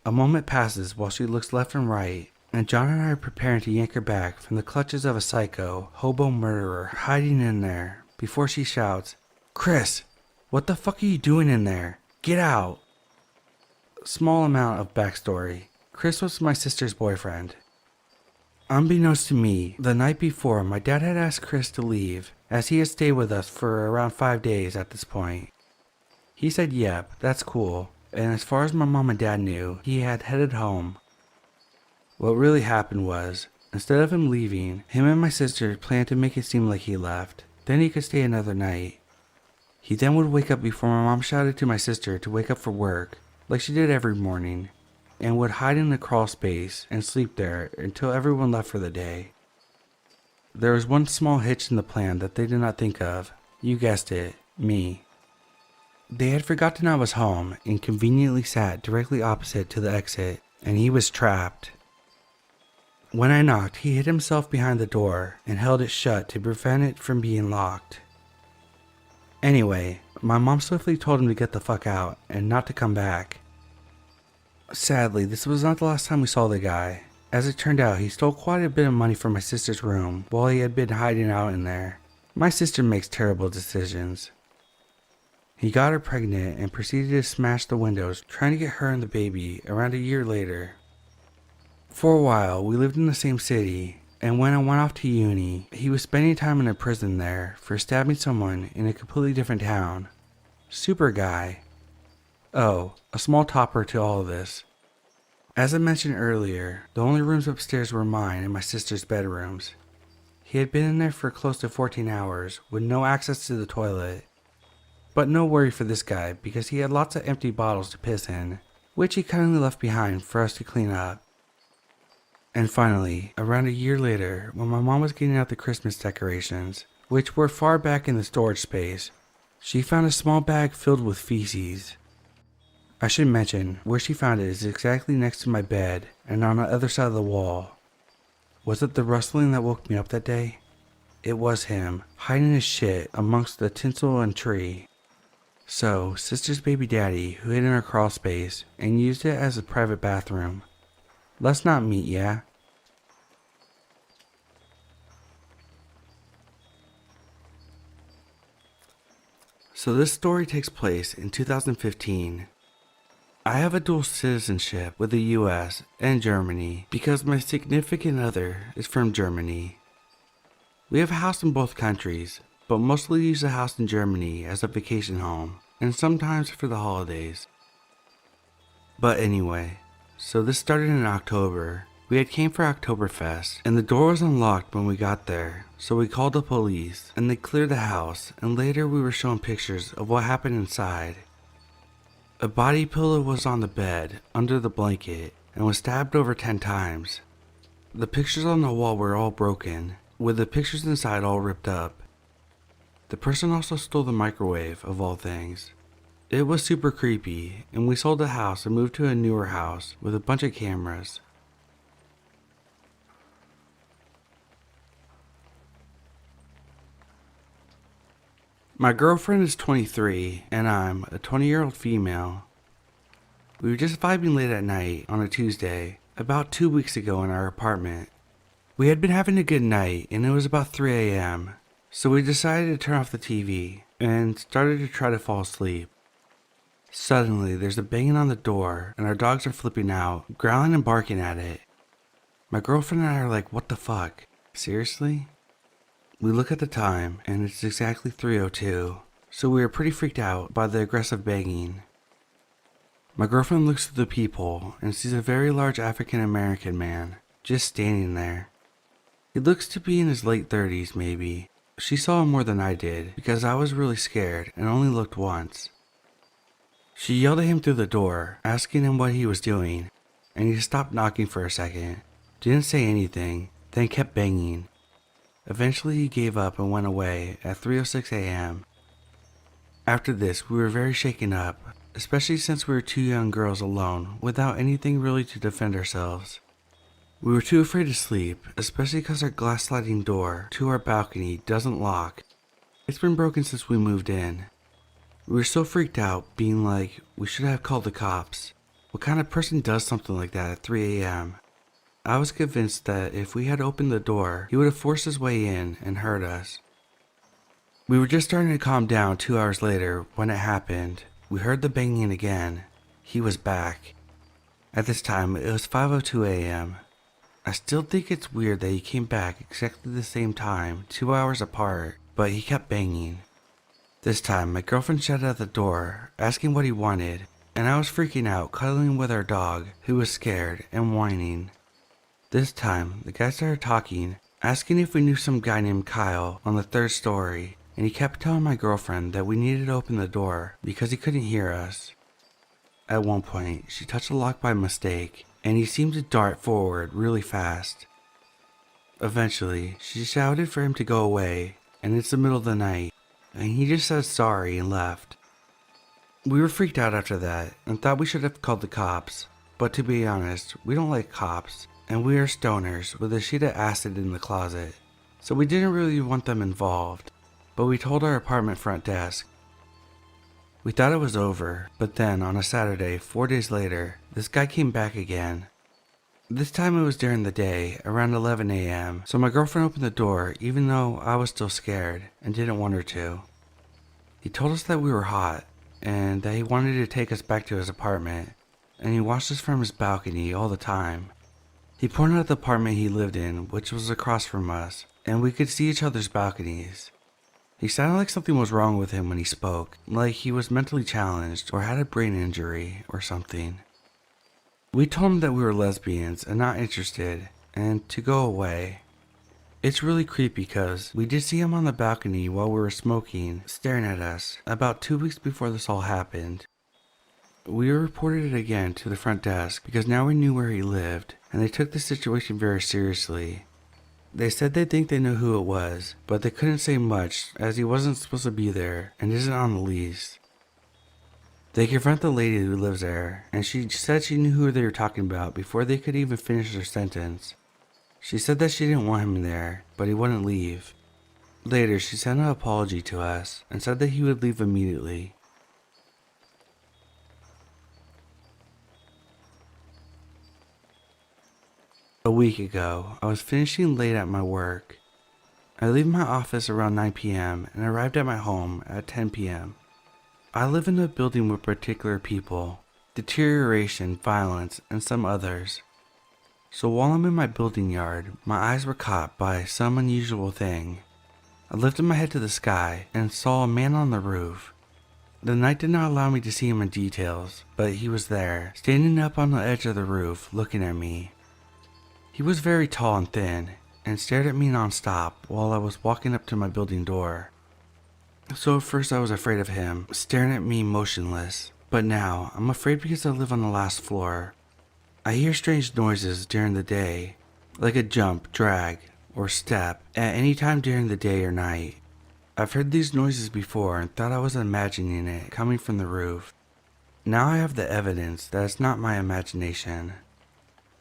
A moment passes while she looks left and right, and John and I are preparing to yank her back from the clutches of a psycho, hobo murderer hiding in there, before she shouts, "Chris, what the fuck are you doing in there? Get out!" Small amount of backstory. Chris was my sister's boyfriend. Unbeknownst to me, the night before, my dad had asked Chris to leave, as he had stayed with us for around 5 days at this point. He said yep, that's cool, and as far as my mom and dad knew, he had headed home. What really happened was, instead of him leaving, him and my sister planned to make it seem like he left, then he could stay another night. He then would wake up before my mom shouted to my sister to wake up for work, like she did every morning, and would hide in the crawl space and sleep there until everyone left for the day. There was one small hitch in the plan that they did not think of. You guessed it, me. They had forgotten I was home and conveniently sat directly opposite to the exit, and he was trapped. When I knocked, he hid himself behind the door and held it shut to prevent it from being locked. Anyway, my mom swiftly told him to get the fuck out and not to come back. Sadly, this was not the last time we saw the guy. As it turned out, he stole quite a bit of money from my sister's room while he had been hiding out in there. My sister makes terrible decisions. He got her pregnant and proceeded to smash the windows, trying to get her and the baby around a year later. For a while, we lived in the same city, and when I went off to uni, he was spending time in a prison there for stabbing someone in a completely different town. Super guy. Oh, a small topper to all of this. As I mentioned earlier, the only rooms upstairs were mine and my sister's bedrooms. He had been in there for close to 14 hours with no access to the toilet. But no worry for this guy because he had lots of empty bottles to piss in, which he kindly left behind for us to clean up. And finally, around a year later, when my mom was getting out the Christmas decorations, which were far back in the storage space, she found a small bag filled with feces. I should mention, where she found it is exactly next to my bed and on the other side of the wall. Was it the rustling that woke me up that day? It was him, hiding his shit amongst the tinsel and tree. So, sister's baby daddy, who hid in her crawl space and used it as a private bathroom. Let's not meet, yeah? So this story takes place in 2015. I have a dual citizenship with the US and Germany because my significant other is from Germany. We have a house in both countries, but mostly use the house in Germany as a vacation home, and sometimes for the holidays. But anyway, so this started in October. We had came for Oktoberfest, and the door was unlocked when we got there, so we called the police, and they cleared the house, and later we were shown pictures of what happened inside. A body pillow was on the bed, under the blanket, and was stabbed over 10 times. The pictures on the wall were all broken, with the pictures inside all ripped up. The person also stole the microwave, of all things. It was super creepy, and we sold the house and moved to a newer house with a bunch of cameras. My girlfriend is 23, and I'm a 20-year-old female. We were just vibing late at night on a Tuesday, about 2 weeks ago in our apartment. We had been having a good night, and it was about 3 a.m., so we decided to turn off the TV, and started to try to fall asleep. Suddenly, there's a banging on the door, and our dogs are flipping out, growling and barking at it. My girlfriend and I are like, what the fuck? Seriously? We look at the time, and it's exactly 3:02, so we are pretty freaked out by the aggressive banging. My girlfriend looks through the peephole and sees a very large African American man, just standing there. He looks to be in his late 30s maybe. She saw him more than I did, because I was really scared and only looked once. She yelled at him through the door, asking him what he was doing, and he stopped knocking for a second, didn't say anything, then kept banging. Eventually he gave up and went away at 3:06 a.m. After this, we were very shaken up, especially since we were two young girls alone without anything really to defend ourselves. We were too afraid to sleep, especially because our glass sliding door to our balcony doesn't lock. It's been broken since we moved in. We were so freaked out, being like, we should have called the cops. What kind of person does something like that at 3 a.m.? I was convinced that if we had opened the door, he would have forced his way in and hurt us. We were just starting to calm down 2 hours later when it happened. We heard the banging again. He was back. At this time, it was 5:02 a.m. I still think it's weird that he came back exactly the same time, 2 hours apart, but he kept banging. This time, my girlfriend shouted at the door, asking what he wanted, and I was freaking out, cuddling with our dog, who was scared and whining. This time, the guy started talking, asking if we knew some guy named Kyle on the 3rd story, and he kept telling my girlfriend that we needed to open the door because he couldn't hear us. At one point, she touched the lock by mistake, and he seemed to dart forward really fast. Eventually, she shouted for him to go away, and it's the middle of the night, and he just said sorry and left. We were freaked out after that, and thought we should have called the cops, but to be honest, we don't like cops. And we are stoners with a sheet of acid in the closet, so we didn't really want them involved, but we told our apartment front desk. We thought it was over, but then on a Saturday, 4 days later, this guy came back again. This time it was during the day, around 11 a.m., so my girlfriend opened the door even though I was still scared and didn't want her to. He told us that we were hot and that he wanted to take us back to his apartment, and he watched us from his balcony all the time. He pointed at the apartment he lived in, which was across from us, and we could see each other's balconies. He sounded like something was wrong with him when he spoke, like he was mentally challenged or had a brain injury or something. We told him that we were lesbians and not interested, and to go away. It's really creepy because we did see him on the balcony while we were smoking, staring at us, about 2 weeks before this all happened. We reported it again to the front desk because now we knew where he lived, and they took the situation very seriously. They said they think they know who it was, but they couldn't say much as he wasn't supposed to be there and isn't on the lease. They confront the lady who lives there, and she said she knew who they were talking about before they could even finish their sentence. She said that she didn't want him there, but he wouldn't leave. Later, she sent an apology to us and said that he would leave immediately. A week ago, I was finishing late at my work. I leave my office around 9 p.m. and arrived at my home at 10 p.m. I live in a building with particular people, deterioration, violence, and some others. So while I'm in my building yard, my eyes were caught by some unusual thing. I lifted my head to the sky and saw a man on the roof. The night did not allow me to see him in details, but he was there, standing up on the edge of the roof, looking at me. He was very tall and thin, and stared at me non-stop while I was walking up to my building door. So at first I was afraid of him, staring at me motionless, but now I'm afraid because I live on the last floor. I hear strange noises during the day, like a jump, drag, or step at any time during the day or night. I've heard these noises before and thought I was imagining it coming from the roof. Now I have the evidence that it's not my imagination.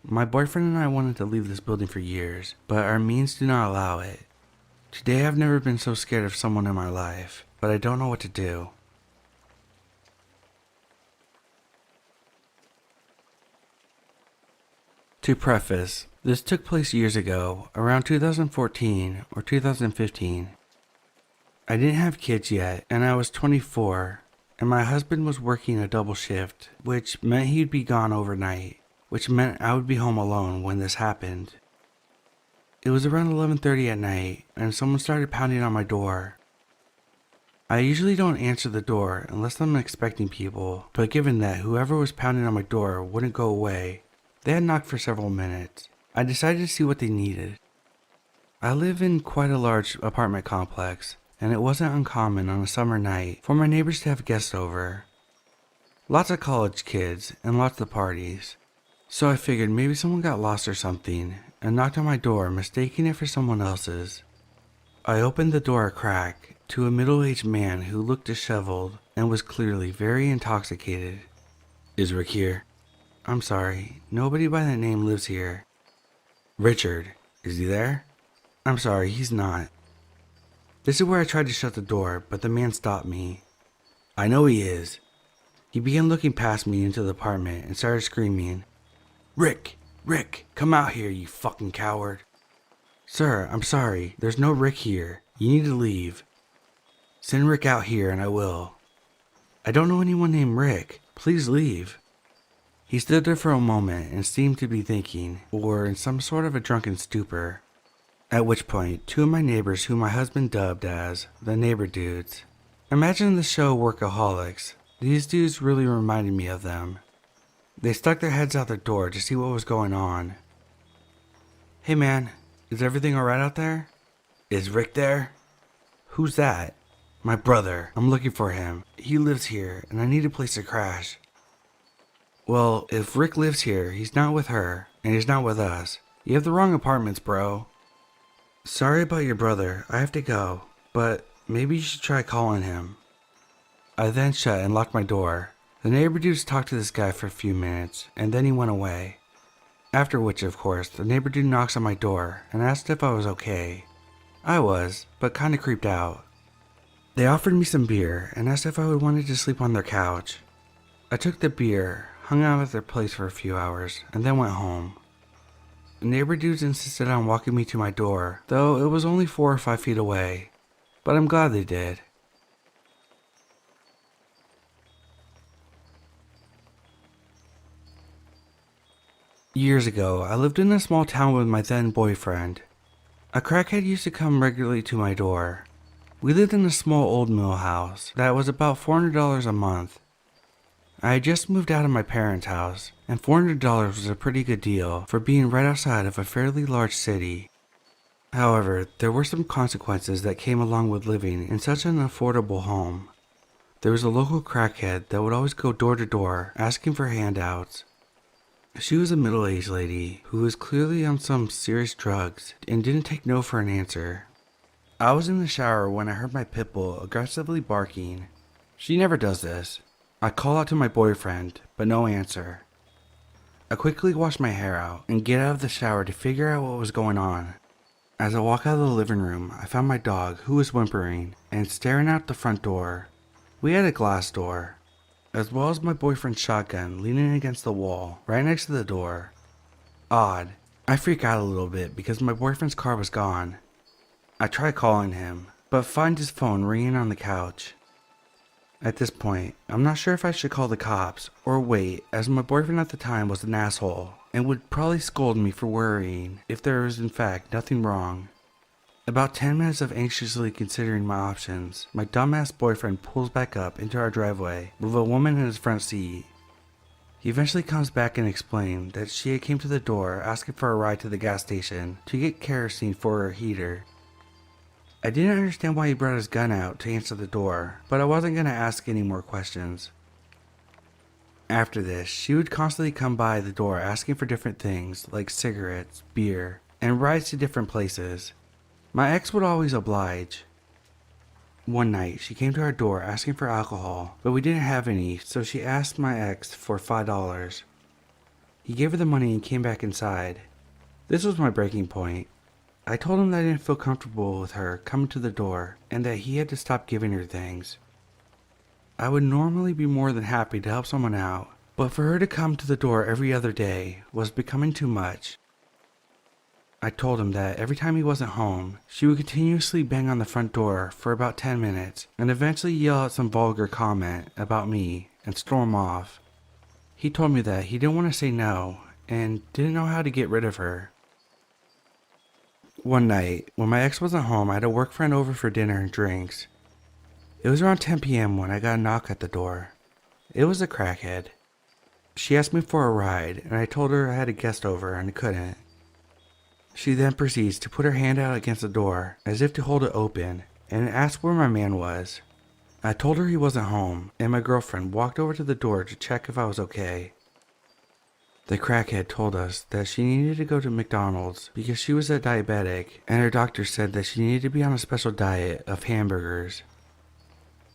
My boyfriend and I wanted to leave this building for years, but our means do not allow it. Today I've never been so scared of someone in my life, but I don't know what to do. To preface, this took place years ago, around 2014 or 2015. I didn't have kids yet, and I was 24, and my husband was working a double shift, which meant he'd be gone overnight, which meant I would be home alone when this happened. It was around 11:30 at night, and someone started pounding on my door. I usually don't answer the door unless I'm expecting people, but given that whoever was pounding on my door wouldn't go away, they had knocked for several minutes. I decided to see what they needed. I live in quite a large apartment complex, and it wasn't uncommon on a summer night for my neighbors to have guests over. Lots of college kids and lots of parties. So I figured maybe someone got lost or something and knocked on my door, mistaking it for someone else's. I opened the door a crack to a middle-aged man who looked disheveled and was clearly very intoxicated. "Is Rick here?" "I'm sorry, nobody by that name lives here." "Richard, is he there?" "I'm sorry, he's not." This is where I tried to shut the door, but the man stopped me. "I know he is." He began looking past me into the apartment and started screaming, Rick, come out here, you fucking coward." "Sir, I'm sorry, there's no Rick here. You need to leave." "Send Rick out here and I will." "I don't know anyone named Rick. Please leave." He stood there for a moment and seemed to be thinking, or in some sort of a drunken stupor. At which point, two of my neighbors who my husband dubbed as the neighbor dudes. Imagine the show Workaholics. These dudes really reminded me of them. They stuck their heads out the door to see what was going on. "Hey man, is everything alright out there?" "Is Rick there?" "Who's that?" "My brother. I'm looking for him. He lives here and I need a place to crash." "Well, if Rick lives here, he's not with her and he's not with us. You have the wrong apartments, bro." "Sorry about your brother. I have to go, but maybe you should try calling him." I then shut and locked my door. The neighbor dudes talked to this guy for a few minutes, and then he went away. After which, of course, the neighbor dude knocks on my door and asked if I was okay. I was, but kinda creeped out. They offered me some beer and asked if I would wanted to sleep on their couch. I took the beer, hung out at their place for a few hours, and then went home. The neighbor dudes insisted on walking me to my door, though it was only 4 or 5 feet away, but I'm glad they did. Years ago, I lived in a small town with my then boyfriend. A crackhead used to come regularly to my door. We lived in a small old mill house that was about $400 a month. I had just moved out of my parents' house, and $400 was a pretty good deal for being right outside of a fairly large city. However, there were some consequences that came along with living in such an affordable home. There was a local crackhead that would always go door to door asking for handouts. She was a middle-aged lady who was clearly on some serious drugs and didn't take no for an answer. I was in the shower when I heard my pit bull aggressively barking. She never does this. I call out to my boyfriend, but no answer. I quickly wash my hair out and get out of the shower to figure out what was going on. As I walk out of the living room, I found my dog, who was whimpering and staring out the front door. We had a glass door, as well as my boyfriend's shotgun leaning against the wall right next to the door. Odd. I freak out a little bit because my boyfriend's car was gone. I try calling him, but find his phone ringing on the couch. At this point, I'm not sure if I should call the cops or wait, as my boyfriend at the time was an asshole and would probably scold me for worrying if there was in fact nothing wrong. About 10 minutes of anxiously considering my options, my dumbass boyfriend pulls back up into our driveway with a woman in his front seat. He eventually comes back and explained that she had came to the door asking for a ride to the gas station to get kerosene for her heater. I didn't understand why he brought his gun out to answer the door, but I wasn't going to ask any more questions. After this, she would constantly come by the door asking for different things like cigarettes, beer, and rides to different places. My ex would always oblige. One night, she came to our door asking for alcohol, but we didn't have any, so she asked my ex for $5. He gave her the money and came back inside. This was my breaking point. I told him that I didn't feel comfortable with her coming to the door and that he had to stop giving her things. I would normally be more than happy to help someone out, but for her to come to the door every other day was becoming too much. I told him that every time he wasn't home, she would continuously bang on the front door for about 10 minutes and eventually yell out some vulgar comment about me and storm off. He told me that he didn't want to say no and didn't know how to get rid of her. One night, when my ex wasn't home, I had a work friend over for dinner and drinks. It was around 10 p.m. when I got a knock at the door. It was a crackhead. She asked me for a ride, and I told her I had a guest over and I couldn't. She then proceeds to put her hand out against the door, as if to hold it open, and asked where my man was. I told her he wasn't home, and my girlfriend walked over to the door to check if I was okay. The crackhead told us that she needed to go to McDonald's because she was a diabetic, and her doctor said that she needed to be on a special diet of hamburgers.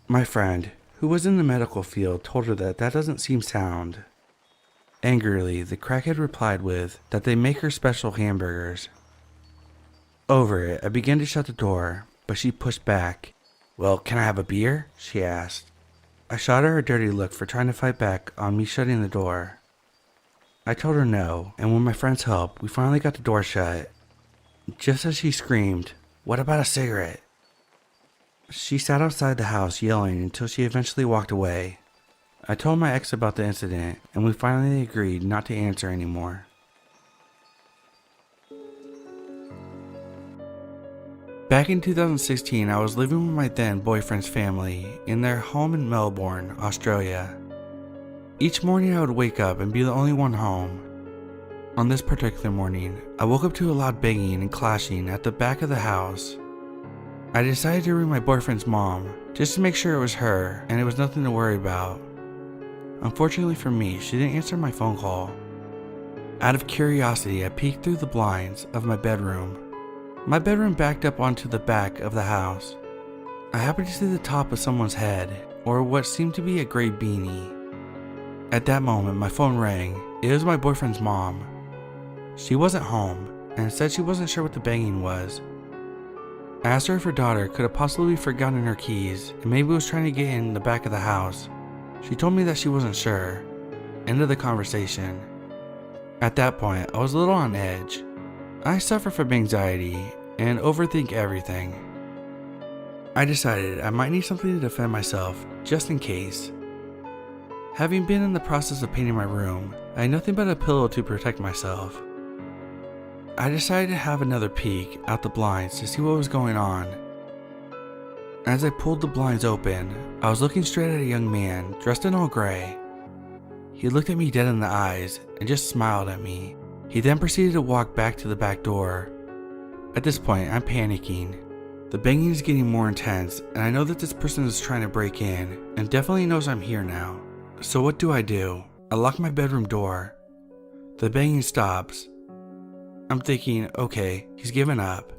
My friend, who was in the medical field, told her that that doesn't seem sound. Angrily, the crackhead replied with that they make her special hamburgers. Over it, I began to shut the door, but she pushed back. "Well, can I have a beer?" she asked. I shot her a dirty look for trying to fight back on me shutting the door. I told her no, and with my friend's help, we finally got the door shut. Just as she screamed, "What about a cigarette?" She sat outside the house yelling until she eventually walked away. I told my ex about the incident, and we finally agreed not to answer anymore. Back in 2016, I was living with my then boyfriend's family in their home in Melbourne, Australia. Each morning I would wake up and be the only one home. On this particular morning, I woke up to a loud banging and clashing at the back of the house. I decided to ring my boyfriend's mom, just to make sure it was her and it was nothing to worry about. Unfortunately for me, she didn't answer my phone call. Out of curiosity, I peeked through the blinds of my bedroom. My bedroom backed up onto the back of the house. I happened to see the top of someone's head, or what seemed to be a gray beanie. At that moment, my phone rang. It was my boyfriend's mom. She wasn't home, and said she wasn't sure what the banging was. I asked her if her daughter could have possibly forgotten her keys, and maybe was trying to get in the back of the house. She told me that she wasn't sure. End of the conversation. At that point, I was a little on edge. I suffer from anxiety and overthink everything. I decided I might need something to defend myself, just in case. Having been in the process of painting my room, I had nothing but a pillow to protect myself. I decided to have another peek out the blinds to see what was going on. As I pulled the blinds open, I was looking straight at a young man dressed in all gray. He looked at me dead in the eyes and just smiled at me. He then proceeded to walk back to the back door. At this point, I'm panicking. The banging is getting more intense, and I know that this person is trying to break in and definitely knows I'm here now. So what do? I lock my bedroom door. The banging stops. I'm thinking, okay, he's given up.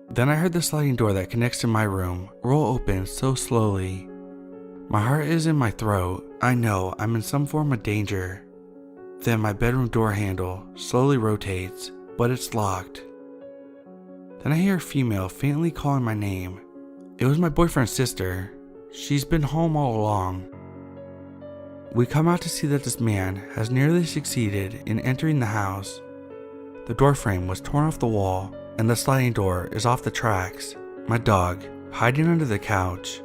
Then I heard the sliding door that connects to my room roll open so slowly. My heart is in my throat. I know I'm in some form of danger. Then my bedroom door handle slowly rotates, but it's locked. Then I hear a female faintly calling my name. It was my boyfriend's sister. She's been home all along. We come out to see that this man has nearly succeeded in entering the house. The door frame was torn off the wall, and the sliding door is off the tracks. My dog, hiding under the couch.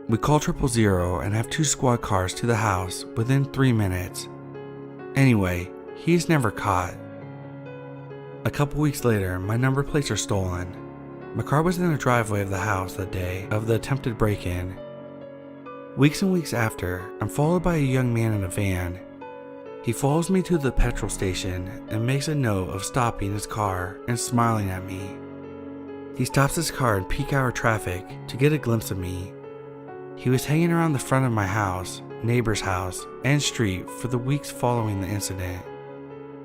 We call 000 and have 2 squad cars to the house within 3 minutes. Anyway, he's never caught. A couple weeks later, my number plates are stolen. My car was in the driveway of the house that day of the attempted break-in. Weeks and weeks after, I'm followed by a young man in a van. He follows me to the petrol station and makes a note of stopping his car and smiling at me. He stops his car in peak hour traffic to get a glimpse of me. He was hanging around the front of my house, neighbor's house, and street for the weeks following the incident.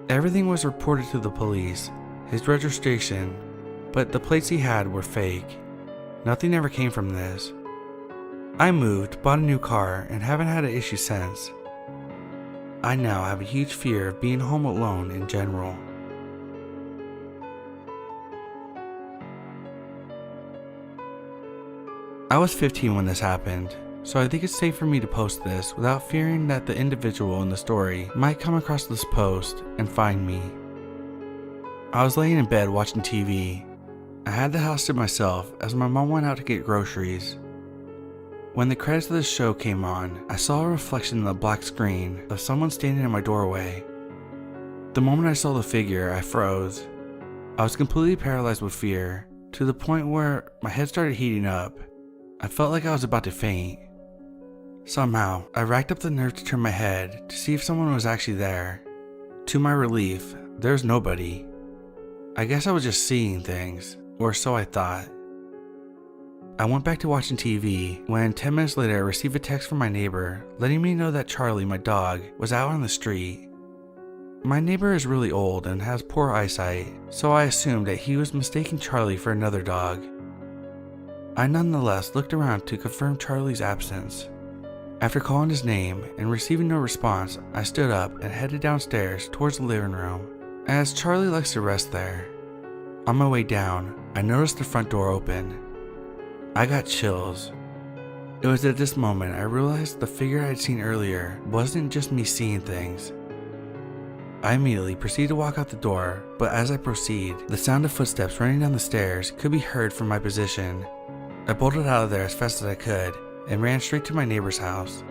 Everything was reported to the police, his registration, but the plates he had were fake. Nothing ever came from this. I moved, bought a new car, and haven't had an issue since. I now have a huge fear of being home alone in general. I was 15 when this happened, so I think it's safe for me to post this without fearing that the individual in the story might come across this post and find me. I was laying in bed watching TV. I had the house to myself as my mom went out to get groceries. When the credits of the show came on, I saw a reflection in the black screen of someone standing in my doorway. The moment I saw the figure, I froze. I was completely paralyzed with fear, to the point where my head started heating up. I felt like I was about to faint. Somehow, I racked up the nerve to turn my head to see if someone was actually there. To my relief, there was nobody. I guess I was just seeing things, or so I thought. I went back to watching TV when 10 minutes later I received a text from my neighbor letting me know that Charlie, my dog, was out on the street. My neighbor is really old and has poor eyesight, so I assumed that he was mistaking Charlie for another dog. I nonetheless looked around to confirm Charlie's absence. After calling his name and receiving no response, I stood up and headed downstairs towards the living room, as Charlie likes to rest there. On my way down, I noticed the front door open. I got chills. It was at this moment I realized the figure I had seen earlier wasn't just me seeing things. I immediately proceeded to walk out the door, but as I proceed, the sound of footsteps running down the stairs could be heard from my position. I bolted out of there as fast as I could and ran straight to my neighbor's house.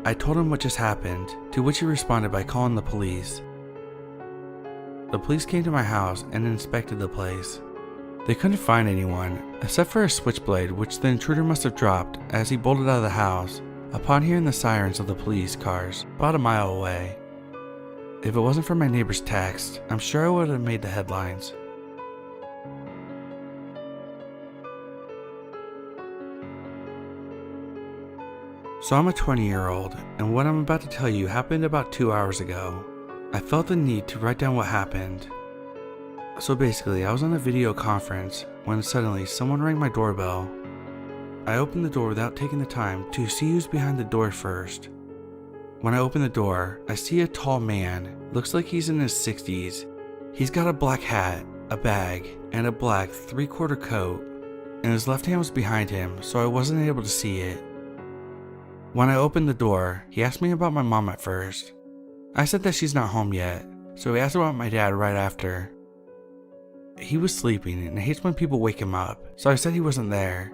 I told him what just happened, to which he responded by calling the police. The police came to my house and inspected the place. They couldn't find anyone, except for a switchblade which the intruder must have dropped as he bolted out of the house upon hearing the sirens of the police cars about a mile away. If it wasn't for my neighbor's text, I'm sure I would have made the headlines. So I'm a 20-year-old, and what I'm about to tell you happened about 2 hours ago. I felt the need to write down what happened. So basically, I was on a video conference when suddenly someone rang my doorbell. I opened the door without taking the time to see who's behind the door first. When I open the door, I see a tall man, looks like he's in his 60s. He's got a black hat, a bag, and a black 3/4 coat, and his left hand was behind him, so I wasn't able to see it. When I opened the door, he asked me about my mom at first. I said that she's not home yet, so he asked about my dad right after. He was sleeping and hates when people wake him up, so I said he wasn't there.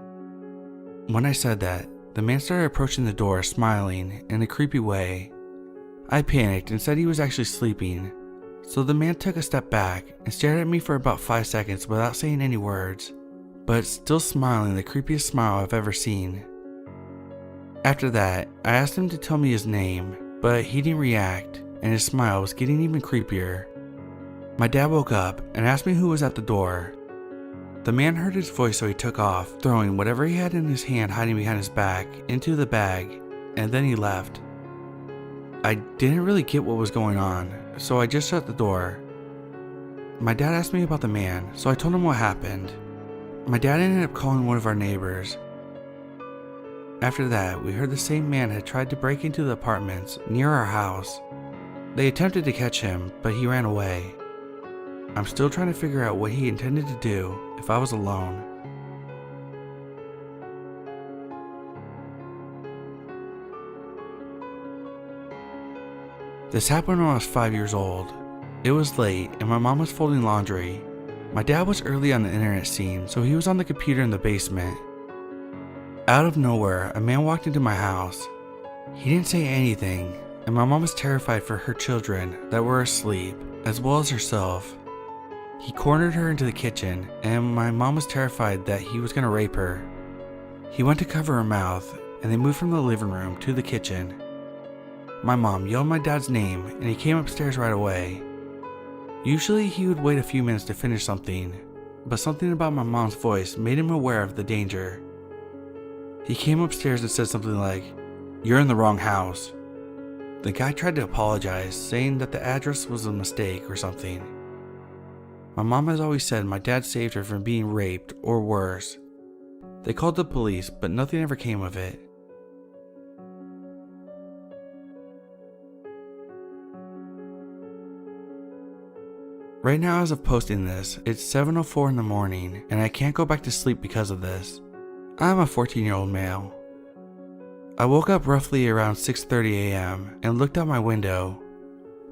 When I said that, the man started approaching the door, smiling in a creepy way. I panicked and said he was actually sleeping, so the man took a step back and stared at me for about 5 seconds without saying any words, but still smiling the creepiest smile I've ever seen. After that, I asked him to tell me his name, but he didn't react, and his smile was getting even creepier. My dad woke up and asked me who was at the door. The man heard his voice, so he took off, throwing whatever he had in his hand hiding behind his back into the bag, and then he left. I didn't really get what was going on, so I just shut the door. My dad asked me about the man, so I told him what happened. My dad ended up calling one of our neighbors. After that, we heard the same man had tried to break into the apartments near our house. They attempted to catch him, but he ran away. I'm still trying to figure out what he intended to do if I was alone. This happened when I was 5 years old. It was late and my mom was folding laundry. My dad was early on the internet scene, so he was on the computer in the basement. Out of nowhere, a man walked into my house. He didn't say anything, and my mom was terrified for her children that were asleep, as well as herself. He cornered her into the kitchen, and my mom was terrified that he was going to rape her. He went to cover her mouth, and they moved from the living room to the kitchen. My mom yelled my dad's name, and he came upstairs right away. Usually he would wait a few minutes to finish something, but something about my mom's voice made him aware of the danger. He came upstairs and said something like, "You're in the wrong house." The guy tried to apologize, saying that the address was a mistake or something. My mom has always said my dad saved her from being raped or worse. They called the police, but nothing ever came of it. Right now, as of posting this, it's 7:04 in the morning, and I can't go back to sleep because of this. I'm a 14-year-old male. I woke up roughly around 6:30 a.m. and looked out my window.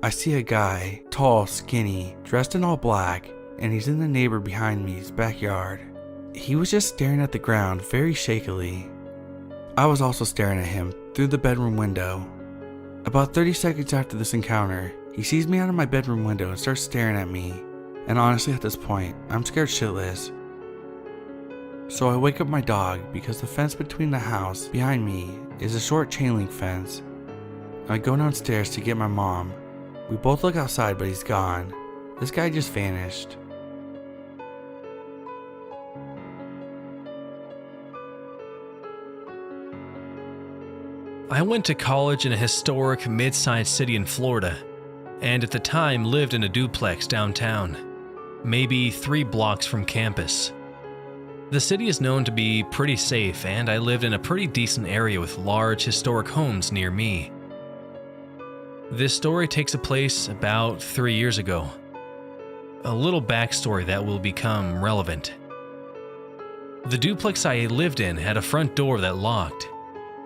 I see a guy, tall, skinny, dressed in all black, and he's in the neighbor behind me's backyard. He was just staring at the ground very shakily. I was also staring at him through the bedroom window. About 30 seconds after this encounter, he sees me out of my bedroom window and starts staring at me, and honestly at this point, I'm scared shitless. So I wake up my dog because the fence between the house behind me is a short chain link fence. I go downstairs to get my mom. We both look outside, but he's gone. This guy just vanished. I went to college in a historic mid-sized city in Florida, and at the time lived in a duplex downtown, maybe 3 blocks from campus. The city is known to be pretty safe, and I lived in a pretty decent area with large historic homes near me. This story takes place about 3 years ago. A little backstory that will become relevant. The duplex I lived in had a front door that locked,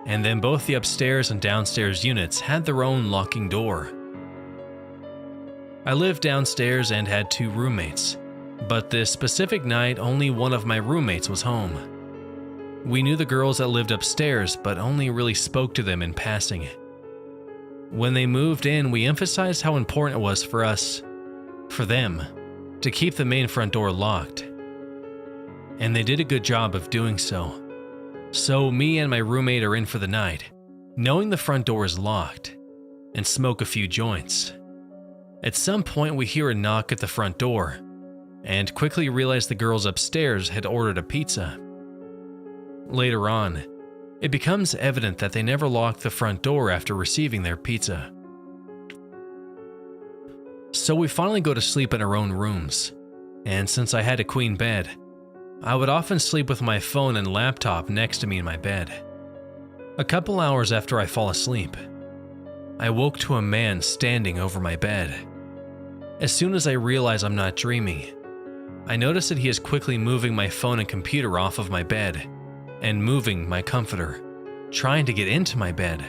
and then both the upstairs and downstairs units had their own locking door. I lived downstairs and had 2 roommates, but this specific night only one of my roommates was home. We knew the girls that lived upstairs, but only really spoke to them in passing. When they moved in, we emphasized how important it was for them, to keep the main front door locked. And they did a good job of doing so. So me and my roommate are in for the night, knowing the front door is locked, and smoke a few joints. At some point we hear a knock at the front door, and quickly realize the girls upstairs had ordered a pizza. Later on, it becomes evident that they never locked the front door after receiving their pizza. So we finally go to sleep in our own rooms, and since I had a queen bed, I would often sleep with my phone and laptop next to me in my bed. A couple hours after I fall asleep, I woke to a man standing over my bed. As soon as I realize I'm not dreaming, I notice that he is quickly moving my phone and computer off of my bed and moving my comforter, trying to get into my bed.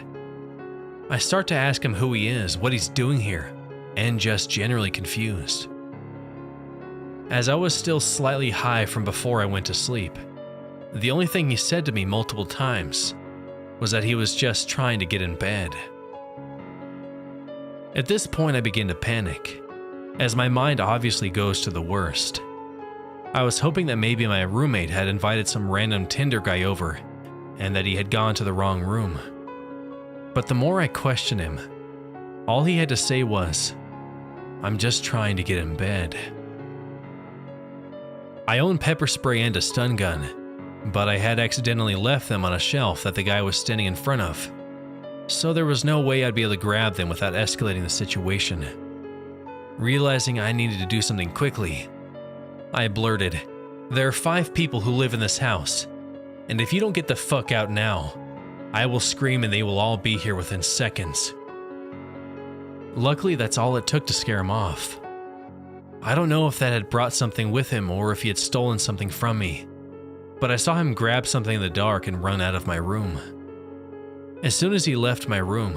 I start to ask him who he is, what he's doing here, and just generally confused. As I was still slightly high from before I went to sleep, the only thing he said to me multiple times was that he was just trying to get in bed. At this point, I began to panic, as my mind obviously goes to the worst. I was hoping that maybe my roommate had invited some random Tinder guy over and that he had gone to the wrong room. But the more I questioned him, all he had to say was, "I'm just trying to get in bed." I own pepper spray and a stun gun, but I had accidentally left them on a shelf that the guy was standing in front of, so there was no way I'd be able to grab them without escalating the situation. Realizing I needed to do something quickly, I blurted, "There are 5 people who live in this house, and if you don't get the fuck out now, I will scream and they will all be here within seconds." Luckily, that's all it took to scare him off. I don't know if that had brought something with him or if he had stolen something from me, but I saw him grab something in the dark and run out of my room. As soon as he left my room,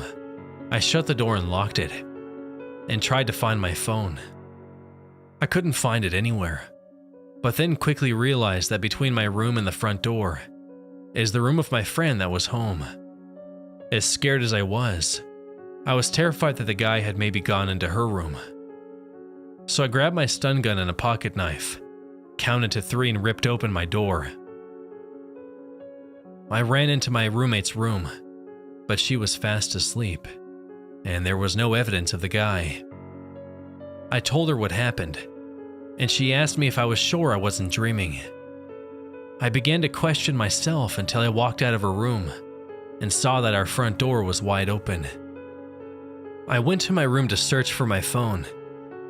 I shut the door and locked it, and tried to find my phone. I couldn't find it anywhere, but then quickly realized that between my room and the front door is the room of my friend that was home. As scared as I was terrified that the guy had maybe gone into her room. So I grabbed my stun gun and a pocket knife, counted to 3 and ripped open my door. I ran into my roommate's room, but she was fast asleep, and there was no evidence of the guy. I told her what happened, and she asked me if I was sure I wasn't dreaming. I began to question myself until I walked out of her room and saw that our front door was wide open. I went to my room to search for my phone,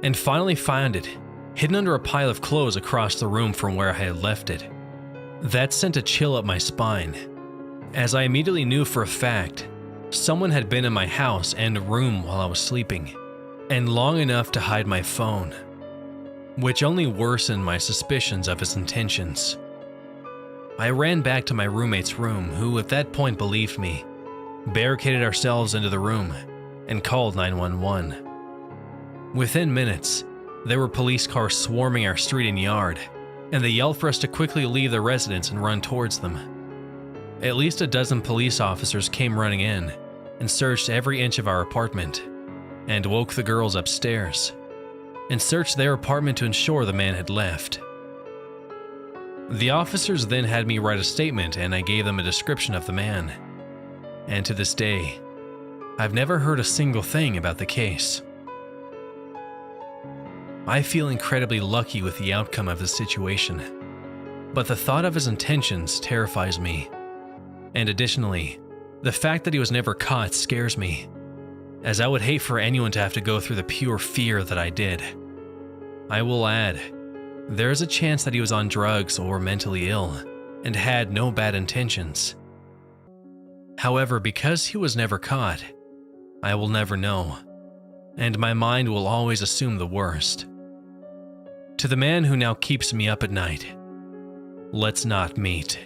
and finally found it, hidden under a pile of clothes across the room from where I had left it. That sent a chill up my spine, as I immediately knew for a fact someone had been in my house and room while I was sleeping, and long enough to hide my phone, which only worsened my suspicions of his intentions. I ran back to my roommate's room, who at that point believed me, barricaded ourselves into the room, and called 911. Within minutes, there were police cars swarming our street and yard, and they yelled for us to quickly leave the residence and run towards them. At least a dozen police officers came running in and searched every inch of our apartment, and woke the girls upstairs, and searched their apartment to ensure the man had left. The officers then had me write a statement, and I gave them a description of the man. And to this day, I've never heard a single thing about the case. I feel incredibly lucky with the outcome of the situation, but the thought of his intentions terrifies me. And additionally, the fact that he was never caught scares me, as I would hate for anyone to have to go through the pure fear that I did. I will add, there is a chance that he was on drugs or mentally ill and had no bad intentions. However, because he was never caught, I will never know, and my mind will always assume the worst. To the man who now keeps me up at night, let's not meet.